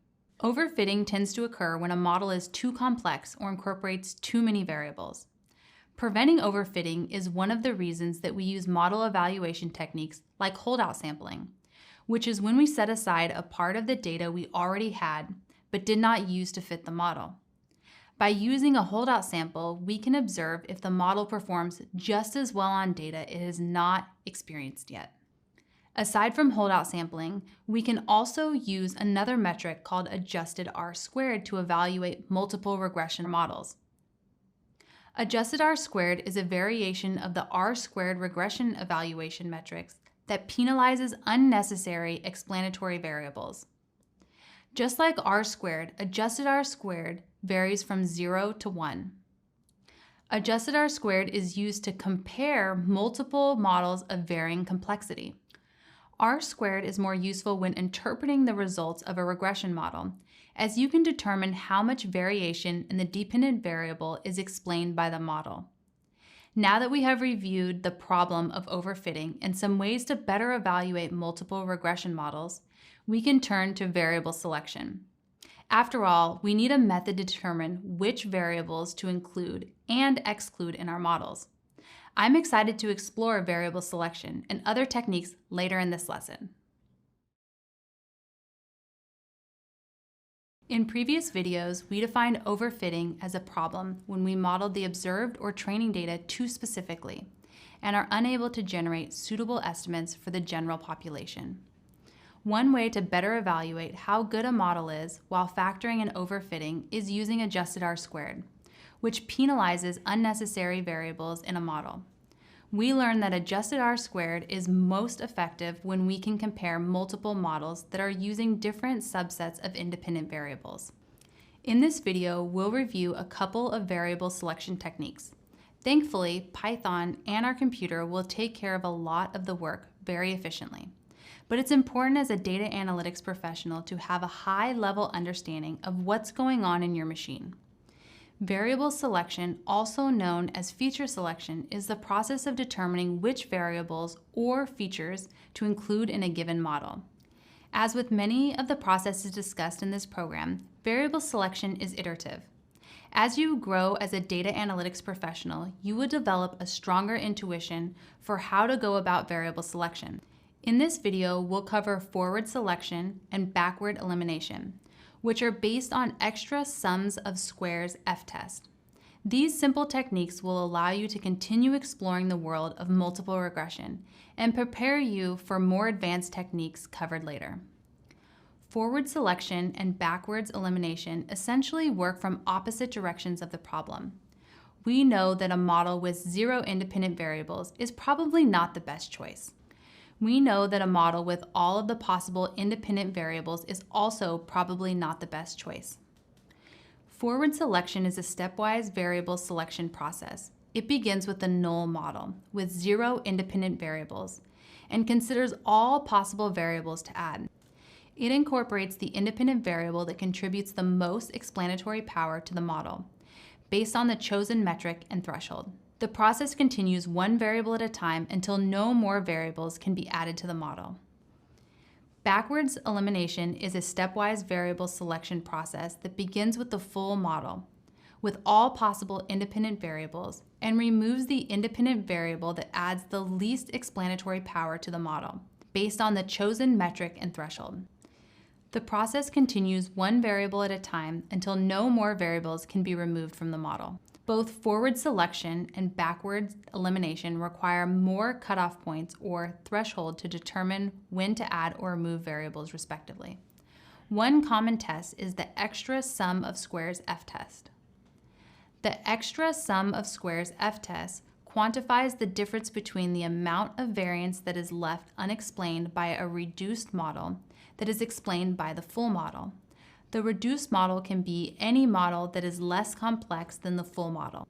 Overfitting tends to occur when a model is too complex or incorporates too many variables. Preventing overfitting is one of the reasons that we use model evaluation techniques like holdout sampling, which is when we set aside a part of the data we already had but did not use to fit the model. By using a holdout sample, we can observe if the model performs just as well on data it has not experienced yet. Aside from holdout sampling, we can also use another metric called adjusted R-squared to evaluate multiple regression models. Adjusted R-squared is a variation of the R-squared regression evaluation metrics that penalizes unnecessary explanatory variables. Just like R-squared, adjusted R-squared varies from 0 to 1. Adjusted R-squared is used to compare multiple models of varying complexity. R-squared is more useful when interpreting the results of a regression model, as you can determine how much variation in the dependent variable is explained by the model. Now that we have reviewed the problem of overfitting and some ways to better evaluate multiple regression models, we can turn to variable selection. After all, we need a method to determine which variables to include and exclude in our models. I'm excited to explore variable selection and other techniques later in this lesson. In previous videos, we defined overfitting as a problem when we modeled the observed or training data too specifically and are unable to generate suitable estimates for the general population. One way to better evaluate how good a model is while factoring in overfitting is using adjusted R-squared, which penalizes unnecessary variables in a model. We learned that adjusted R-squared is most effective when we can compare multiple models that are using different subsets of independent variables. In this video, we'll review a couple of variable selection techniques. Thankfully, Python and our computer will take care of a lot of the work very efficiently. But it's important as a data analytics professional to have a high-level understanding of what's going on in your machine. Variable selection, also known as feature selection, is the process of determining which variables or features to include in a given model. As with many of the processes discussed in this program, variable selection is iterative. As you grow as a data analytics professional, you will develop a stronger intuition for how to go about variable selection. In this video, we'll cover forward selection and backward elimination, which are based on extra sums of squares f-test. These simple techniques will allow you to continue exploring the world of multiple regression and prepare you for more advanced techniques covered later. Forward selection and backwards elimination essentially work from opposite directions of the problem. We know that a model with 0 independent variables is probably not the best choice. We know that a model with all of the possible independent variables is also probably not the best choice. Forward selection is a stepwise variable selection process. It begins with the null model, with 0 independent variables, and considers all possible variables to add. It incorporates the independent variable that contributes the most explanatory power to the model, based on the chosen metric and threshold. The process continues one variable at a time until no more variables can be added to the model. Backwards elimination is a stepwise variable selection process that begins with the full model, with all possible independent variables, and removes the independent variable that adds the least explanatory power to the model, based on the chosen metric and threshold. The process continues one variable at a time until no more variables can be removed from the model. Both forward selection and backward elimination require more cutoff points or threshold to determine when to add or remove variables respectively. One common test is the extra sum of squares f-test. The extra sum of squares f-test quantifies the difference between the amount of variance that is left unexplained by a reduced model that is explained by the full model. The reduced model can be any model that is less complex than the full model.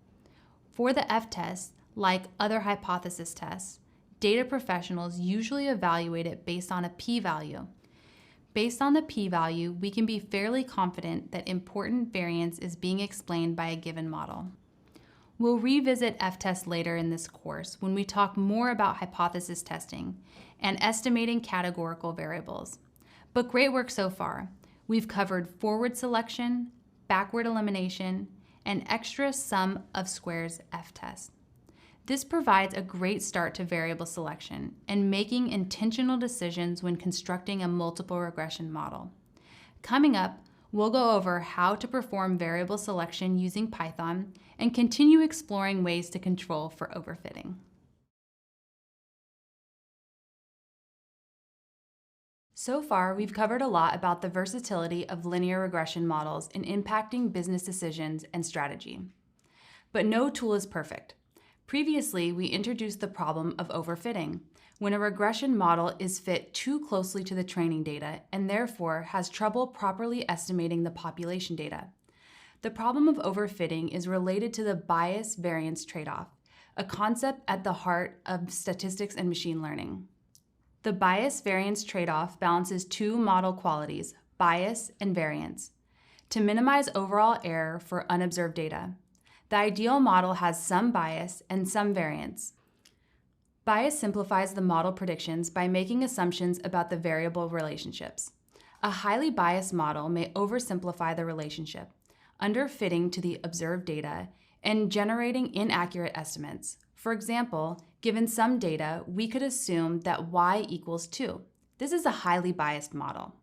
For the f-test, like other hypothesis tests, data professionals usually evaluate it based on a p-value. Based on the p-value, we can be fairly confident that important variance is being explained by a given model. We'll revisit f-test later in this course when we talk more about hypothesis testing and estimating categorical variables. But great work so far. We've covered forward selection, backward elimination, and extra sum of squares f-test. This provides a great start to variable selection and making intentional decisions when constructing a multiple regression model. Coming up, we'll go over how to perform variable selection using Python and continue exploring ways to control for overfitting. So far, we've covered a lot about the versatility of linear regression models in impacting business decisions and strategy. But no tool is perfect. Previously, we introduced the problem of overfitting, when a regression model is fit too closely to the training data and therefore has trouble properly estimating the population data. The problem of overfitting is related to the bias-variance trade-off, a concept at the heart of statistics and machine learning. The bias-variance trade-off balances two model qualities, bias and variance, to minimize overall error for unobserved data. The ideal model has some bias and some variance. Bias simplifies the model predictions by making assumptions about the variable relationships. A highly biased model may oversimplify the relationship, underfitting to the observed data and generating inaccurate estimates. For example, given some data, we could assume that y equals 2. This is a highly biased model.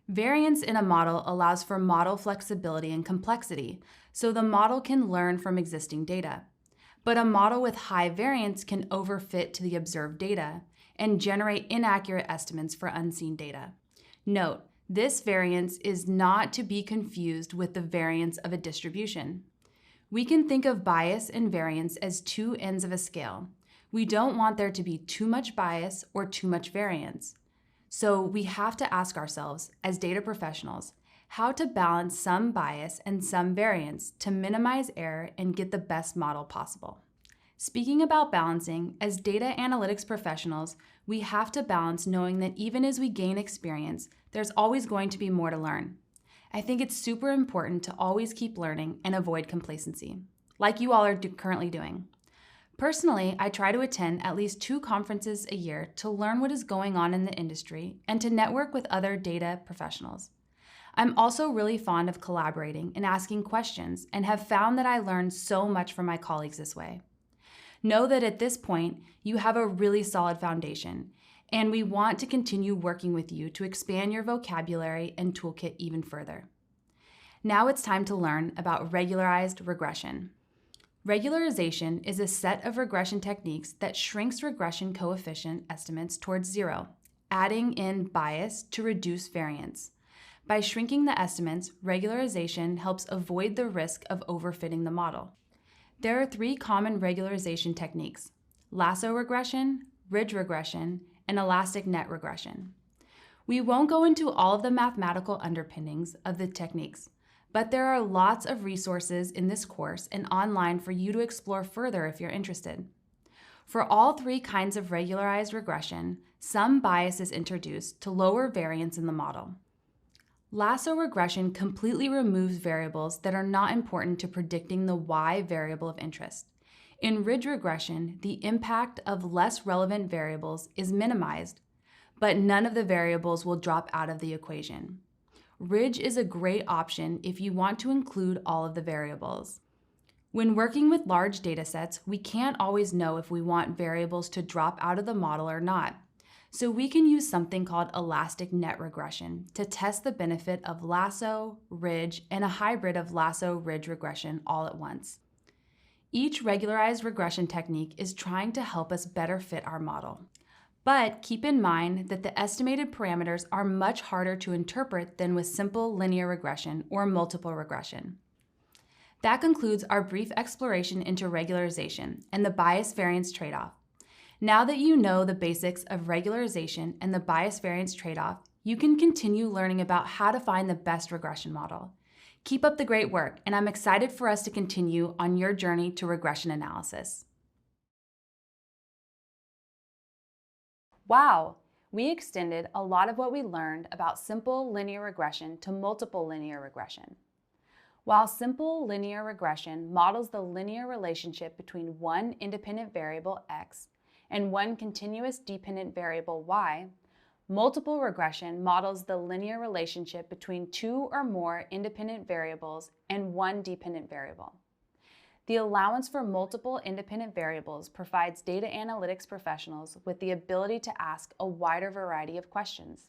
Variance in a model allows for model flexibility and complexity, so the model can learn from existing data. But a model with high variance can overfit to the observed data and generate inaccurate estimates for unseen data. Note, this variance is not to be confused with the variance of a distribution. We can think of bias and variance as two ends of a scale. We don't want there to be too much bias or too much variance. So we have to ask ourselves, as data professionals, how to balance some bias and some variance to minimize error and get the best model possible. Speaking about balancing, as data analytics professionals, we have to balance knowing that even as we gain experience, there's always going to be more to learn. I think it's super important to always keep learning and avoid complacency, like you all are currently doing. Personally, I try to attend at least 2 conferences a year to learn what is going on in the industry and to network with other data professionals. I'm also really fond of collaborating and asking questions and have found that I learn so much from my colleagues this way. Know that at this point, you have a really solid foundation, and we want to continue working with you to expand your vocabulary and toolkit even further. Now it's time to learn about regularized regression. Regularization is a set of regression techniques that shrinks regression coefficient estimates towards 0, adding in bias to reduce variance. By shrinking the estimates, regularization helps avoid the risk of overfitting the model. There are 3 common regularization techniques: Lasso regression, ridge regression, and elastic net regression. We won't go into all of the mathematical underpinnings of the techniques, but there are lots of resources in this course and online for you to explore further if you're interested. For all 3 kinds of regularized regression, some bias is introduced to lower variance in the model. Lasso regression completely removes variables that are not important to predicting the y variable of interest. In ridge regression, the impact of less relevant variables is minimized, but none of the variables will drop out of the equation. Ridge is a great option if you want to include all of the variables. When working with large data sets, we can't always know if we want variables to drop out of the model or not. So we can use something called elastic net regression to test the benefit of lasso, ridge, and a hybrid of lasso-ridge regression all at once. Each regularized regression technique is trying to help us better fit our model. But keep in mind that the estimated parameters are much harder to interpret than with simple linear regression or multiple regression. That concludes our brief exploration into regularization and the bias-variance trade-off. Now that you know the basics of regularization and the bias-variance trade-off, you can continue learning about how to find the best regression model. Keep up the great work, and I'm excited for us to continue on your journey to regression analysis. Wow, we extended a lot of what we learned about simple linear regression to multiple linear regression. While simple linear regression models the linear relationship between one independent variable x and one continuous dependent variable y, multiple regression models the linear relationship between 2 or more independent variables and one dependent variable. The allowance for multiple independent variables provides data analytics professionals with the ability to ask a wider variety of questions.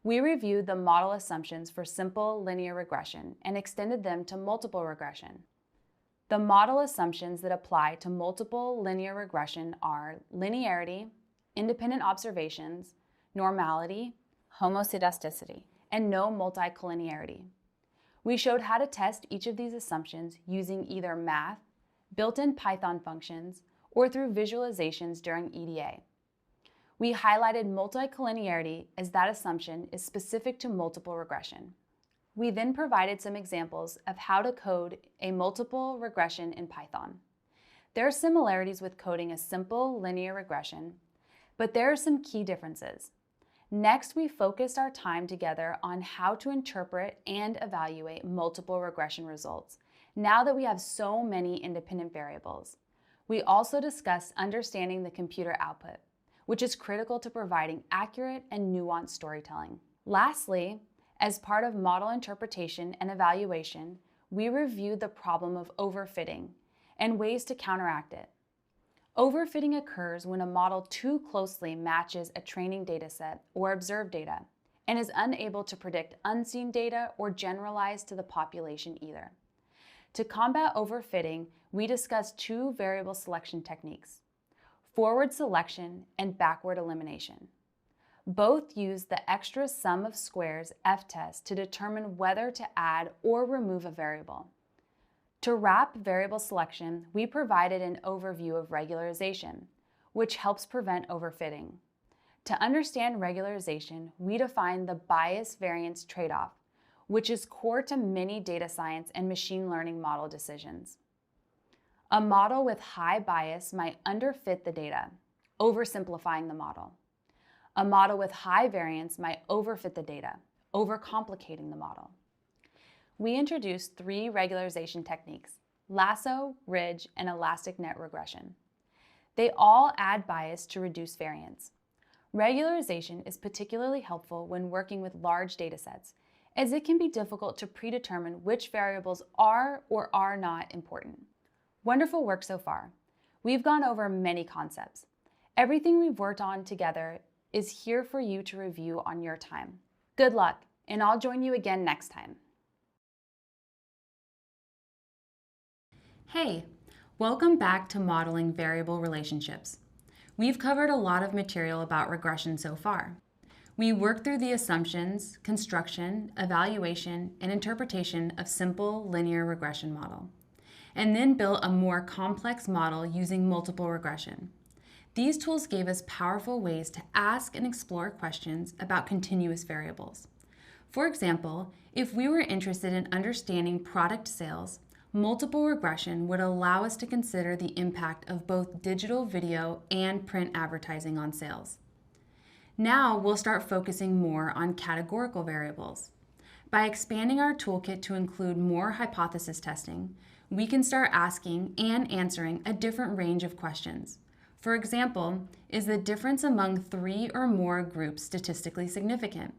We reviewed the model assumptions for simple linear regression and extended them to multiple regression. The model assumptions that apply to multiple linear regression are linearity, independent observations, normality, homoscedasticity, and no multicollinearity. We showed how to test each of these assumptions using either math, built-in Python functions, or through visualizations during EDA. We highlighted multicollinearity as that assumption is specific to multiple regression. We then provided some examples of how to code a multiple regression in Python. There are similarities with coding a simple linear regression, but there are some key differences. Next, we focused our time together on how to interpret and evaluate multiple regression results, now that we have so many independent variables. We also discussed understanding the computer output, which is critical to providing accurate and nuanced storytelling. Lastly, as part of model interpretation and evaluation, we reviewed the problem of overfitting and ways to counteract it. Overfitting occurs when a model too closely matches a training dataset or observed data and is unable to predict unseen data or generalize to the population either. To combat overfitting, we discussed two variable selection techniques: forward selection and backward elimination. Both use the extra sum of squares f-test to determine whether to add or remove a variable. To wrap variable selection, we provided an overview of regularization, which helps prevent overfitting. To understand regularization, we define the bias-variance trade-off, which is core to many data science and machine learning model decisions. A model with high bias might underfit the data, oversimplifying the model. A model with high variance might overfit the data, overcomplicating the model. We introduced three regularization techniques: Lasso, Ridge, and elastic net regression. They all add bias to reduce variance. Regularization is particularly helpful when working with large datasets, as it can be difficult to predetermine which variables are or are not important. Wonderful work so far. We've gone over many concepts. Everything we've worked on together is here for you to review on your time. Good luck, and I'll join you again next time. Hey, welcome back to Modeling Variable Relationships. We've covered a lot of material about regression so far. We worked through the assumptions, construction, evaluation, and interpretation of simple linear regression model, and then built a more complex model using multiple regression. These tools gave us powerful ways to ask and explore questions about continuous variables. For example, if we were interested in understanding product sales, multiple regression would allow us to consider the impact of both digital video and print advertising on sales. Now we'll start focusing more on categorical variables. By expanding our toolkit to include more hypothesis testing, we can start asking and answering a different range of questions. For example, is the difference among 3 or more groups statistically significant?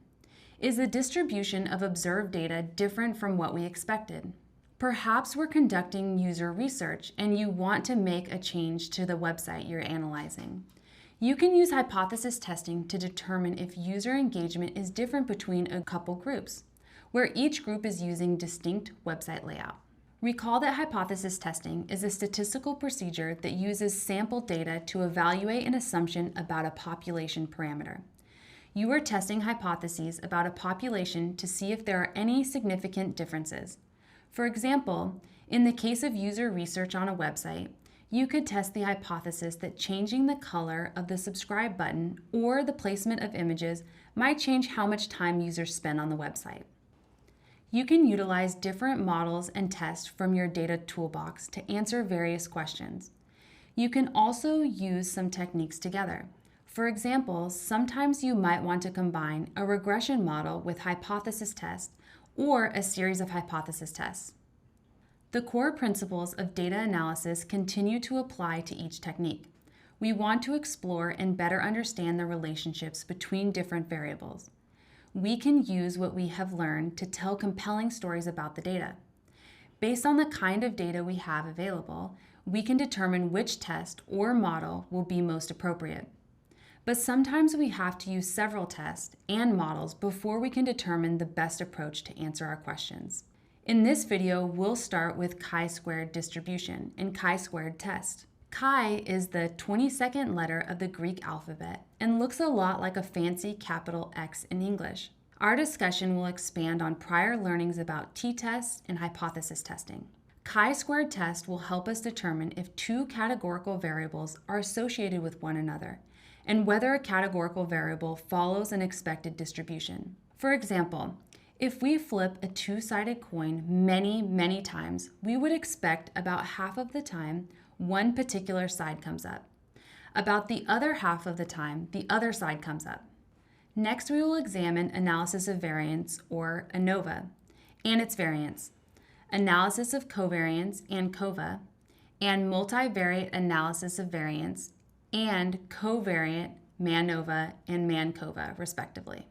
Is the distribution of observed data different from what we expected? Perhaps we're conducting user research and you want to make a change to the website you're analyzing. You can use hypothesis testing to determine if user engagement is different between a couple groups, where each group is using distinct website layout. Recall that hypothesis testing is a statistical procedure that uses sample data to evaluate an assumption about a population parameter. You are testing hypotheses about a population to see if there are any significant differences. For example, in the case of user research on a website, you could test the hypothesis that changing the color of the subscribe button or the placement of images might change how much time users spend on the website. You can utilize different models and tests from your data toolbox to answer various questions. You can also use some techniques together. For example, sometimes you might want to combine a regression model with hypothesis tests or a series of hypothesis tests. The core principles of data analysis continue to apply to each technique. We want to explore and better understand the relationships between different variables. We can use what we have learned to tell compelling stories about the data. Based on the kind of data we have available, we can determine which test or model will be most appropriate. But sometimes we have to use several tests and models before we can determine the best approach to answer our questions. In this video, we'll start with chi-squared distribution and chi-squared test. Chi is the 22nd letter of the Greek alphabet and looks a lot like a fancy capital X in English. Our discussion will expand on prior learnings about t-tests and hypothesis testing. Chi-squared test will help us determine if two categorical variables are associated with one another and whether a categorical variable follows an expected distribution. For example, if we flip a two-sided coin many times, we would expect about half of the time one particular side comes up. About the other half of the time, the other side comes up. Next, we will examine analysis of variance, or ANOVA, and its variance, analysis of covariance, ANCOVA, and multivariate analysis of variance, and covariant MANOVA and MANCOVA, respectively.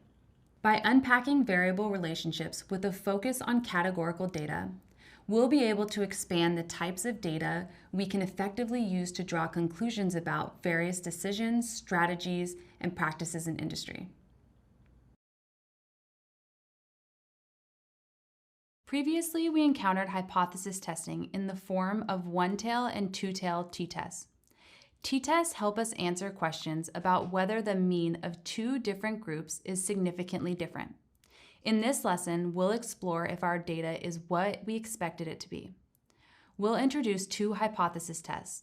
By unpacking variable relationships with a focus on categorical data, we'll be able to expand the types of data we can effectively use to draw conclusions about various decisions, strategies, and practices in industry. Previously, we encountered hypothesis testing in the form of one-tail and two-tail t-tests. T-tests help us answer questions about whether the mean of two different groups is significantly different. In this lesson, we'll explore if our data is what we expected it to be. We'll introduce two hypothesis tests,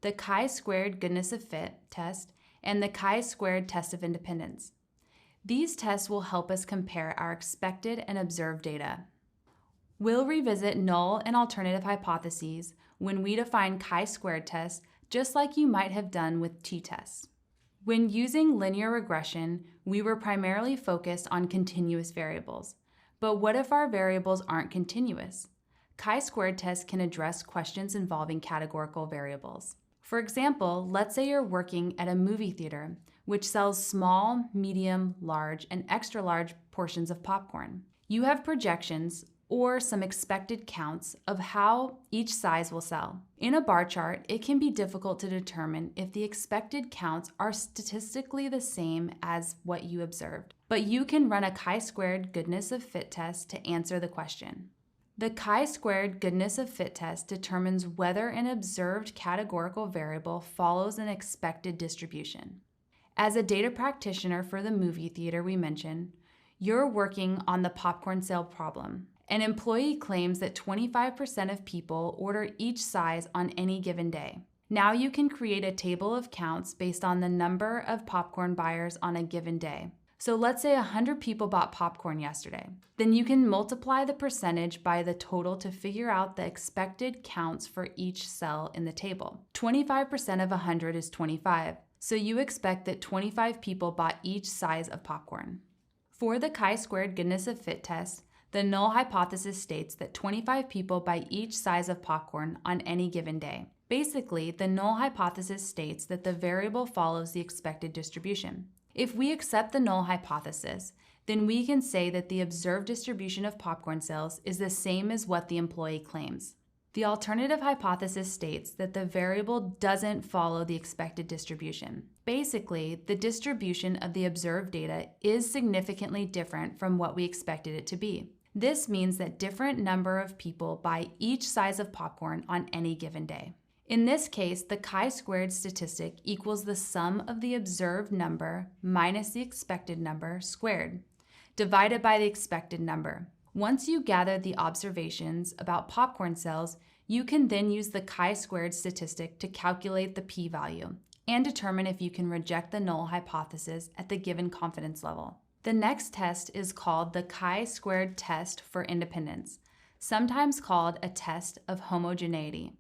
the chi-squared goodness of fit test and the chi-squared test of independence. These tests will help us compare our expected and observed data. We'll revisit null and alternative hypotheses when we define chi-squared tests, just like you might have done with t-tests. When using linear regression, we were primarily focused on continuous variables. But what if our variables aren't continuous? Chi-squared tests can address questions involving categorical variables. For example, let's say you're working at a movie theater, which sells small, medium, large, and extra large portions of popcorn. You have projections or some expected counts of how each size will sell. In a bar chart, it can be difficult to determine if the expected counts are statistically the same as what you observed. But you can run a chi-squared goodness of fit test to answer the question. The chi-squared goodness of fit test determines whether an observed categorical variable follows an expected distribution. As a data practitioner for the movie theater we mentioned, you're working on the popcorn sale problem. An employee claims that 25% of people order each size on any given day. Now you can create a table of counts based on the number of popcorn buyers on a given day. So let's say 100 people bought popcorn yesterday. Then you can multiply the percentage by the total to figure out the expected counts for each cell in the table. 25% of 100 is 25, so you expect that 25 people bought each size of popcorn. For the chi-squared goodness of fit test, the null hypothesis states that 25 people buy each size of popcorn on any given day. Basically, the null hypothesis states that the variable follows the expected distribution. If we accept the null hypothesis, then we can say that the observed distribution of popcorn sales is the same as what the employee claims. The alternative hypothesis states that the variable doesn't follow the expected distribution. Basically, the distribution of the observed data is significantly different from what we expected it to be. This means that different number of people buy each size of popcorn on any given day. In this case, the chi-squared statistic equals the sum of the observed number minus the expected number squared, divided by the expected number. Once you gather the observations about popcorn sales, you can then use the chi-squared statistic to calculate the p-value and determine if you can reject the null hypothesis at the given confidence level. The next test is called the chi-squared test for independence, sometimes called a test of homogeneity.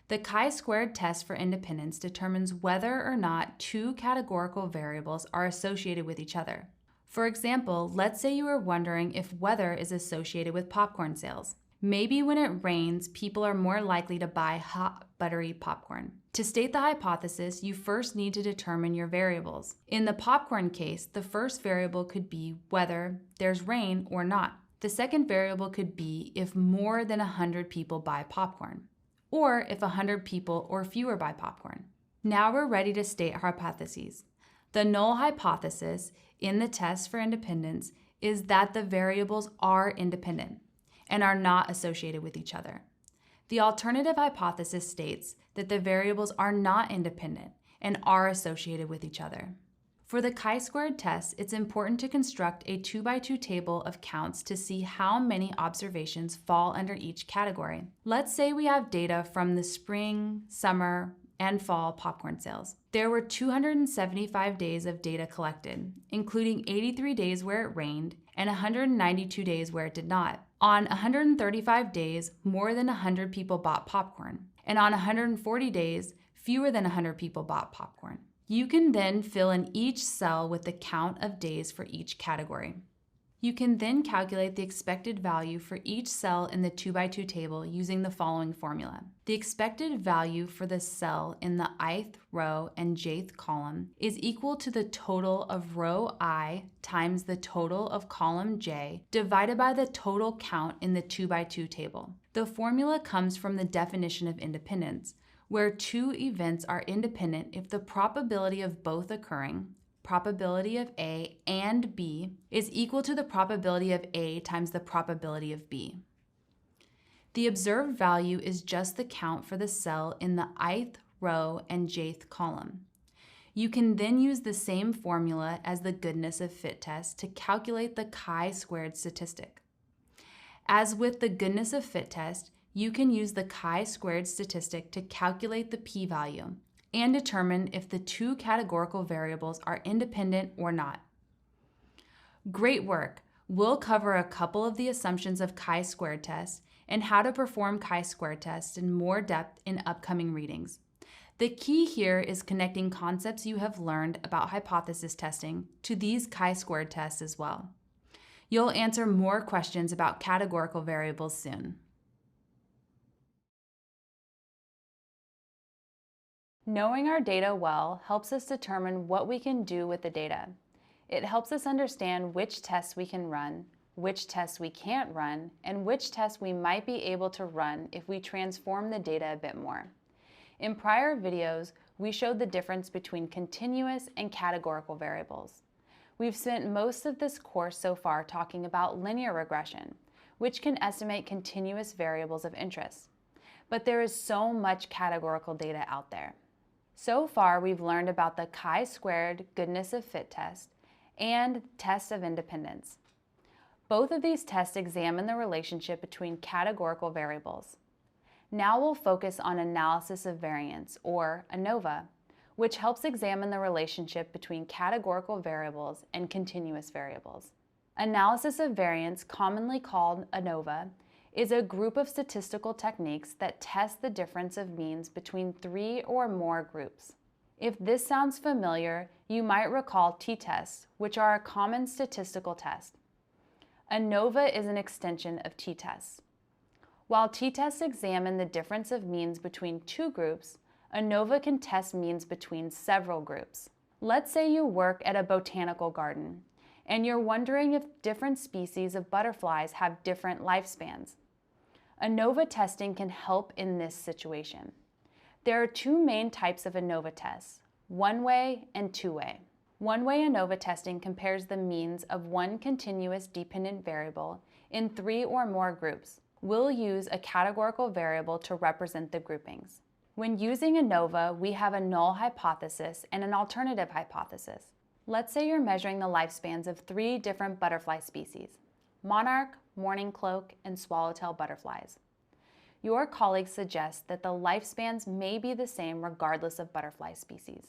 The chi-squared test for independence determines whether or not two categorical variables are associated with each other. For example, let's say you are wondering if weather is associated with popcorn sales. Maybe when it rains, people are more likely to buy hot, buttery popcorn. To state the hypothesis, you first need to determine your variables. In the popcorn case, the first variable could be whether there's rain or not. The second variable could be if more than 100 people buy popcorn, or if 100 people or fewer buy popcorn. Now we're ready to state our hypotheses. The null hypothesis in the test for independence is that the variables are independent and are not associated with each other. The alternative hypothesis states that the variables are not independent and are associated with each other. For the chi-squared test, it's important to construct a 2x2 table of counts to see how many observations fall under each category. Let's say we have data from the spring, summer, and fall popcorn sales. There were 275 days of data collected, including 83 days where it rained and 192 days where it did not. On 135 days, more than 100 people bought popcorn, and on 140 days, fewer than 100 people bought popcorn. You can then fill in each cell with the count of days for each category. You can then calculate the expected value for each cell in the 2x2 table using the following formula. The expected value for the cell in the ith row and jth column is equal to the total of row I times the total of column j divided by the total count in the 2x2 table. The formula comes from the definition of independence, where two events are independent if the probability of both occurring, probability of A and B, is equal to the probability of A times the probability of B. The observed value is just the count for the cell in the ith row and jth column. You can then use the same formula as the goodness of fit test to calculate the chi-squared statistic. As with the goodness of fit test, you can use the chi-squared statistic to calculate the p-value and determine if the two categorical variables are independent or not. Great work! We'll cover a couple of the assumptions of chi-squared tests and how to perform chi-squared tests in more depth in upcoming readings. The key here is connecting concepts you have learned about hypothesis testing to these chi-squared tests as well. You'll answer more questions about categorical variables soon. Knowing our data well helps us determine what we can do with the data. It helps us understand which tests we can run, which tests we can't run, and which tests we might be able to run if we transform the data a bit more. In prior videos, we showed the difference between continuous and categorical variables. We've spent most of this course so far talking about linear regression, which can estimate continuous variables of interest. But there is so much categorical data out there. So far, we've learned about the chi-squared goodness of fit test and test of independence. Both of these tests examine the relationship between categorical variables. Now we'll focus on analysis of variance, or ANOVA, which helps examine the relationship between categorical variables and continuous variables. Analysis of variance, commonly called ANOVA, is a group of statistical techniques that test the difference of means between three or more groups. If this sounds familiar, you might recall t-tests, which are a common statistical test. ANOVA is an extension of t-tests. While t-tests examine the difference of means between two groups, ANOVA can test means between several groups. Let's say you work at a botanical garden, and you're wondering if different species of butterflies have different lifespans. ANOVA testing can help in this situation. There are two main types of ANOVA tests, one-way and two-way. One-way ANOVA testing compares the means of one continuous dependent variable in three or more groups. We'll use a categorical variable to represent the groupings. When using ANOVA, we have a null hypothesis and an alternative hypothesis. Let's say you're measuring the lifespans of three different butterfly species: monarch, mourning cloak, and swallowtail butterflies. Your colleagues suggest that the lifespans may be the same regardless of butterfly species.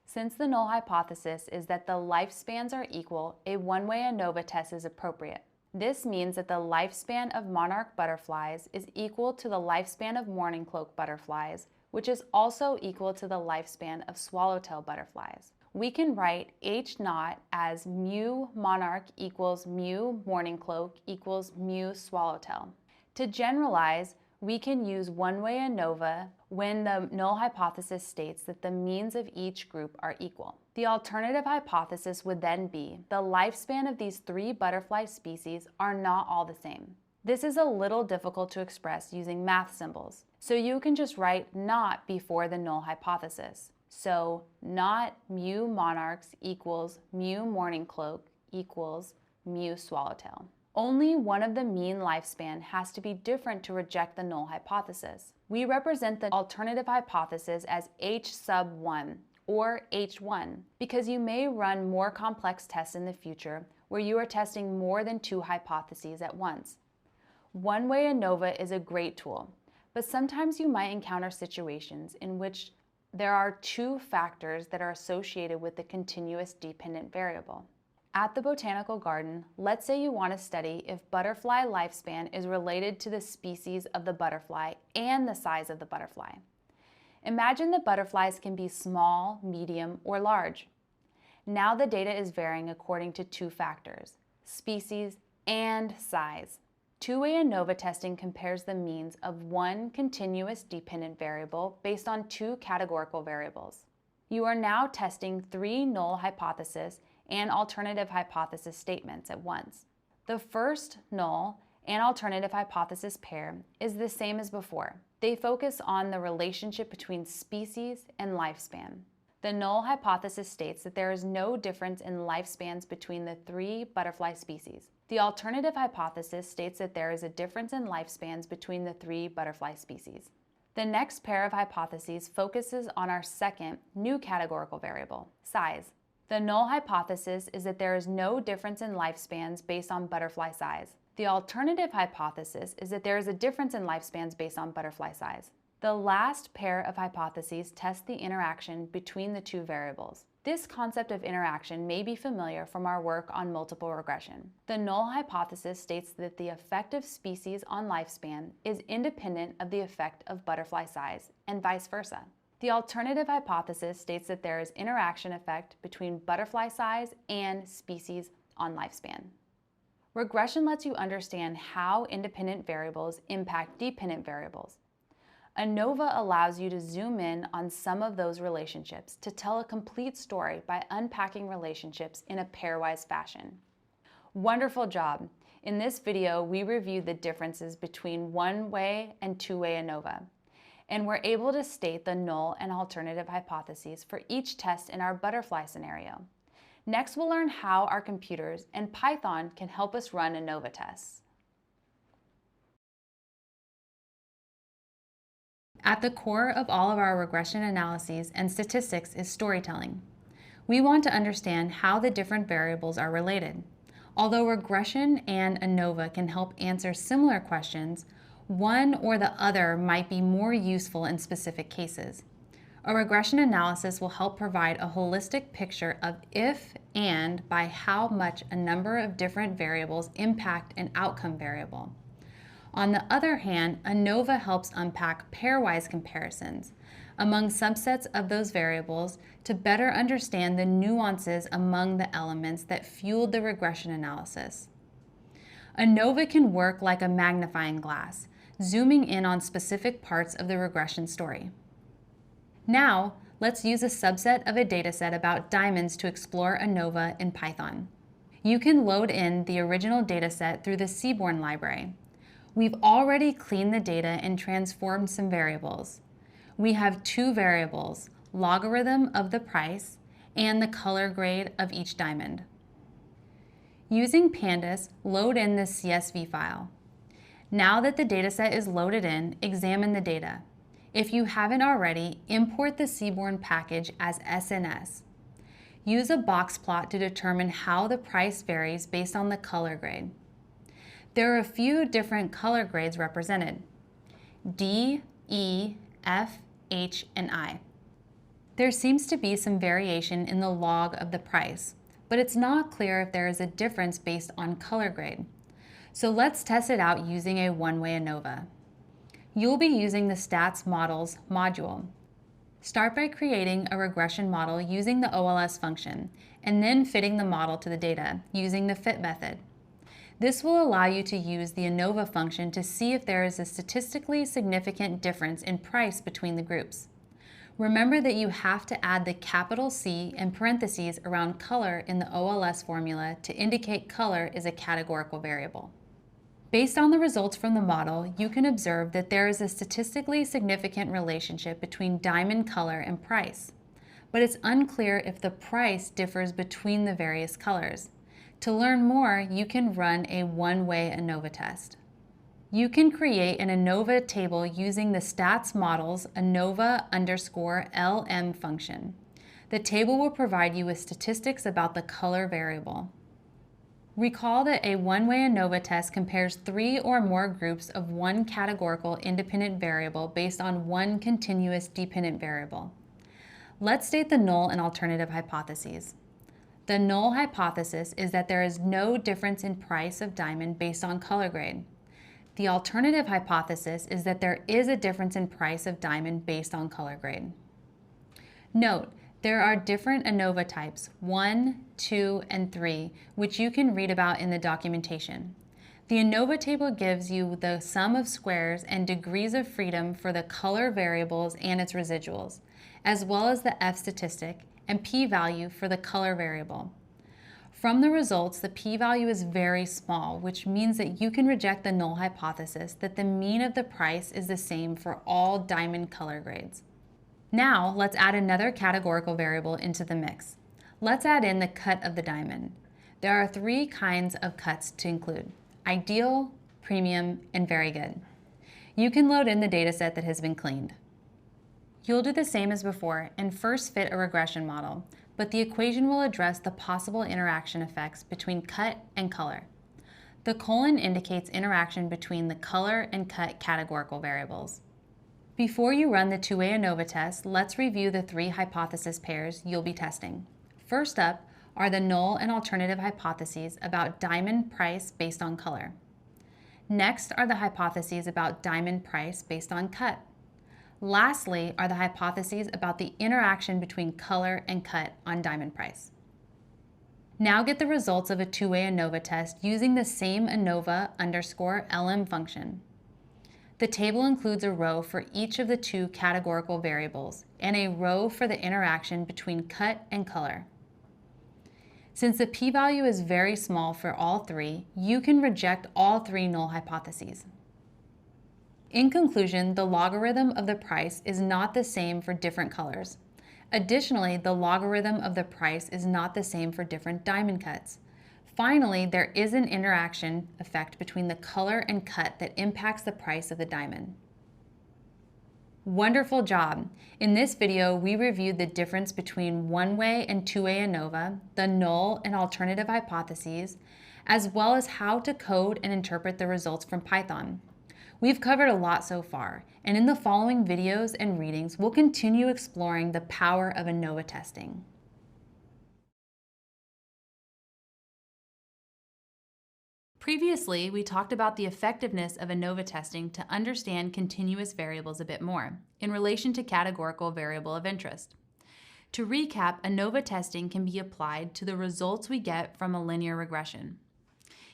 Since the null hypothesis is that the lifespans are equal, a one-way ANOVA test is appropriate. This means that the lifespan of monarch butterflies is equal to the lifespan of mourning cloak butterflies, which is also equal to the lifespan of swallowtail butterflies. We can write H naught as mu monarch equals mu mourning cloak equals mu swallowtail. To generalize, we can use one-way ANOVA when the null hypothesis states that the means of each group are equal. The alternative hypothesis would then be the lifespan of these three butterfly species are not all the same. This is a little difficult to express using math symbols, so you can just write not before the null hypothesis. So not mu monarchs equals mu mourning cloak equals mu swallowtail. Only one of the mean lifespan has to be different to reject the null hypothesis. We represent the alternative hypothesis as H sub 1, or H1, because you may run more complex tests in the future where you are testing more than 2 hypotheses at once. One-way ANOVA is a great tool, but sometimes you might encounter situations in which there are 2 factors that are associated with the continuous dependent variable. At the botanical garden, let's say you want to study if butterfly lifespan is related to the species of the butterfly and the size of the butterfly. Imagine that butterflies can be small, medium, or large. Now the data is varying according to 2 factors, species and size. Two-way ANOVA testing compares the means of one continuous dependent variable based on 2 categorical variables. You are now testing 3 null hypotheses and alternative hypothesis statements at once. The first null and alternative hypothesis pair is the same as before. They focus on the relationship between species and lifespan. The null hypothesis states that there is no difference in lifespans between the 3 butterfly species. The alternative hypothesis states that there is a difference in lifespans between the 3 butterfly species. The next pair of hypotheses focuses on our second new categorical variable, size. The null hypothesis is that there is no difference in lifespans based on butterfly size. The alternative hypothesis is that there is a difference in lifespans based on butterfly size. The last pair of hypotheses test the interaction between the 2 variables. This concept of interaction may be familiar from our work on multiple regression. The null hypothesis states that the effect of species on lifespan is independent of the effect of butterfly size, and vice versa. The alternative hypothesis states that there is interaction effect between butterfly size and species on lifespan. Regression lets you understand how independent variables impact dependent variables. ANOVA allows you to zoom in on some of those relationships to tell a complete story by unpacking relationships in a pairwise fashion. Wonderful job! In this video, we reviewed the differences between one-way and two-way ANOVA, and we're able to state the null and alternative hypotheses for each test in our butterfly scenario. Next, we'll learn how our computers and Python can help us run ANOVA tests. At the core of all of our regression analyses and statistics is storytelling. We want to understand how the different variables are related. Although regression and ANOVA can help answer similar questions, one or the other might be more useful in specific cases. A regression analysis will help provide a holistic picture of if and by how much a number of different variables impact an outcome variable. On the other hand, ANOVA helps unpack pairwise comparisons among subsets of those variables to better understand the nuances among the elements that fueled the regression analysis. ANOVA can work like a magnifying glass, zooming in on specific parts of the regression story. Now, let's use a subset of a dataset about diamonds to explore ANOVA in Python. You can load in the original dataset through the Seaborn library. We've already cleaned the data and transformed some variables. We have 2 variables, logarithm of the price and the color grade of each diamond. Using Pandas, load in the CSV file. Now that the dataset is loaded in, examine the data. If you haven't already, import the Seaborn package as SNS. Use a box plot to determine how the price varies based on the color grade. There are a few different color grades represented: D, E, F, H, and I. There seems to be some variation in the log of the price, but it's not clear if there is a difference based on color grade. So let's test it out using a one-way ANOVA. You'll be using the Stats Models module. Start by creating a regression model using the OLS function, and then fitting the model to the data using the fit method. This will allow you to use the ANOVA function to see if there is a statistically significant difference in price between the groups. Remember that you have to add the capital C and parentheses around color in the OLS formula to indicate color is a categorical variable. Based on the results from the model, you can observe that there is a statistically significant relationship between diamond color and price, but it's unclear if the price differs between the various colors. To learn more, you can run a one-way ANOVA test. You can create an ANOVA table using the stats model's ANOVA_LM function. The table will provide you with statistics about the color variable. Recall that a one-way ANOVA test compares 3 or more groups of one categorical independent variable based on one continuous dependent variable. Let's state the null and alternative hypotheses. The null hypothesis is that there is no difference in price of diamond based on color grade. The alternative hypothesis is that there is a difference in price of diamond based on color grade. Note, there are different ANOVA types, 1, 2, and 3, which you can read about in the documentation. The ANOVA table gives you the sum of squares and degrees of freedom for the color variables and its residuals, as well as the F statistic and p-value for the color variable. From the results, the p-value is very small, which means that you can reject the null hypothesis that the mean of the price is the same for all diamond color grades. Now, let's add another categorical variable into the mix. Let's add in the cut of the diamond. There are 3 kinds of cuts to include: ideal, premium, and very good. You can load in the dataset that has been cleaned. You'll do the same as before and first fit a regression model, but the equation will address the possible interaction effects between cut and color. The colon indicates interaction between the color and cut categorical variables. Before you run the two-way ANOVA test, let's review the 3 hypothesis pairs you'll be testing. First up are the null and alternative hypotheses about diamond price based on color. Next are the hypotheses about diamond price based on cut. Lastly are the hypotheses about the interaction between color and cut on diamond price. Now get the results of a two-way ANOVA test using the same ANOVA_LM function. The table includes a row for each of the 2 categorical variables and a row for the interaction between cut and color. Since the p-value is very small for all 3, you can reject all 3 null hypotheses. In conclusion, the logarithm of the price is not the same for different colors. Additionally, the logarithm of the price is not the same for different diamond cuts. Finally, there is an interaction effect between the color and cut that impacts the price of the diamond. Wonderful job! In this video, we reviewed the difference between one-way and two-way ANOVA, the null and alternative hypotheses, as well as how to code and interpret the results from Python. We've covered a lot so far, and in the following videos and readings, we'll continue exploring the power of ANOVA testing. Previously, we talked about the effectiveness of ANOVA testing to understand continuous variables a bit more, in relation to categorical variable of interest. To recap, ANOVA testing can be applied to the results we get from a linear regression.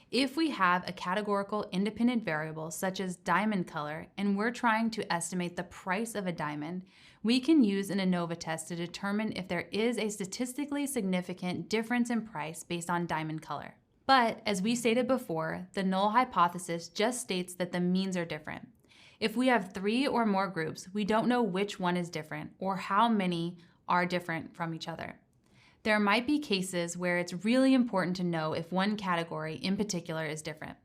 If we have a categorical independent variable such as diamond color and we're trying to estimate the price of a diamond, we can use an ANOVA test to determine if there is a statistically significant difference in price based on diamond color. But as we stated before, the null hypothesis just states that the means are different. If we have 3 or more groups, we don't know which one is different or how many are different from each other. There might be cases where it's really important to know if one category in particular is different.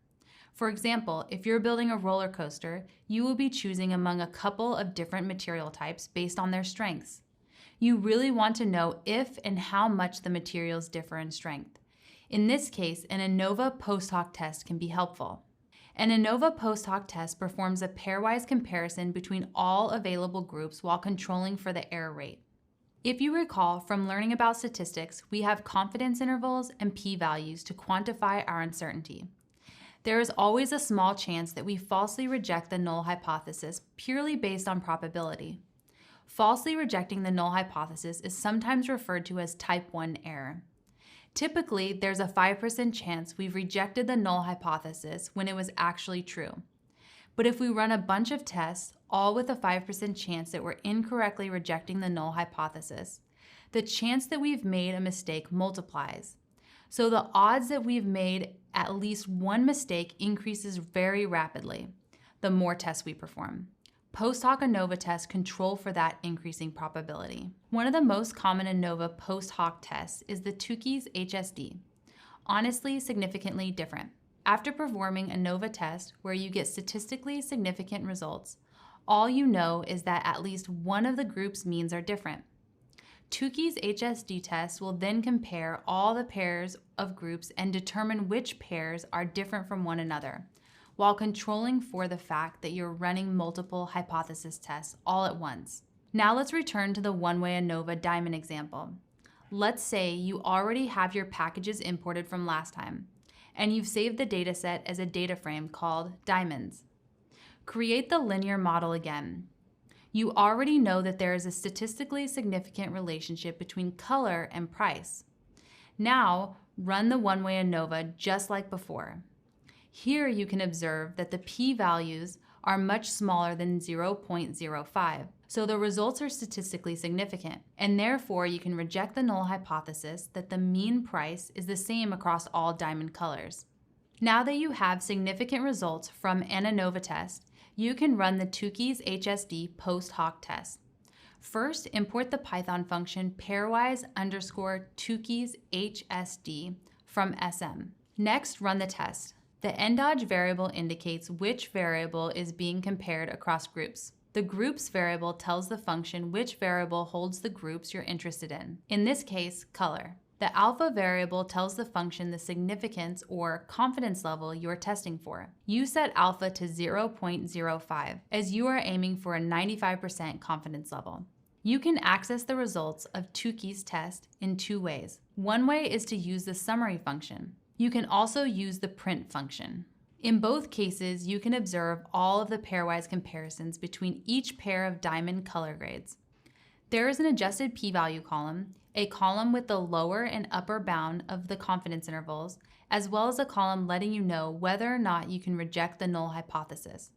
For example, if you're building a roller coaster, you will be choosing among a couple of different material types based on their strengths. You really want to know if and how much the materials differ in strength. In this case, an ANOVA post hoc test can be helpful. An ANOVA post hoc test performs a pairwise comparison between all available groups while controlling for the error rate. If you recall from learning about statistics, we have confidence intervals and p-values to quantify our uncertainty. There is always a small chance that we falsely reject the null hypothesis purely based on probability. Falsely rejecting the null hypothesis is sometimes referred to as type 1 error. Typically, there's a 5% chance we've rejected the null hypothesis when it was actually true. But if we run a bunch of tests, all with a 5% chance that we're incorrectly rejecting the null hypothesis, the chance that we've made a mistake multiplies. So the odds that we've made at least one mistake increases very rapidly the more tests we perform. Post hoc ANOVA tests control for that increasing probability. One of the most common ANOVA post hoc tests is the Tukey's HSD. honestly significantly different. After performing a ANOVA test where you get statistically significant results, all you know is that at least one of the group's means are different. Tukey's HSD test will then compare all the pairs of groups and determine which pairs are different from one another, while controlling for the fact that you're running multiple hypothesis tests all at once. Now let's return to the one-way ANOVA diamond example. Let's say you already have your packages imported from last time, and you've saved the dataset as a data frame called diamonds. Create the linear model again. You already know that there is a statistically significant relationship between color and price. Now, run the one-way ANOVA just like before. Here you can observe that the p-values are much smaller than 0.05, so the results are statistically significant, and therefore you can reject the null hypothesis that the mean price is the same across all diamond colors. Now that you have significant results from an ANOVA test, you can run the Tukey's HSD post hoc test. First, import the Python function pairwise underscore Tukey's HSD from SM. Next, run the test. The ndodge variable indicates which variable is being compared across groups. The groups variable tells the function which variable holds the groups you're interested in this case, color. The alpha variable tells the function the significance or confidence level you're testing for. You set alpha to 0.05 as you are aiming for a 95% confidence level. You can access the results of Tukey's test in two ways. One way is to use the summary function. You can also use the print function. In both cases, you can observe all of the pairwise comparisons between each pair of diamond color grades. There is an adjusted p-value column, a column with the lower and upper bound of the confidence intervals, as well as a column letting you know whether or not you can reject the null hypothesis.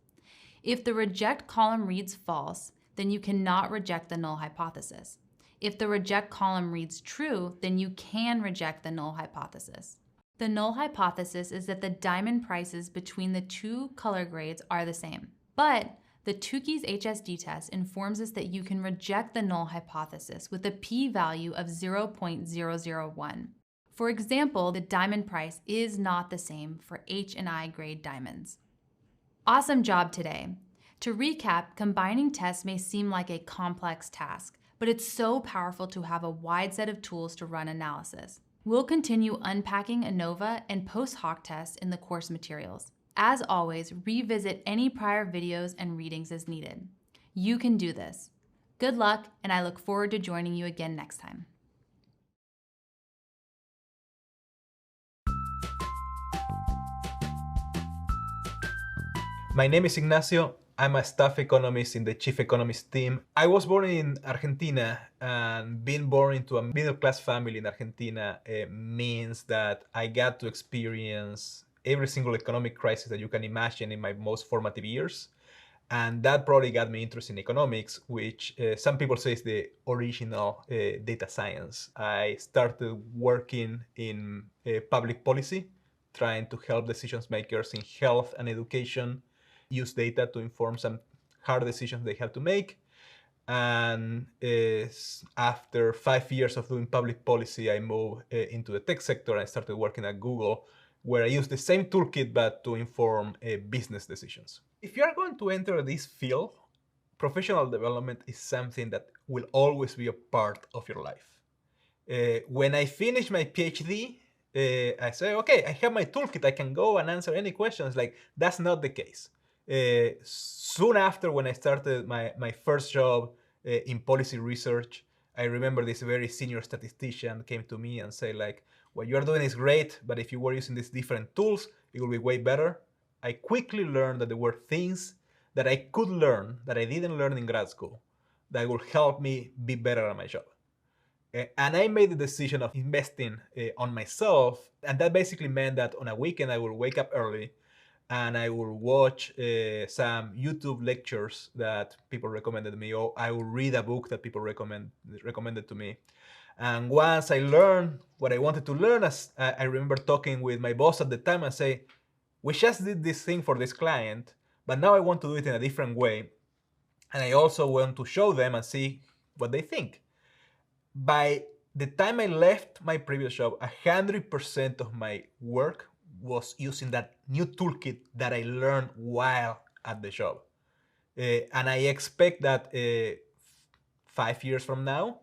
If the reject column reads false, then you cannot reject the null hypothesis. If the reject column reads true, then you can reject the null hypothesis. The null hypothesis is that the diamond prices between the two color grades are the same. But the Tukey's HSD test informs us that you can reject the null hypothesis with a p-value of 0.001. For example, the diamond price is not the same for H and I grade diamonds. Awesome job today. To recap, combining tests may seem like a complex task, but it's so powerful to have a wide set of tools to run analysis. We'll continue unpacking ANOVA and post hoc tests in the course materials. As always, revisit any prior videos and readings as needed. You can do this. Good luck, and I look forward to joining you again next time. My name is Ignacio. I'm a staff economist in the chief economist team. I was born in Argentina, and being born into a middle-class family in Argentina means that I got to experience every single economic crisis that you can imagine in my most formative years. And that probably got me interested in economics, which some people say is the original data science. I started working in public policy, trying to help decision makers in health and education use data to inform some hard decisions they have to make. And after 5 years of doing public policy, I moved into the tech sector and I started working at Google, where I use the same toolkit but to inform business decisions. If you are going to enter this field, professional development is something that will always be a part of your life. When I finished my PhD, I say, okay, I have my toolkit, I can go and answer any questions. Like, that's not the case. Soon after, when I started my first job in policy research, I remember this very senior statistician came to me and said, like, what you're doing is great, but if you were using these different tools, it will be way better. I quickly learned that there were things that I could learn that I didn't learn in grad school that would help me be better at my job. And I made the decision of investing on myself. And that basically meant that on a weekend, I would wake up early and I will watch some YouTube lectures that people recommended to me, or I will read a book that people recommended to me. And once I learned what I wanted to learn, I remember talking with my boss at the time and say, we just did this thing for this client, but now I want to do it in a different way. And I also want to show them and see what they think. By The time I left my previous job, 100% of my work was using that new toolkit that I learned while at the job. And I expect that 5 years from now,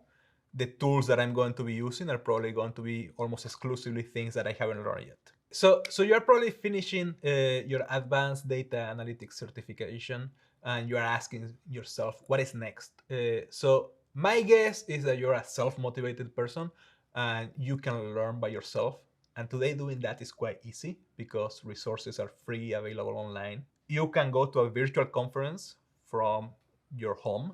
the tools that I'm going to be using are probably going to be almost exclusively things that I haven't learned yet. So you're probably finishing your advanced data analytics certification, and you're asking yourself, what is next? So my guess is that you're a self-motivated person and you can learn by yourself. And today doing that is quite easy because resources are free, available online. You can go to a virtual conference from your home.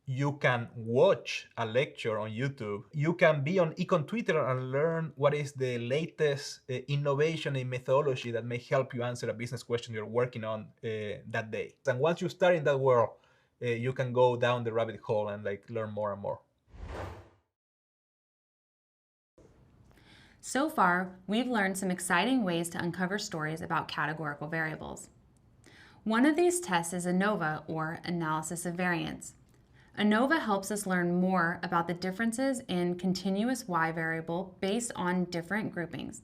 You can watch a lecture on YouTube. You can be on Econ Twitter and learn what is the latest innovation in methodology that may help you answer a business question you're working on that day. And once you start in that world, you can go down the rabbit hole and learn more and more. So far, we've learned some exciting ways to uncover stories about categorical variables. One of these tests is ANOVA, or analysis of variance. ANOVA helps us learn more about the differences in continuous y variable based on different groupings.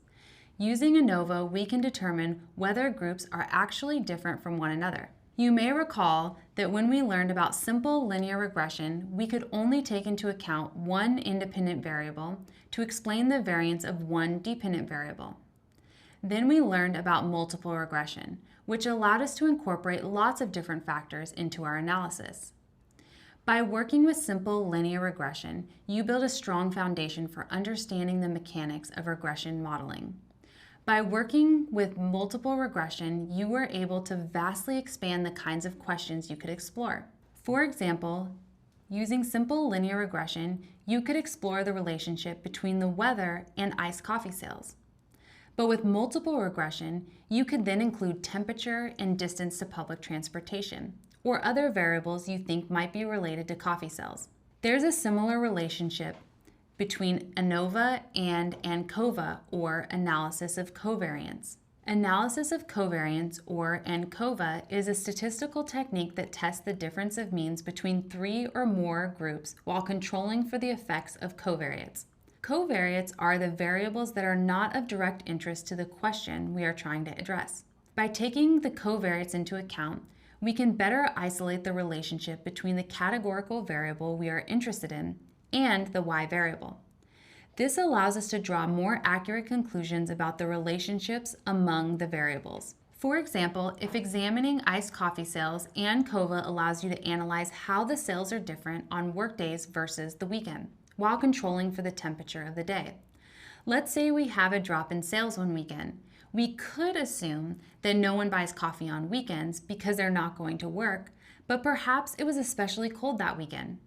Using ANOVA, we can determine whether groups are actually different from one another. You may recall that when we learned about simple linear regression, we could only take into account one independent variable to explain the variance of one dependent variable. Then we learned about multiple regression, which allowed us to incorporate lots of different factors into our analysis. By working with simple linear regression, you build a strong foundation for understanding the mechanics of regression modeling. By working with multiple regression, you were able to vastly expand the kinds of questions you could explore. For example, using simple linear regression, you could explore the relationship between the weather and iced coffee sales. But with multiple regression, you could then include temperature and distance to public transportation, or other variables you think might be related to coffee sales. There's a similar relationship between ANOVA and MANCOVA, or analysis of covariance. Analysis of covariance, or ANCOVA, is a statistical technique that tests the difference of means between 3 or more groups while controlling for the effects of covariates. Covariates are the variables that are not of direct interest to the question we are trying to address. By taking the covariates into account, we can better isolate the relationship between the categorical variable we are interested in and the y variable. This allows us to draw more accurate conclusions about the relationships among the variables. For example, if examining iced coffee sales, ANCOVA allows you to analyze how the sales are different on workdays versus the weekend, while controlling for the temperature of the day. Let's say we have a drop in sales one weekend. We could assume that no one buys coffee on weekends because they're not going to work, but perhaps it was especially cold that weekend.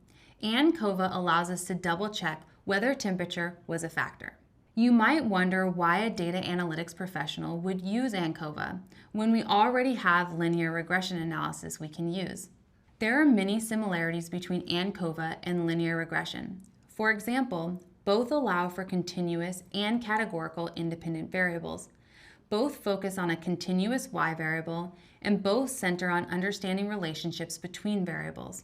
ANCOVA allows us to double-check whether temperature was a factor. You might wonder why a data analytics professional would use ANCOVA when we already have linear regression analysis we can use. There are many similarities between ANCOVA and linear regression. For example, both allow for continuous and categorical independent variables. Both focus on a continuous y variable, and both center on understanding relationships between variables.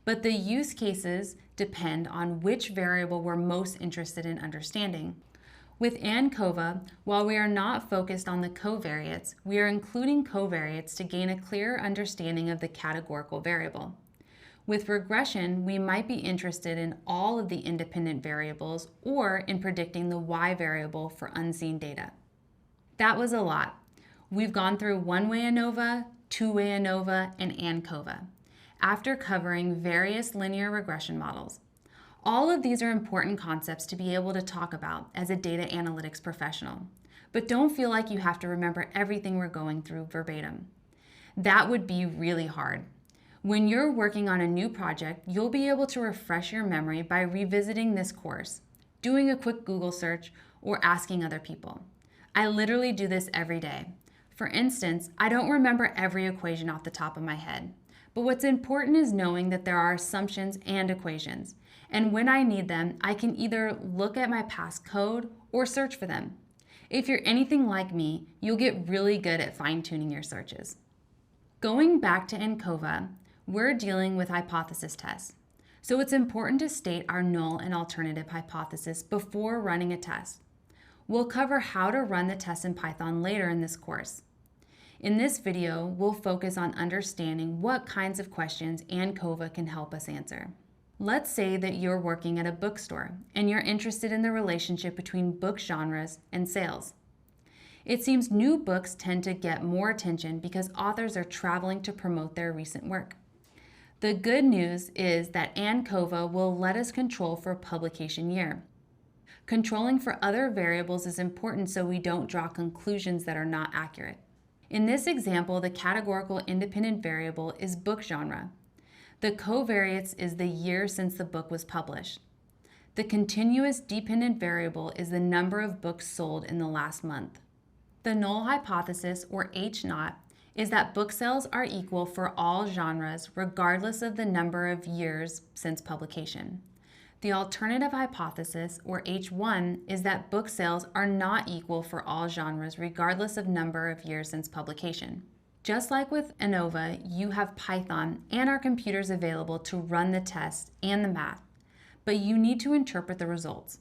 But the use cases depend on which variable we're most interested in understanding. With ANCOVA, while we are not focused on the covariates, we are including covariates to gain a clearer understanding of the categorical variable. With regression, we might be interested in all of the independent variables or in predicting the y variable for unseen data. That was a lot. We've gone through one-way ANOVA, two-way ANOVA, and ANCOVA, after covering various linear regression models. All of these are important concepts to be able to talk about as a data analytics professional, but don't feel like you have to remember everything we're going through verbatim. That would be really hard. When you're working on a new project, you'll be able to refresh your memory by revisiting this course, doing a quick Google search, or asking other people. I literally do this every day. For instance, I don't remember every equation off the top of my head, but what's important is knowing that there are assumptions and equations, and when I need them, I can either look at my past code or search for them. If you're anything like me, you'll get really good at fine-tuning your searches. Going back to ANCOVA, we're dealing with hypothesis tests. So it's important to state our null and alternative hypothesis before running a test. We'll cover how to run the test in Python later in this course. In this video, we'll focus on understanding what kinds of questions ANCOVA can help us answer. Let's say that you're working at a bookstore and you're interested in the relationship between book genres and sales. It seems new books tend to get more attention because authors are traveling to promote their recent work. The good news is that ANCOVA will let us control for publication year. Controlling for other variables is important so we don't draw conclusions that are not accurate. In this example, the categorical independent variable is book genre. The covariance is the year since the book was published. The continuous dependent variable is the number of books sold in the last month. The null hypothesis, or H0, is that book sales are equal for all genres regardless of the number of years since publication. The alternative hypothesis, or H1, is that book sales are not equal for all genres regardless of number of years since publication. Just like with ANOVA, you have Python and our computers available to run the test and the math, but you need to interpret the results.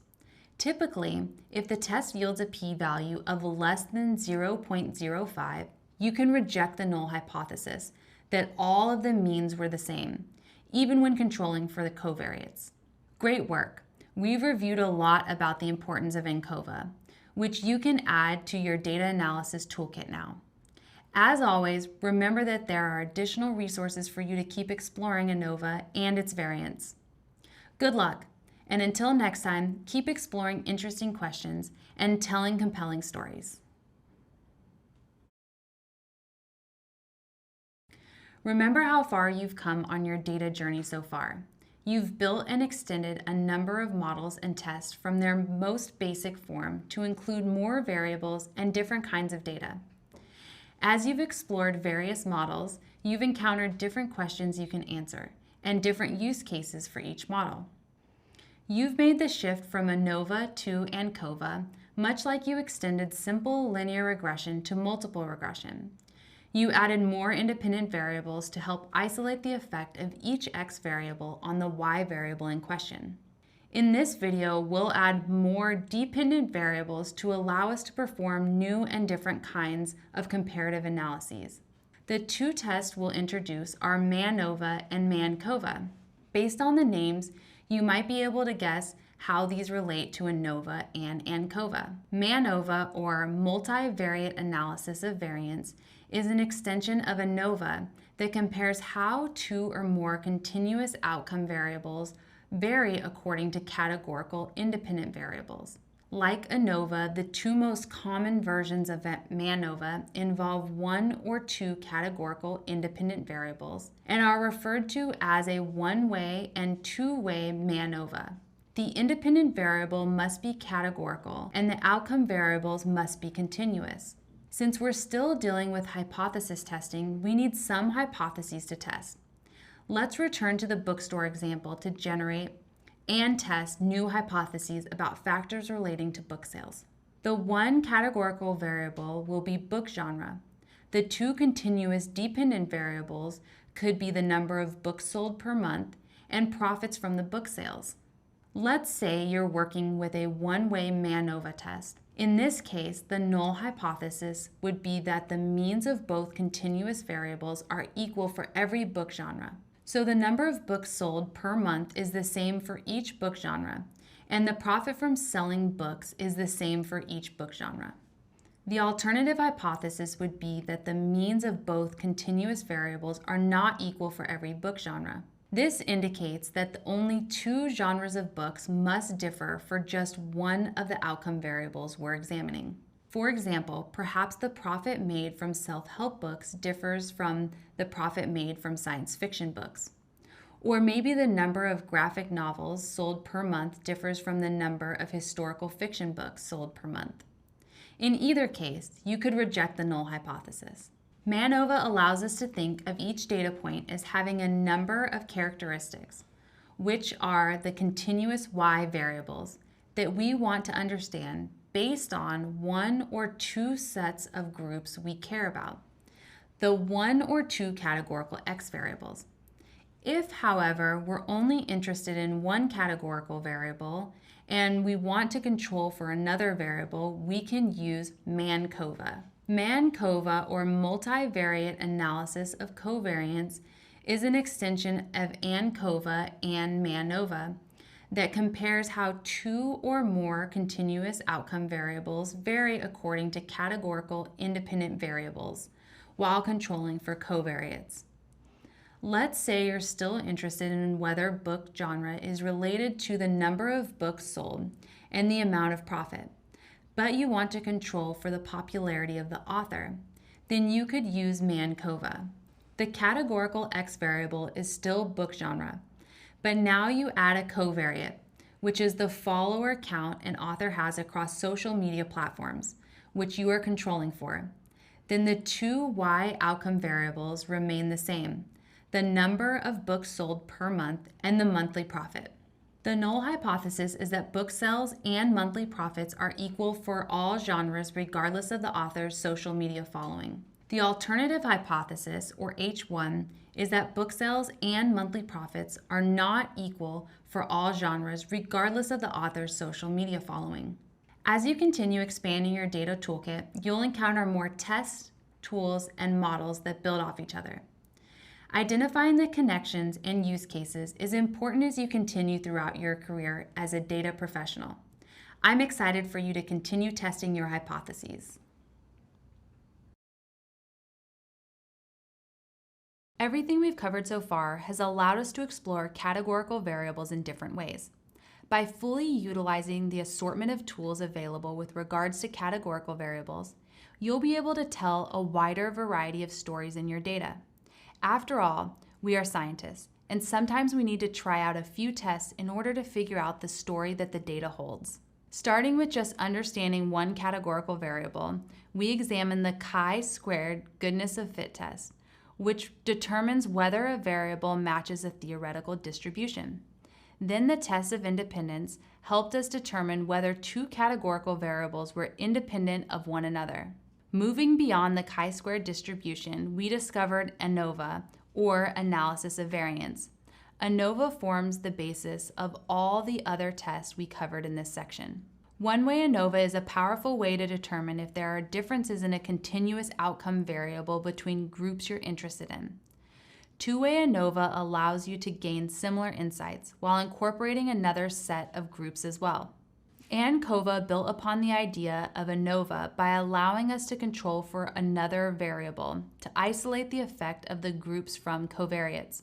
Typically, if the test yields a p-value of less than 0.05, you can reject the null hypothesis that all of the means were the same, even when controlling for the covariance. Great work! We've reviewed a lot about the importance of ANCOVA, which you can add to your data analysis toolkit now. As always, remember that there are additional resources for you to keep exploring ANOVA and its variants. Good luck, and until next time, keep exploring interesting questions and telling compelling stories. Remember how far you've come on your data journey so far. You've built and extended a number of models and tests from their most basic form to include more variables and different kinds of data. As you've explored various models, you've encountered different questions you can answer and different use cases for each model. You've made the shift from ANOVA to ANCOVA, much like you extended simple linear regression to multiple regression. You added more independent variables to help isolate the effect of each x variable on the y variable in question. In this video, we'll add more dependent variables to allow us to perform new and different kinds of comparative analyses. The two tests we'll introduce are MANOVA and MANCOVA. Based on the names, you might be able to guess how these relate to ANOVA and ANCOVA. MANOVA, or multivariate analysis of variance, is an extension of ANOVA that compares how two or more continuous outcome variables vary according to categorical independent variables. Like ANOVA, the two most common versions of MANOVA involve one or two categorical independent variables and are referred to as a one-way and two-way MANOVA. The independent variable must be categorical and the outcome variables must be continuous. Since we're still dealing with hypothesis testing, we need some hypotheses to test. Let's return to the bookstore example to generate and test new hypotheses about factors relating to book sales. The one categorical variable will be book genre. The two continuous dependent variables could be the number of books sold per month and profits from the book sales. Let's say you're working with a one-way MANOVA test. In this case, the null hypothesis would be that the means of both continuous variables are equal for every book genre. So the number of books sold per month is the same for each book genre, and the profit from selling books is the same for each book genre. The alternative hypothesis would be that the means of both continuous variables are not equal for every book genre. This indicates that only two genres of books must differ for just one of the outcome variables we're examining. For example, perhaps the profit made from self-help books differs from the profit made from science fiction books. Or maybe the number of graphic novels sold per month differs from the number of historical fiction books sold per month. In either case, you could reject the null hypothesis. MANOVA allows us to think of each data point as having a number of characteristics, which are the continuous y variables that we want to understand based on one or two sets of groups we care about, the one or two categorical x variables. If, however, we're only interested in one categorical variable and we want to control for another variable, we can use MANCOVA. MANCOVA, or multivariate analysis of covariance, is an extension of ANOVA and MANOVA that compares how two or more continuous outcome variables vary according to categorical independent variables while controlling for covariates. Let's say you're still interested in whether book genre is related to the number of books sold and the amount of profit, but you want to control for the popularity of the author. Then you could use MANCOVA. The categorical X variable is still book genre, but now you add a covariate, which is the follower count an author has across social media platforms, which you are controlling for. Then the two Y outcome variables remain the same: the number of books sold per month and the monthly profit. The null hypothesis is that book sales and monthly profits are equal for all genres regardless of the author's social media following. The alternative hypothesis, or H1, is that book sales and monthly profits are not equal for all genres regardless of the author's social media following. As you continue expanding your data toolkit, you'll encounter more tests, tools, and models that build off each other. Identifying the connections and use cases is important as you continue throughout your career as a data professional. I'm excited for you to continue testing your hypotheses. Everything we've covered so far has allowed us to explore categorical variables in different ways. By fully utilizing the assortment of tools available with regards to categorical variables, you'll be able to tell a wider variety of stories in your data. After all, we are scientists, and sometimes we need to try out a few tests in order to figure out the story that the data holds. Starting with just understanding one categorical variable, we examine the chi-squared goodness of fit test, which determines whether a variable matches a theoretical distribution. Then the test of independence helped us determine whether two categorical variables were independent of one another. Moving beyond the chi-squared distribution, we discovered ANOVA, or analysis of variance. ANOVA forms the basis of all the other tests we covered in this section. One-way ANOVA is a powerful way to determine if there are differences in a continuous outcome variable between groups you're interested in. Two-way ANOVA allows you to gain similar insights while incorporating another set of groups as well. ANCOVA built upon the idea of ANOVA by allowing us to control for another variable to isolate the effect of the groups from covariates.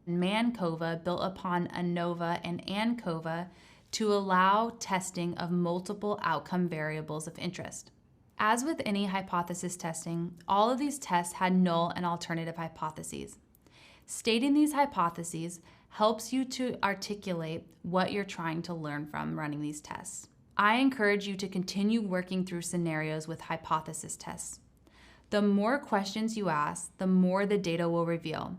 MANCOVA built upon ANOVA and ANCOVA to allow testing of multiple outcome variables of interest. As with any hypothesis testing, all of these tests had null and alternative hypotheses. Stating these hypotheses helps you to articulate what you're trying to learn from running these tests. I encourage you to continue working through scenarios with hypothesis tests. The more questions you ask, the more the data will reveal.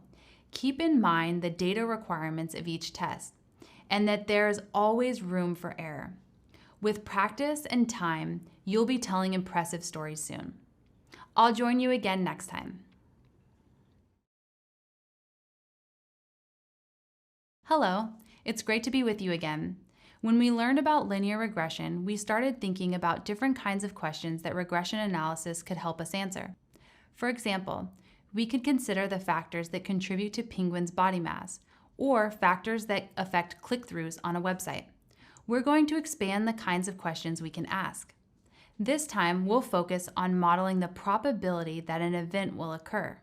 Keep in mind the data requirements of each test, and that there is always room for error. With practice and time, you'll be telling impressive stories soon. I'll join you again next time. Hello, it's great to be with you again. When we learned about linear regression, we started thinking about different kinds of questions that regression analysis could help us answer. For example, we could consider the factors that contribute to penguins' body mass, or factors that affect click-throughs on a website. We're going to expand the kinds of questions we can ask. This time, we'll focus on modeling the probability that an event will occur.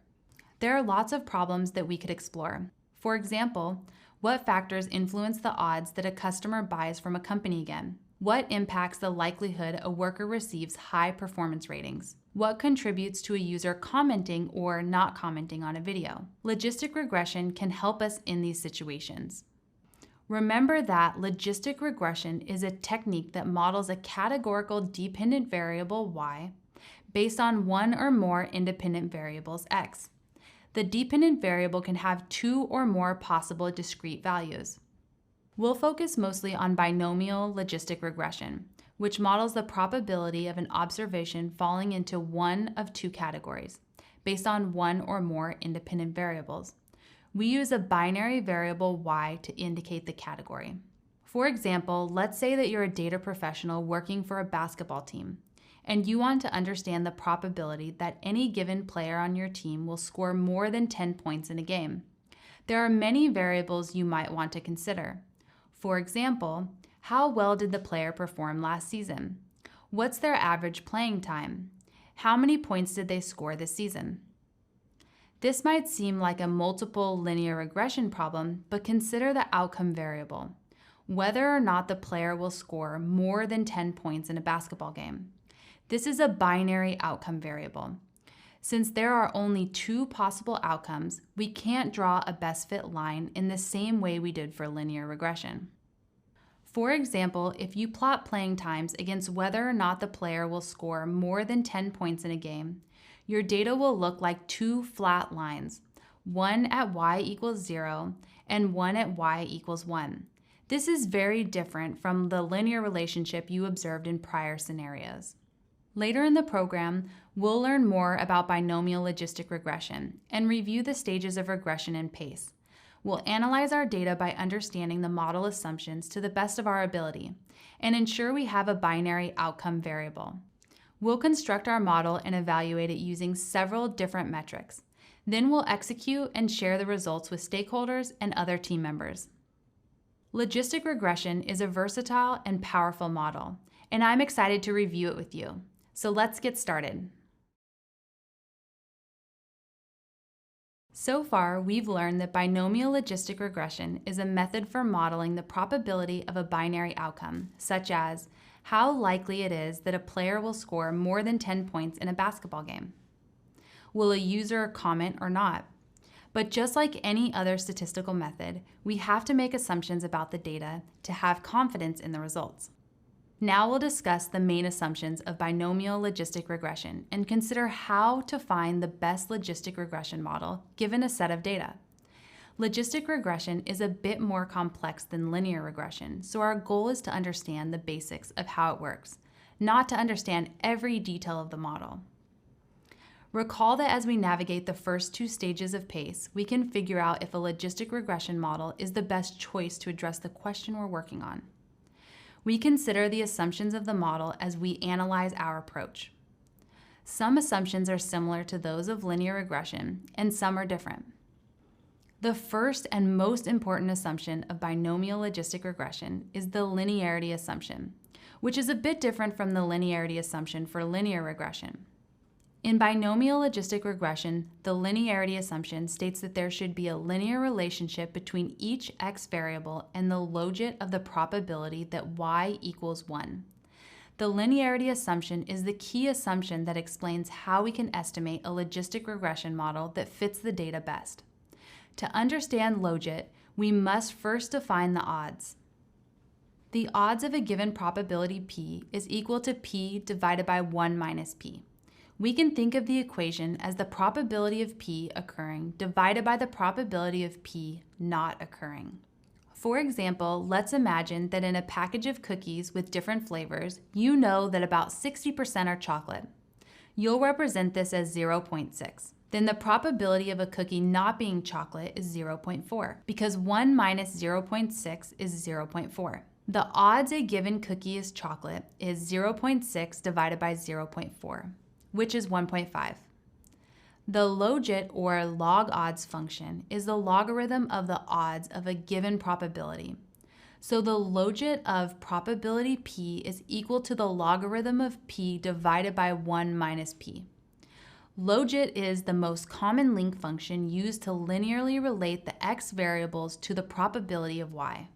There are lots of problems that we could explore. For example, what factors influence the odds that a customer buys from a company again? What impacts the likelihood a worker receives high performance ratings? What contributes to a user commenting or not commenting on a video? Logistic regression can help us in these situations. Remember that logistic regression is a technique that models a categorical dependent variable y based on one or more independent variables x. The dependent variable can have two or more possible discrete values. We'll focus mostly on binomial logistic regression, which models the probability of an observation falling into one of two categories, based on one or more independent variables. we use a binary variable y to indicate the category. For example, let's say that you're a data professional working for a basketball team, and you want to understand the probability that any given player on your team will score more than 10 points in a game. There are many variables you might want to consider. For example, how well did the player perform last season? What's their average playing time? How many points did they score this season? This might seem like a multiple linear regression problem, but consider the outcome variable, whether or not the player will score more than 10 points in a basketball game. This is a binary outcome variable. Since there are only two possible outcomes, we can't draw a best fit line in the same way we did for linear regression. For example, if you plot playing times against whether or not the player will score more than 10 points in a game, your data will look like two flat lines, one at y equals 0 and one at y equals 1. This is very different from the linear relationship you observed in prior scenarios. Later in the program, we'll learn more about binomial logistic regression and review the stages of regression and pace. We'll analyze our data by understanding the model assumptions to the best of our ability and ensure we have a binary outcome variable. We'll construct our model and evaluate it using several different metrics. Then we'll execute and share the results with stakeholders and other team members. Logistic regression is a versatile and powerful model, and I'm excited to review it with you. So let's get started. So far, we've learned that binomial logistic regression is a method for modeling the probability of a binary outcome, such as how likely it is that a player will score more than 10 points in a basketball game. Will a user comment or not? But just like any other statistical method, we have to make assumptions about the data to have confidence in the results. Now we'll discuss the main assumptions of binomial logistic regression and consider how to find the best logistic regression model given a set of data. Logistic regression is a bit more complex than linear regression, so our goal is to understand the basics of how it works, not to understand every detail of the model. Recall that as we navigate the first two stages of PACE, we can figure out if a logistic regression model is the best choice to address the question we're working on. We consider the assumptions of the model as we analyze our approach. Some assumptions are similar to those of linear regression, and some are different. The first and most important assumption of binomial logistic regression is the linearity assumption, which is a bit different from the linearity assumption for linear regression. In binomial logistic regression, the linearity assumption states that there should be a linear relationship between each x variable and the logit of the probability that y equals 1. The linearity assumption is the key assumption that explains how we can estimate a logistic regression model that fits the data best. To understand logit, we must first define the odds. The odds of a given probability p is equal to p divided by 1 minus p. We can think of the equation as the probability of p occurring divided by the probability of p not occurring. For example, let's imagine that in a package of cookies with different flavors, you know that about 60% are chocolate. You'll represent this as 0.6. Then the probability of a cookie not being chocolate is 0.4, because 1 minus 0.6 is 0.4. The odds a given cookie is chocolate is 0.6 divided by 0.4. which is 1.5. The logit or log odds function is the logarithm of the odds of a given probability. So the logit of probability p is equal to the logarithm of p divided by 1 minus p. Logit is the most common link function used to linearly relate the x variables to the probability of y.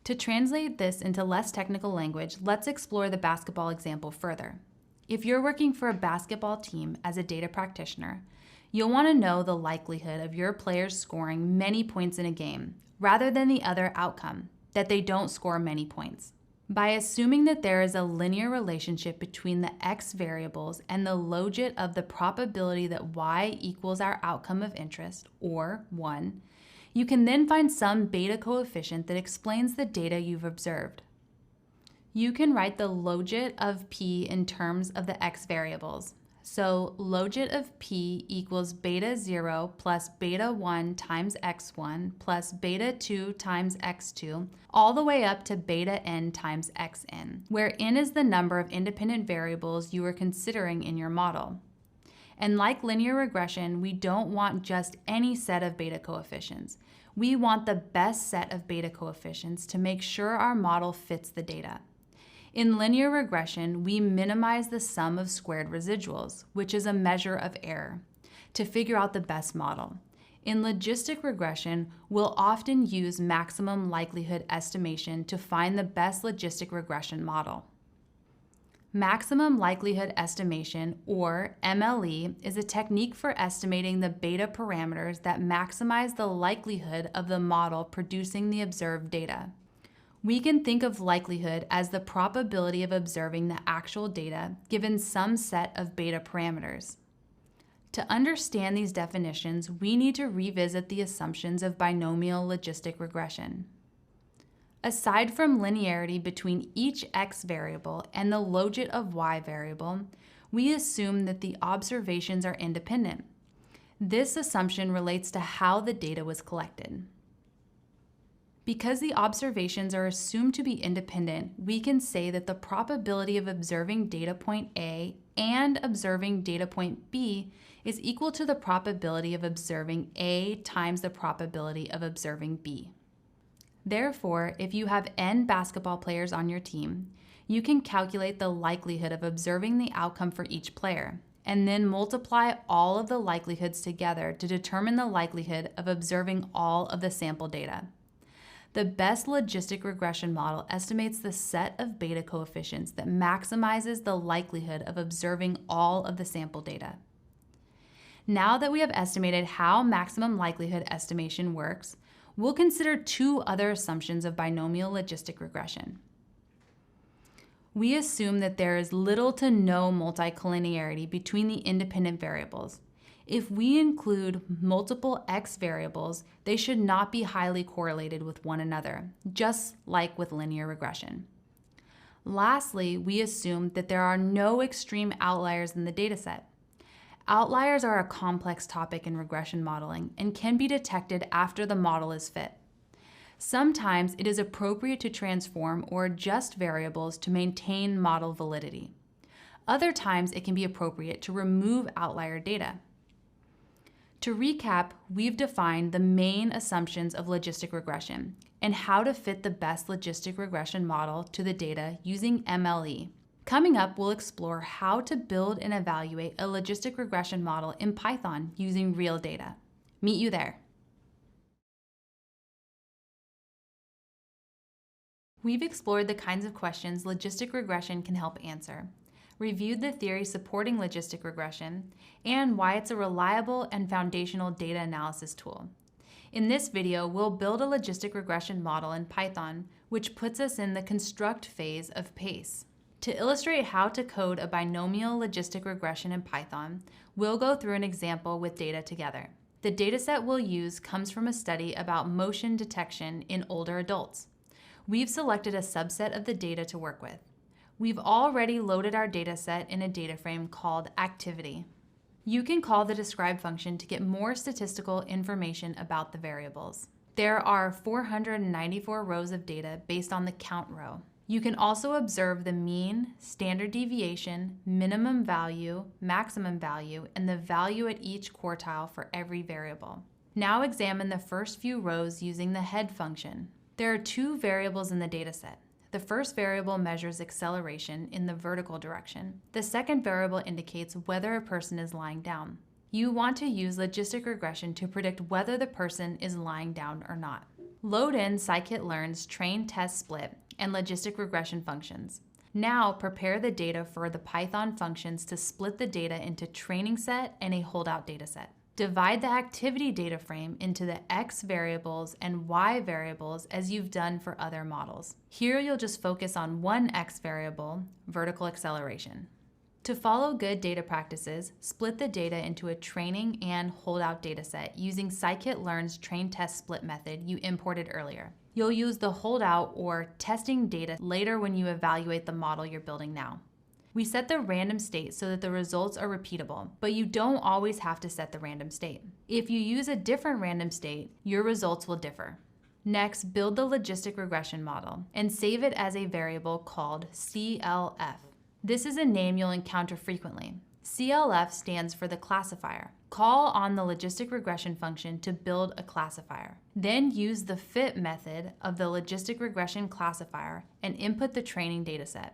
To translate this into less technical language, let's explore the basketball example further. If you're working for a basketball team as a data practitioner, you'll want to know the likelihood of your players scoring many points in a game, rather than the other outcome, that they don't score many points. By assuming that there is a linear relationship between the x variables and the logit of the probability that y equals our outcome of interest, or 1, you can then find some beta coefficient that explains the data you've observed. You can write the logit of p in terms of the x variables. So logit of P equals beta 0 plus beta 1 times x1 plus beta 2 times x2, all the way up to beta n times xn, where n is the number of independent variables you are considering in your model. And like linear regression, we don't want just any set of beta coefficients. We want the best set of beta coefficients to make sure our model fits the data. In linear regression, we minimize the sum of squared residuals, which is a measure of error, to figure out the best model. In logistic regression, we'll often use maximum likelihood estimation to find the best logistic regression model. Maximum likelihood estimation, or MLE, is a technique for estimating the beta parameters that maximize the likelihood of the model producing the observed data. We can think of likelihood as the probability of observing the actual data given some set of beta parameters. To understand these definitions, we need to revisit the assumptions of binomial logistic regression. Aside from linearity between each x variable and the logit of y variable, we assume that the observations are independent. This assumption relates to how the data was collected. Because the observations are assumed to be independent, we can say that the probability of observing data point A and observing data point B is equal to the probability of observing A times the probability of observing B. Therefore, if you have n basketball players on your team, you can calculate the likelihood of observing the outcome for each player, and then multiply all of the likelihoods together to determine the likelihood of observing all of the sample data. The best logistic regression model estimates the set of beta coefficients that maximizes the likelihood of observing all of the sample data. Now that we have estimated how maximum likelihood estimation works, we'll consider two other assumptions of binomial logistic regression. We assume that there is little to no multicollinearity between the independent variables. If we include multiple x variables, they should not be highly correlated with one another, just like with linear regression. Lastly, we assume that there are no extreme outliers in the dataset. Outliers are a complex topic in regression modeling and can be detected after the model is fit. Sometimes it is appropriate to transform or adjust variables to maintain model validity. Other times it can be appropriate to remove outlier data. To recap, we've defined the main assumptions of logistic regression and how to fit the best logistic regression model to the data using MLE. Coming up, we'll explore how to build and evaluate a logistic regression model in Python using real data. Meet you there. We've explored the kinds of questions logistic regression can help answer, reviewed the theory supporting logistic regression, and why it's a reliable and foundational data analysis tool. In this video, we'll build a logistic regression model in Python, which puts us in the construct phase of PACE. To illustrate how to code a binomial logistic regression in Python, we'll go through an example with data together. The dataset we'll use comes from a study about motion detection in older adults. We've selected a subset of the data to work with. We've already loaded our dataset in a data frame called activity. You can call the describe function to get more statistical information about the variables. There are 494 rows of data based on the count row. You can also observe the mean, standard deviation, minimum value, maximum value, and the value at each quartile for every variable. Now examine the first few rows using the head function. There are two variables in the dataset. The first variable measures acceleration in the vertical direction. The second variable indicates whether a person is lying down. You want to use logistic regression to predict whether the person is lying down or not. Load in scikit-learn's train test split and logistic regression functions. Now prepare the data for the Python functions to split the data into training set and a holdout dataset. Divide the activity data frame into the x variables and y variables as you've done for other models. Here you'll just focus on one x variable, vertical acceleration. To follow good data practices, split the data into a training and holdout dataset using scikit-learn's train test split method you imported earlier. You'll use the holdout or testing data later when you evaluate the model you're building now. We set the random state so that the results are repeatable, but you don't always have to set the random state. If you use a different random state, your results will differ. Next, build the logistic regression model and save it as a variable called CLF. This is a name you'll encounter frequently. CLF stands for the classifier. Call on the logistic regression function to build a classifier. Then use the fit method of the logistic regression classifier and input the training dataset.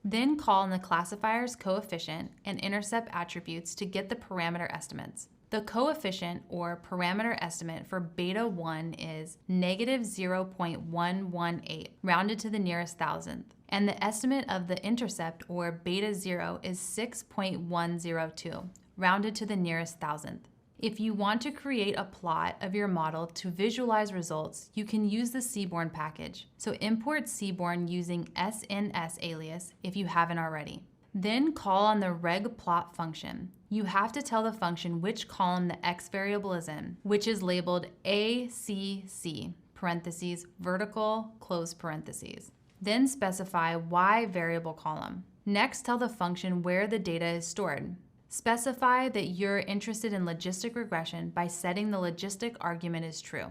Then call on the classifier's coefficient and intercept attributes to get the parameter estimates. The coefficient or parameter estimate for beta 1 is negative 0.118, rounded to the nearest thousandth, and the estimate of the intercept or beta 0 is 6.102, rounded to the nearest thousandth. If you want to create a plot of your model to visualize results, you can use the Seaborn package. So import Seaborn using SNS alias if you haven't already. Then call on the regplot function. You have to tell the function which column the x variable is in, which is labeled ACC, parentheses, vertical, close parentheses. Then specify y variable column. Next, tell the function where the data is stored. Specify that you're interested in logistic regression by setting the logistic argument is true.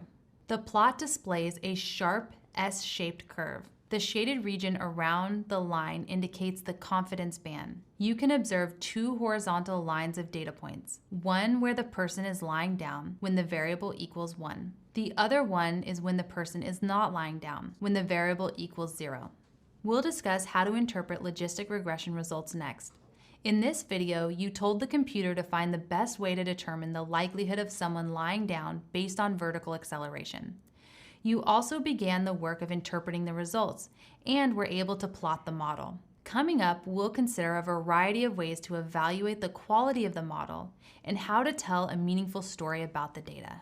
The plot displays a sharp S-shaped curve. The shaded region around the line indicates the confidence band. You can observe two horizontal lines of data points, one where the person is lying down when the variable equals 1. The other one is when the person is not lying down, when the variable equals 0. We'll discuss how to interpret logistic regression results next. In this video, you told the computer to find the best way to determine the likelihood of someone lying down based on vertical acceleration. You also began the work of interpreting the results and were able to plot the model. Coming up, we'll consider a variety of ways to evaluate the quality of the model and how to tell a meaningful story about the data.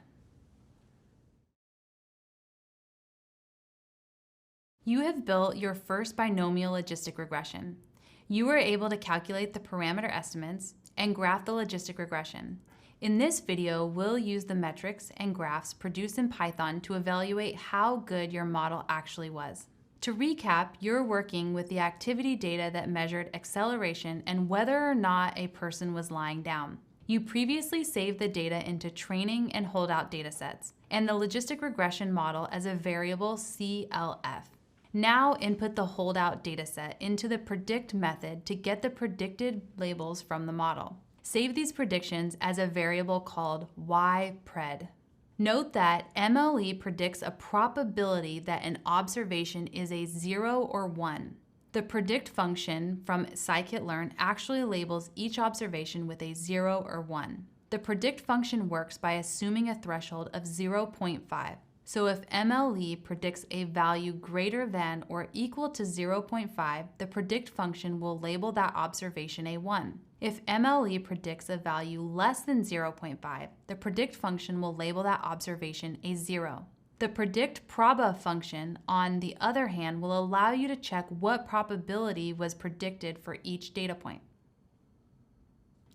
You have built your first binomial logistic regression. You were able to calculate the parameter estimates and graph the logistic regression. In this video, we'll use the metrics and graphs produced in Python to evaluate how good your model actually was. To recap, you're working with the activity data that measured acceleration and whether or not a person was lying down. You previously saved the data into training and holdout datasets, and the logistic regression model as a variable CLF. Now input the holdout dataset into the predict method to get the predicted labels from the model. Save these predictions as a variable called ypred. Note that MLE predicts a probability that an observation is a 0 or 1. The predict function from scikit-learn actually labels each observation with a 0 or 1. The predict function works by assuming a threshold of 0.5. So if MLE predicts a value greater than or equal to 0.5, the predict function will label that observation a 1. If MLE predicts a value less than 0.5, the predict function will label that observation a 0. The predict proba function, on the other hand, will allow you to check what probability was predicted for each data point.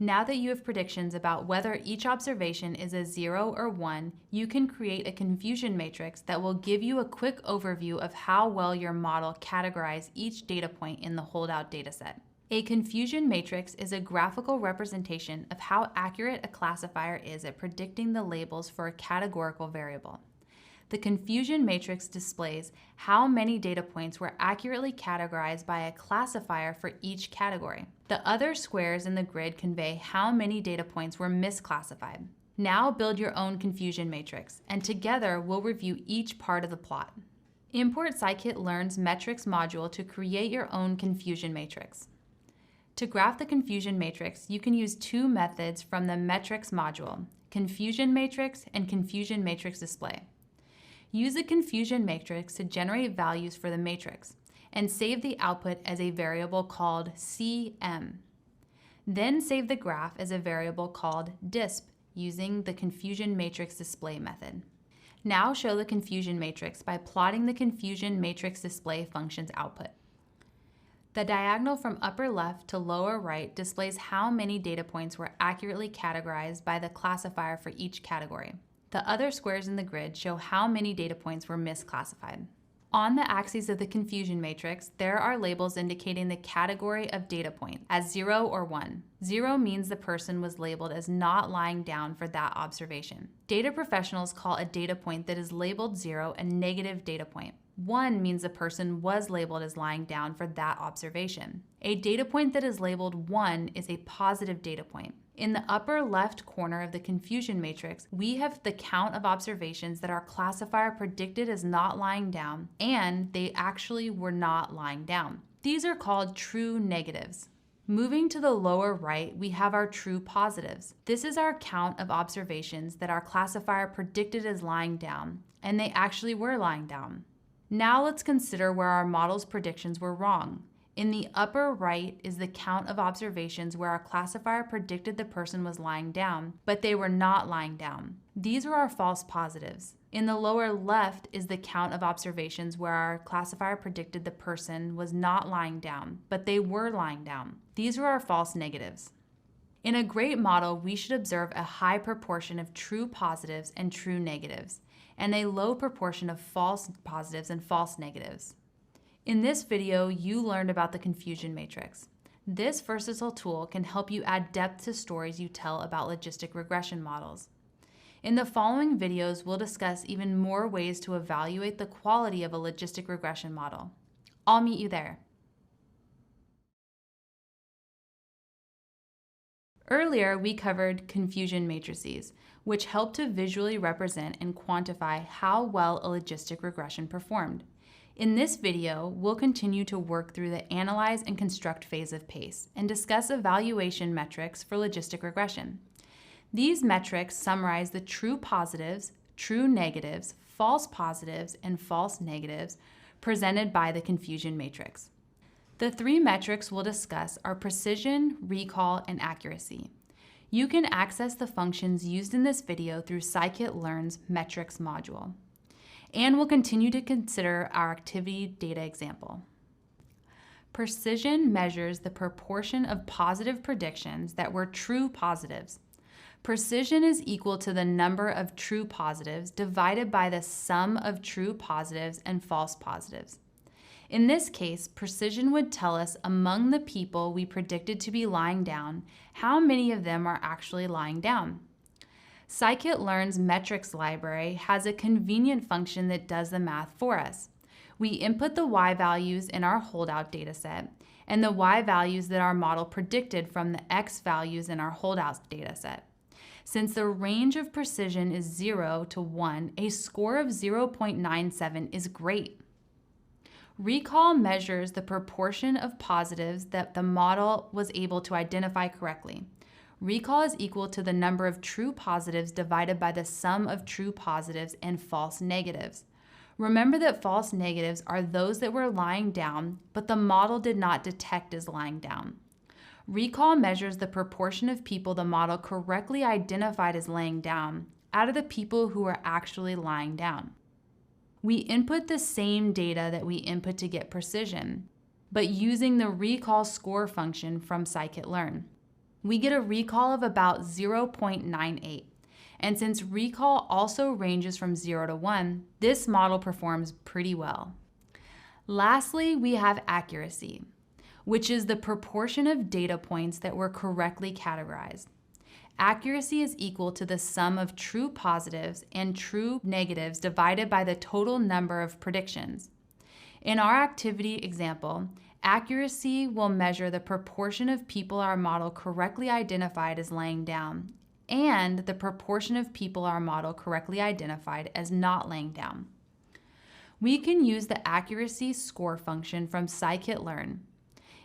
Now that you have predictions about whether each observation is a 0 or 1, you can create a confusion matrix that will give you a quick overview of how well your model categorized each data point in the holdout dataset. A confusion matrix is a graphical representation of how accurate a classifier is at predicting the labels for a categorical variable. The confusion matrix displays how many data points were accurately categorized by a classifier for each category. The other squares in the grid convey how many data points were misclassified. Now build your own confusion matrix, and together we'll review each part of the plot. Import scikit-learn's metrics module to create your own confusion matrix. To graph the confusion matrix, you can use two methods from the metrics module, confusion matrix and confusion matrix display. Use the confusion matrix to generate values for the matrix and save the output as a variable called CM. Then save the graph as a variable called disp using the confusion matrix display method. Now show the confusion matrix by plotting the confusion matrix display function's output. The diagonal from upper left to lower right displays how many data points were accurately categorized by the classifier for each category. The other squares in the grid show how many data points were misclassified. On the axes of the confusion matrix, there are labels indicating the category of data point as 0 or 1. 0 means the person was labeled as not lying down for that observation. Data professionals call a data point that is labeled 0 a negative data point. 1 means the person was labeled as lying down for that observation. A data point that is labeled 1 is a positive data point. In the upper left corner of the confusion matrix, we have the count of observations that our classifier predicted as not lying down, and they actually were not lying down. These are called true negatives. Moving to the lower right, we have our true positives. This is our count of observations that our classifier predicted as lying down, and they actually were lying down. Now let's consider where our model's predictions were wrong. In the upper right is the count of observations where our classifier predicted the person was lying down, but they were not lying down. These are our false positives. In the lower left is the count of observations where our classifier predicted the person was not lying down, but they were lying down. These are our false negatives. In a great model, we should observe a high proportion of true positives and true negatives, and a low proportion of false positives and false negatives. In this video, you learned about the confusion matrix. This versatile tool can help you add depth to stories you tell about logistic regression models. In the following videos, we'll discuss even more ways to evaluate the quality of a logistic regression model. I'll meet you there. Earlier, we covered confusion matrices, which help to visually represent and quantify how well a logistic regression performed. In this video, we'll continue to work through the analyze and construct phase of PACE and discuss evaluation metrics for logistic regression. These metrics summarize the true positives, true negatives, false positives, and false negatives presented by the confusion matrix. The three metrics we'll discuss are precision, recall, and accuracy. You can access the functions used in this video through scikit-learn's metrics module. And we'll continue to consider our activity data example. Precision measures the proportion of positive predictions that were true positives. Precision is equal to the number of true positives divided by the sum of true positives and false positives. In this case, precision would tell us among the people we predicted to be lying down, how many of them are actually lying down. Scikit-learn's metrics library has a convenient function that does the math for us. We input the y values in our holdout dataset and the y values that our model predicted from the x values in our holdout dataset. Since the range of precision is 0 to 1, a score of 0.97 is great. Recall measures the proportion of positives that the model was able to identify correctly. Recall is equal to the number of true positives divided by the sum of true positives and false negatives. Remember that false negatives are those that were lying down, but the model did not detect as lying down. Recall measures the proportion of people the model correctly identified as laying down out of the people who were actually lying down. We input the same data that we input to get precision, but using the recall score function from scikit-learn. We get a recall of about 0.98. And since recall also ranges from 0 to 1, this model performs pretty well. Lastly, we have accuracy, which is the proportion of data points that were correctly categorized. Accuracy is equal to the sum of true positives and true negatives divided by the total number of predictions. In our activity example, accuracy will measure the proportion of people our model correctly identified as laying down and the proportion of people our model correctly identified as not laying down. We can use the accuracy score function from scikit-learn.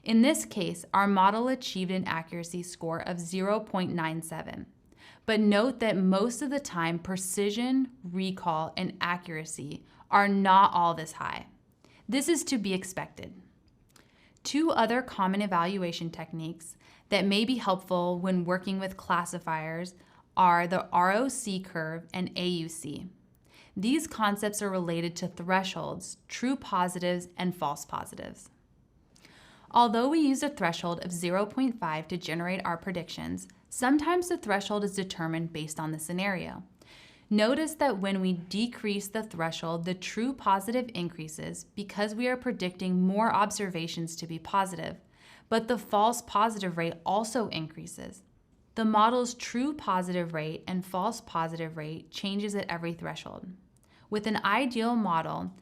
In this case, our model achieved an accuracy score of 0.97. But note that most of the time, precision, recall, and accuracy are not all this high. This is to be expected. Two other common evaluation techniques that may be helpful when working with classifiers are the ROC curve and AUC. These concepts are related to thresholds, true positives, and false positives. Although we use a threshold of 0.5 to generate our predictions, sometimes the threshold is determined based on the scenario. Notice that when we decrease the threshold, the true positive increases because we are predicting more observations to be positive, but the false positive rate also increases. The model's true positive rate and false positive rate changes at every threshold. With an ideal model,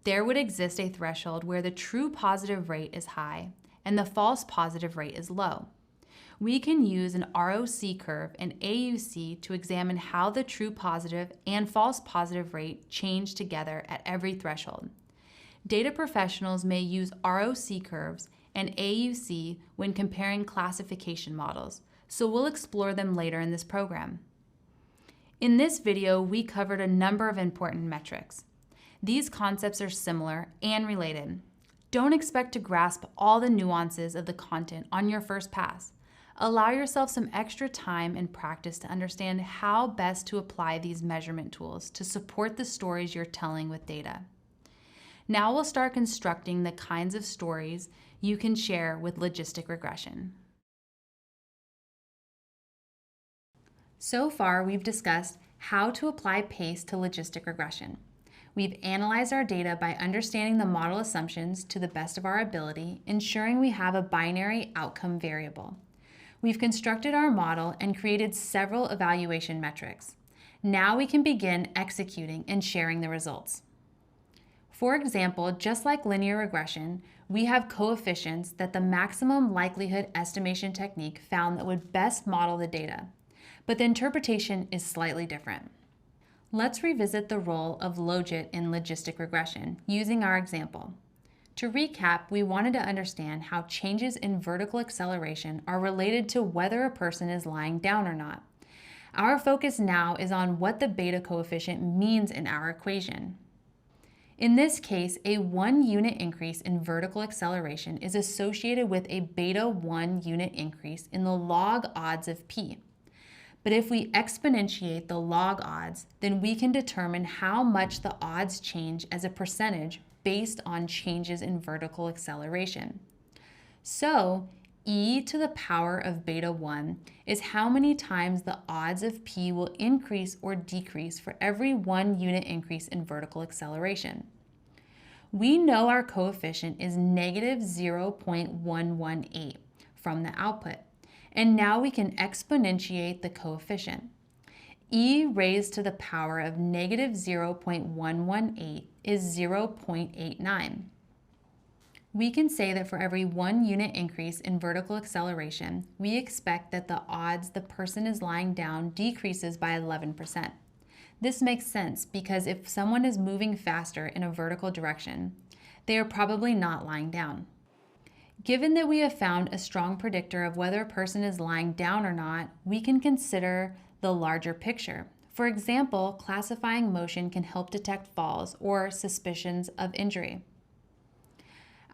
there would exist a threshold where the true positive rate is high and the false positive rate is low. We can use an ROC curve and AUC to examine how the true positive and false positive rate change together at every threshold. Data professionals may use ROC curves and AUC when comparing classification models, so we'll explore them later in this program. In this video, we covered a number of important metrics. These concepts are similar and related. Don't expect to grasp all the nuances of the content on your first pass. Allow yourself some extra time and practice to understand how best to apply these measurement tools to support the stories you're telling with data. Now we'll start constructing the kinds of stories you can share with logistic regression. So far, we've discussed how to apply PACE to logistic regression. We've analyzed our data by understanding the model assumptions to the best of our ability, ensuring we have a binary outcome variable. We've constructed our model and created several evaluation metrics. Now we can begin executing and sharing the results. For example, just like linear regression, we have coefficients that the maximum likelihood estimation technique found that would best model the data, but the interpretation is slightly different. Let's revisit the role of logit in logistic regression using our example. To recap, we wanted to understand how changes in vertical acceleration are related to whether a person is lying down or not. Our focus now is on what the beta coefficient means in our equation. In this case, a 1 unit increase in vertical acceleration is associated with a beta 1 unit increase in the log odds of p. But if we exponentiate the log odds, then we can determine how much the odds change as a percentage based on changes in vertical acceleration. So, e to the power of beta 1 is how many times the odds of p will increase or decrease for every 1 unit increase in vertical acceleration. We know our coefficient is negative 0.118 from the output, and now we can exponentiate the coefficient. E raised to the power of negative 0.118 is 0.89. We can say that for every 1 unit increase in vertical acceleration, we expect that the odds the person is lying down decreases by 11%. This makes sense because if someone is moving faster in a vertical direction, they are probably not lying down. Given that we have found a strong predictor of whether a person is lying down or not, we can consider the larger picture. For example, classifying motion can help detect falls or suspicions of injury.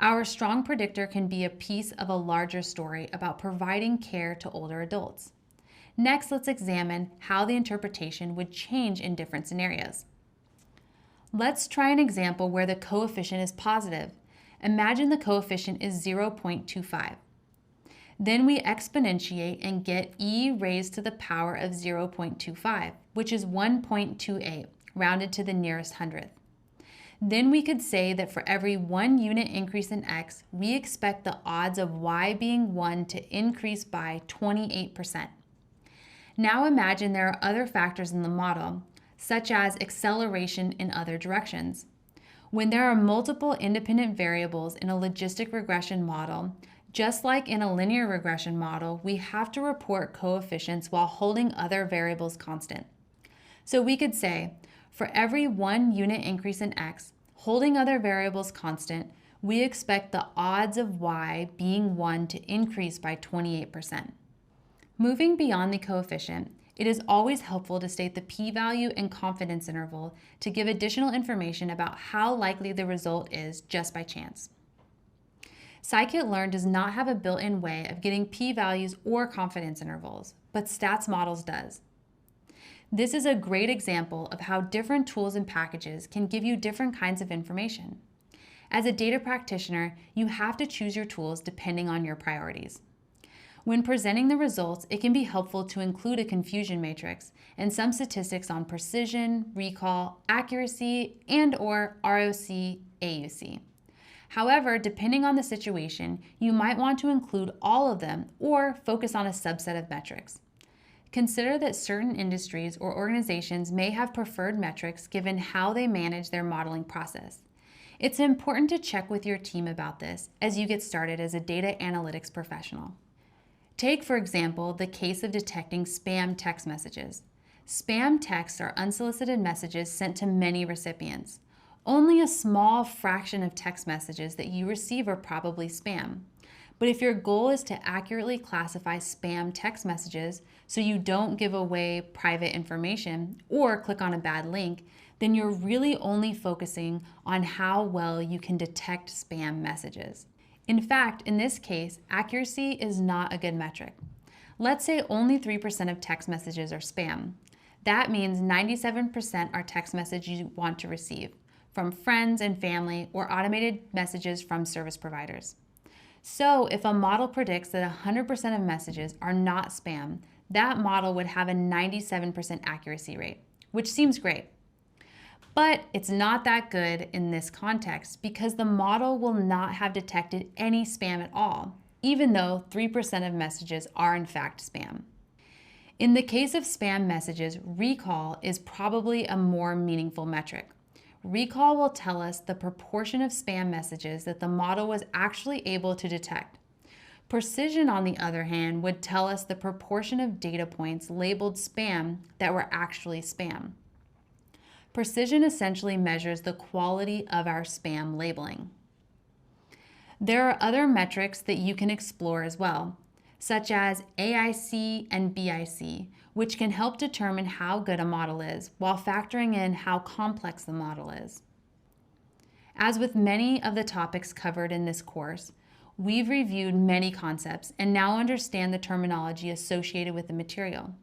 Our strong predictor can be a piece of a larger story about providing care to older adults. Next, let's examine how the interpretation would change in different scenarios. Let's try an example where the coefficient is positive. Imagine the coefficient is 0.25. Then we exponentiate and get e raised to the power of 0.25, which is 1.28, rounded to the nearest hundredth. Then we could say that for every 1 unit increase in x, we expect the odds of y being 1 to increase by 28%. Now imagine there are other factors in the model, such as acceleration in other directions. When there are multiple independent variables in a logistic regression model, just like in a linear regression model, we have to report coefficients while holding other variables constant. So we could say, for every 1 unit increase in x, holding other variables constant, we expect the odds of y being 1 to increase by 28%. Moving beyond the coefficient, it is always helpful to state the p-value and confidence interval to give additional information about how likely the result is just by chance. Scikit-learn does not have a built-in way of getting p-values or confidence intervals, but stats models does. This is a great example of how different tools and packages can give you different kinds of information. As a data practitioner, you have to choose your tools depending on your priorities. When presenting the results, it can be helpful to include a confusion matrix and some statistics on precision, recall, accuracy, and/or ROC, AUC. However, depending on the situation, you might want to include all of them or focus on a subset of metrics. Consider that certain industries or organizations may have preferred metrics given how they manage their modeling process. It's important to check with your team about this as you get started as a data analytics professional. Take, for example, the case of detecting spam text messages. Spam texts are unsolicited messages sent to many recipients. Only a small fraction of text messages that you receive are probably spam. But if your goal is to accurately classify spam text messages so you don't give away private information or click on a bad link, then you're really only focusing on how well you can detect spam messages. In fact, in this case, accuracy is not a good metric. Let's say only 3% of text messages are spam. That means 97% are text messages you want to receive from friends and family or automated messages from service providers. So if a model predicts that 100% of messages are not spam, that model would have a 97% accuracy rate, which seems great. But it's not that good in this context because the model will not have detected any spam at all, even though 3% of messages are in fact spam. In the case of spam messages, recall is probably a more meaningful metric. Recall will tell us the proportion of spam messages that the model was actually able to detect. Precision, on the other hand, would tell us the proportion of data points labeled spam that were actually spam. Precision essentially measures the quality of our spam labeling. There are other metrics that you can explore as well, such as AIC and BIC, which can help determine how good a model is while factoring in how complex the model is. As with many of the topics covered in this course, we've reviewed many concepts and now understand the terminology associated with the material.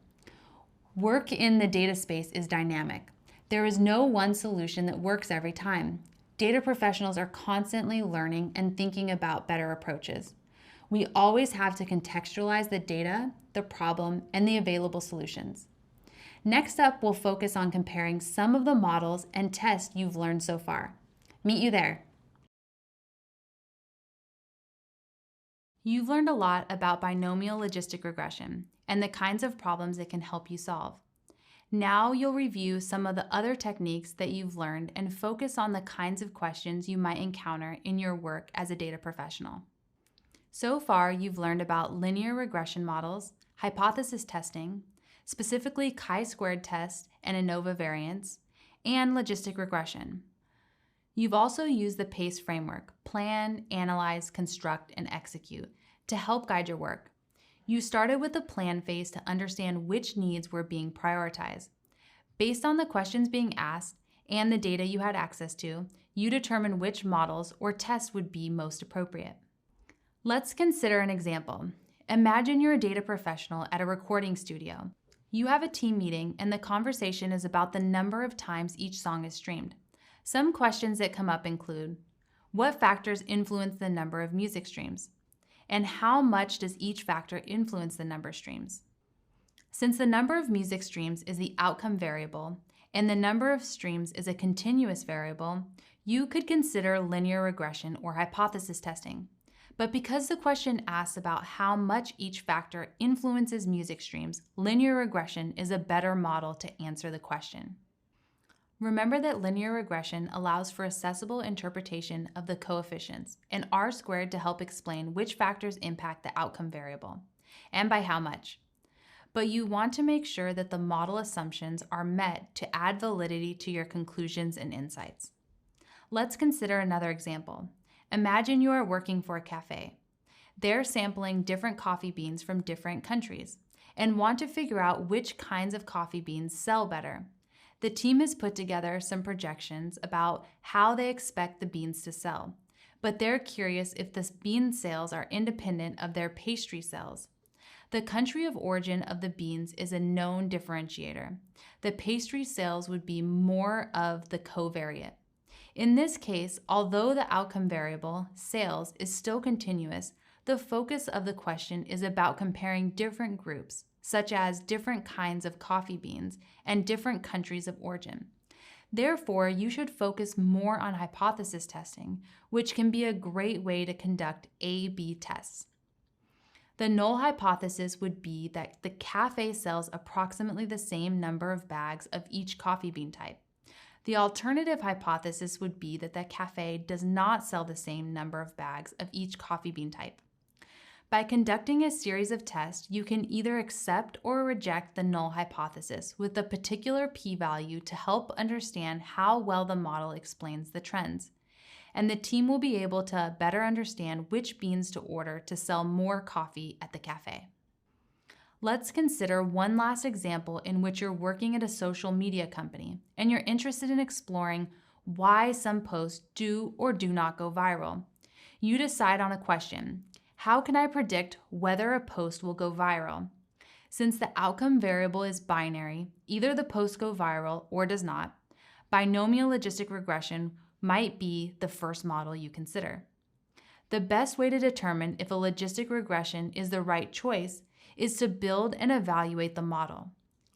Work in the data space is dynamic. There is no one solution that works every time. Data professionals are constantly learning and thinking about better approaches. We always have to contextualize the data, the problem, and the available solutions. Next up, we'll focus on comparing some of the models and tests you've learned so far. Meet you there. You've learned a lot about binomial logistic regression and the kinds of problems it can help you solve. Now you'll review some of the other techniques that you've learned and focus on the kinds of questions you might encounter in your work as a data professional. So far, you've learned about linear regression models, hypothesis testing, specifically chi-squared test and ANOVA variance, and logistic regression. You've also used the PACE framework, plan, analyze, construct, and execute, to help guide your work. You started with the plan phase to understand which needs were being prioritized. Based on the questions being asked and the data you had access to, you determined which models or tests would be most appropriate. Let's consider an example. Imagine you're a data professional at a recording studio. You have a team meeting and the conversation is about the number of times each song is streamed. Some questions that come up include, what factors influence the number of music streams? And how much does each factor influence the number of streams? Since the number of music streams is the outcome variable and the number of streams is a continuous variable, you could consider linear regression or hypothesis testing. But because the question asks about how much each factor influences music streams, linear regression is a better model to answer the question. Remember that linear regression allows for accessible interpretation of the coefficients and R-squared to help explain which factors impact the outcome variable, and by how much. But you want to make sure that the model assumptions are met to add validity to your conclusions and insights. Let's consider another example. Imagine you are working for a cafe. They're sampling different coffee beans from different countries and want to figure out which kinds of coffee beans sell better. The team has put together some projections about how they expect the beans to sell, but they're curious if the bean sales are independent of their pastry sales. The country of origin of the beans is a known differentiator. The pastry sales would be more of the covariate. In this case, although the outcome variable, sales, is still continuous, the focus of the question is about comparing different groups, such as different kinds of coffee beans and different countries of origin. Therefore, you should focus more on hypothesis testing, which can be a great way to conduct A/B tests. The null hypothesis would be that the cafe sells approximately the same number of bags of each coffee bean type. The alternative hypothesis would be that the cafe does not sell the same number of bags of each coffee bean type. By conducting a series of tests, you can either accept or reject the null hypothesis with a particular p-value to help understand how well the model explains the trends. And the team will be able to better understand which beans to order to sell more coffee at the cafe. Let's consider one last example in which you're working at a social media company and you're interested in exploring why some posts do or do not go viral. You decide on a question: how can I predict whether a post will go viral? Since the outcome variable is binary, either the post goes viral or does not, binomial logistic regression might be the first model you consider. The best way to determine if a logistic regression is the right choice is to build and evaluate the model.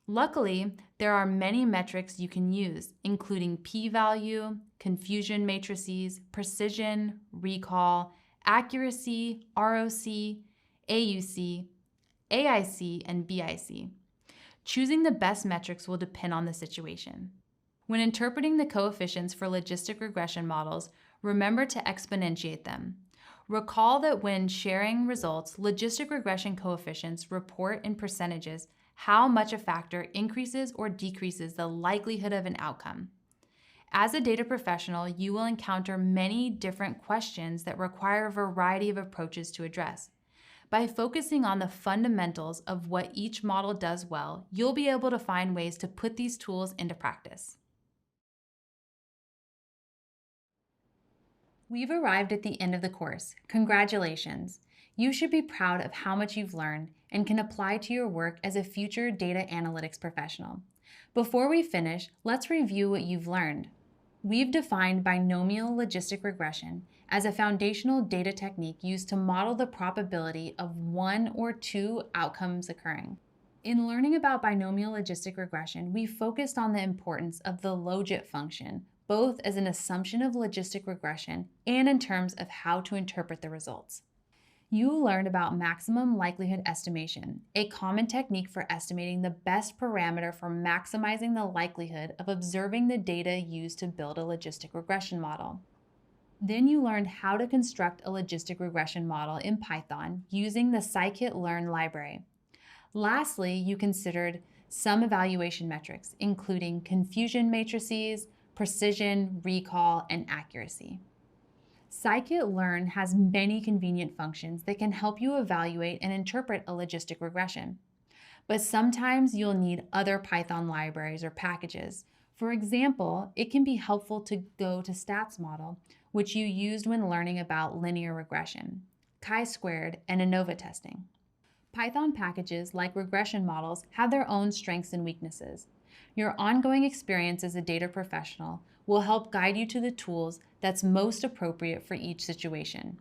Luckily, there are many metrics you can use, including p-value, confusion matrices, precision, recall, accuracy, ROC, AUC, AIC, and BIC. Choosing the best metrics will depend on the situation. When interpreting the coefficients for logistic regression models, remember to exponentiate them. Recall that when sharing results, logistic regression coefficients report in percentages how much a factor increases or decreases the likelihood of an outcome. As a data professional, you will encounter many different questions that require a variety of approaches to address. By focusing on the fundamentals of what each model does well, you'll be able to find ways to put these tools into practice. We've arrived at the end of the course. Congratulations! You should be proud of how much you've learned and can apply to your work as a future data analytics professional. Before we finish, let's review what you've learned. We've defined binomial logistic regression as a foundational data technique used to model the probability of one or two outcomes occurring. In learning about binomial logistic regression, we focused on the importance of the logit function, both as an assumption of logistic regression and in terms of how to interpret the results. You learned about maximum likelihood estimation, a common technique for estimating the best parameter for maximizing the likelihood of observing the data used to build a logistic regression model. Then you learned how to construct a logistic regression model in Python using the scikit-learn library. Lastly, you considered some evaluation metrics, including confusion matrices, precision, recall, and accuracy. Scikit-learn has many convenient functions that can help you evaluate and interpret a logistic regression. But sometimes you'll need other Python libraries or packages. For example, it can be helpful to go to StatsModel, which you used when learning about linear regression, chi-squared, and ANOVA testing. Python packages like regression models have their own strengths and weaknesses. Your ongoing experience as a data professional will help guide you to the tools that's most appropriate for each situation.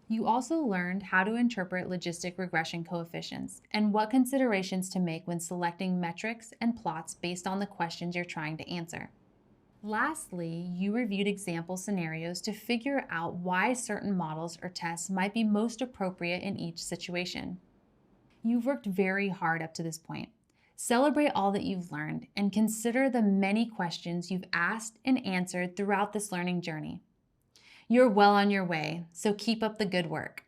You also learned how to interpret logistic regression coefficients and what considerations to make when selecting metrics and plots based on the questions you're trying to answer. Lastly, you reviewed example scenarios to figure out why certain models or tests might be most appropriate in each situation. You've worked very hard up to this point. Celebrate all that you've learned and consider the many questions you've asked and answered throughout this learning journey. You're well on your way, so keep up the good work.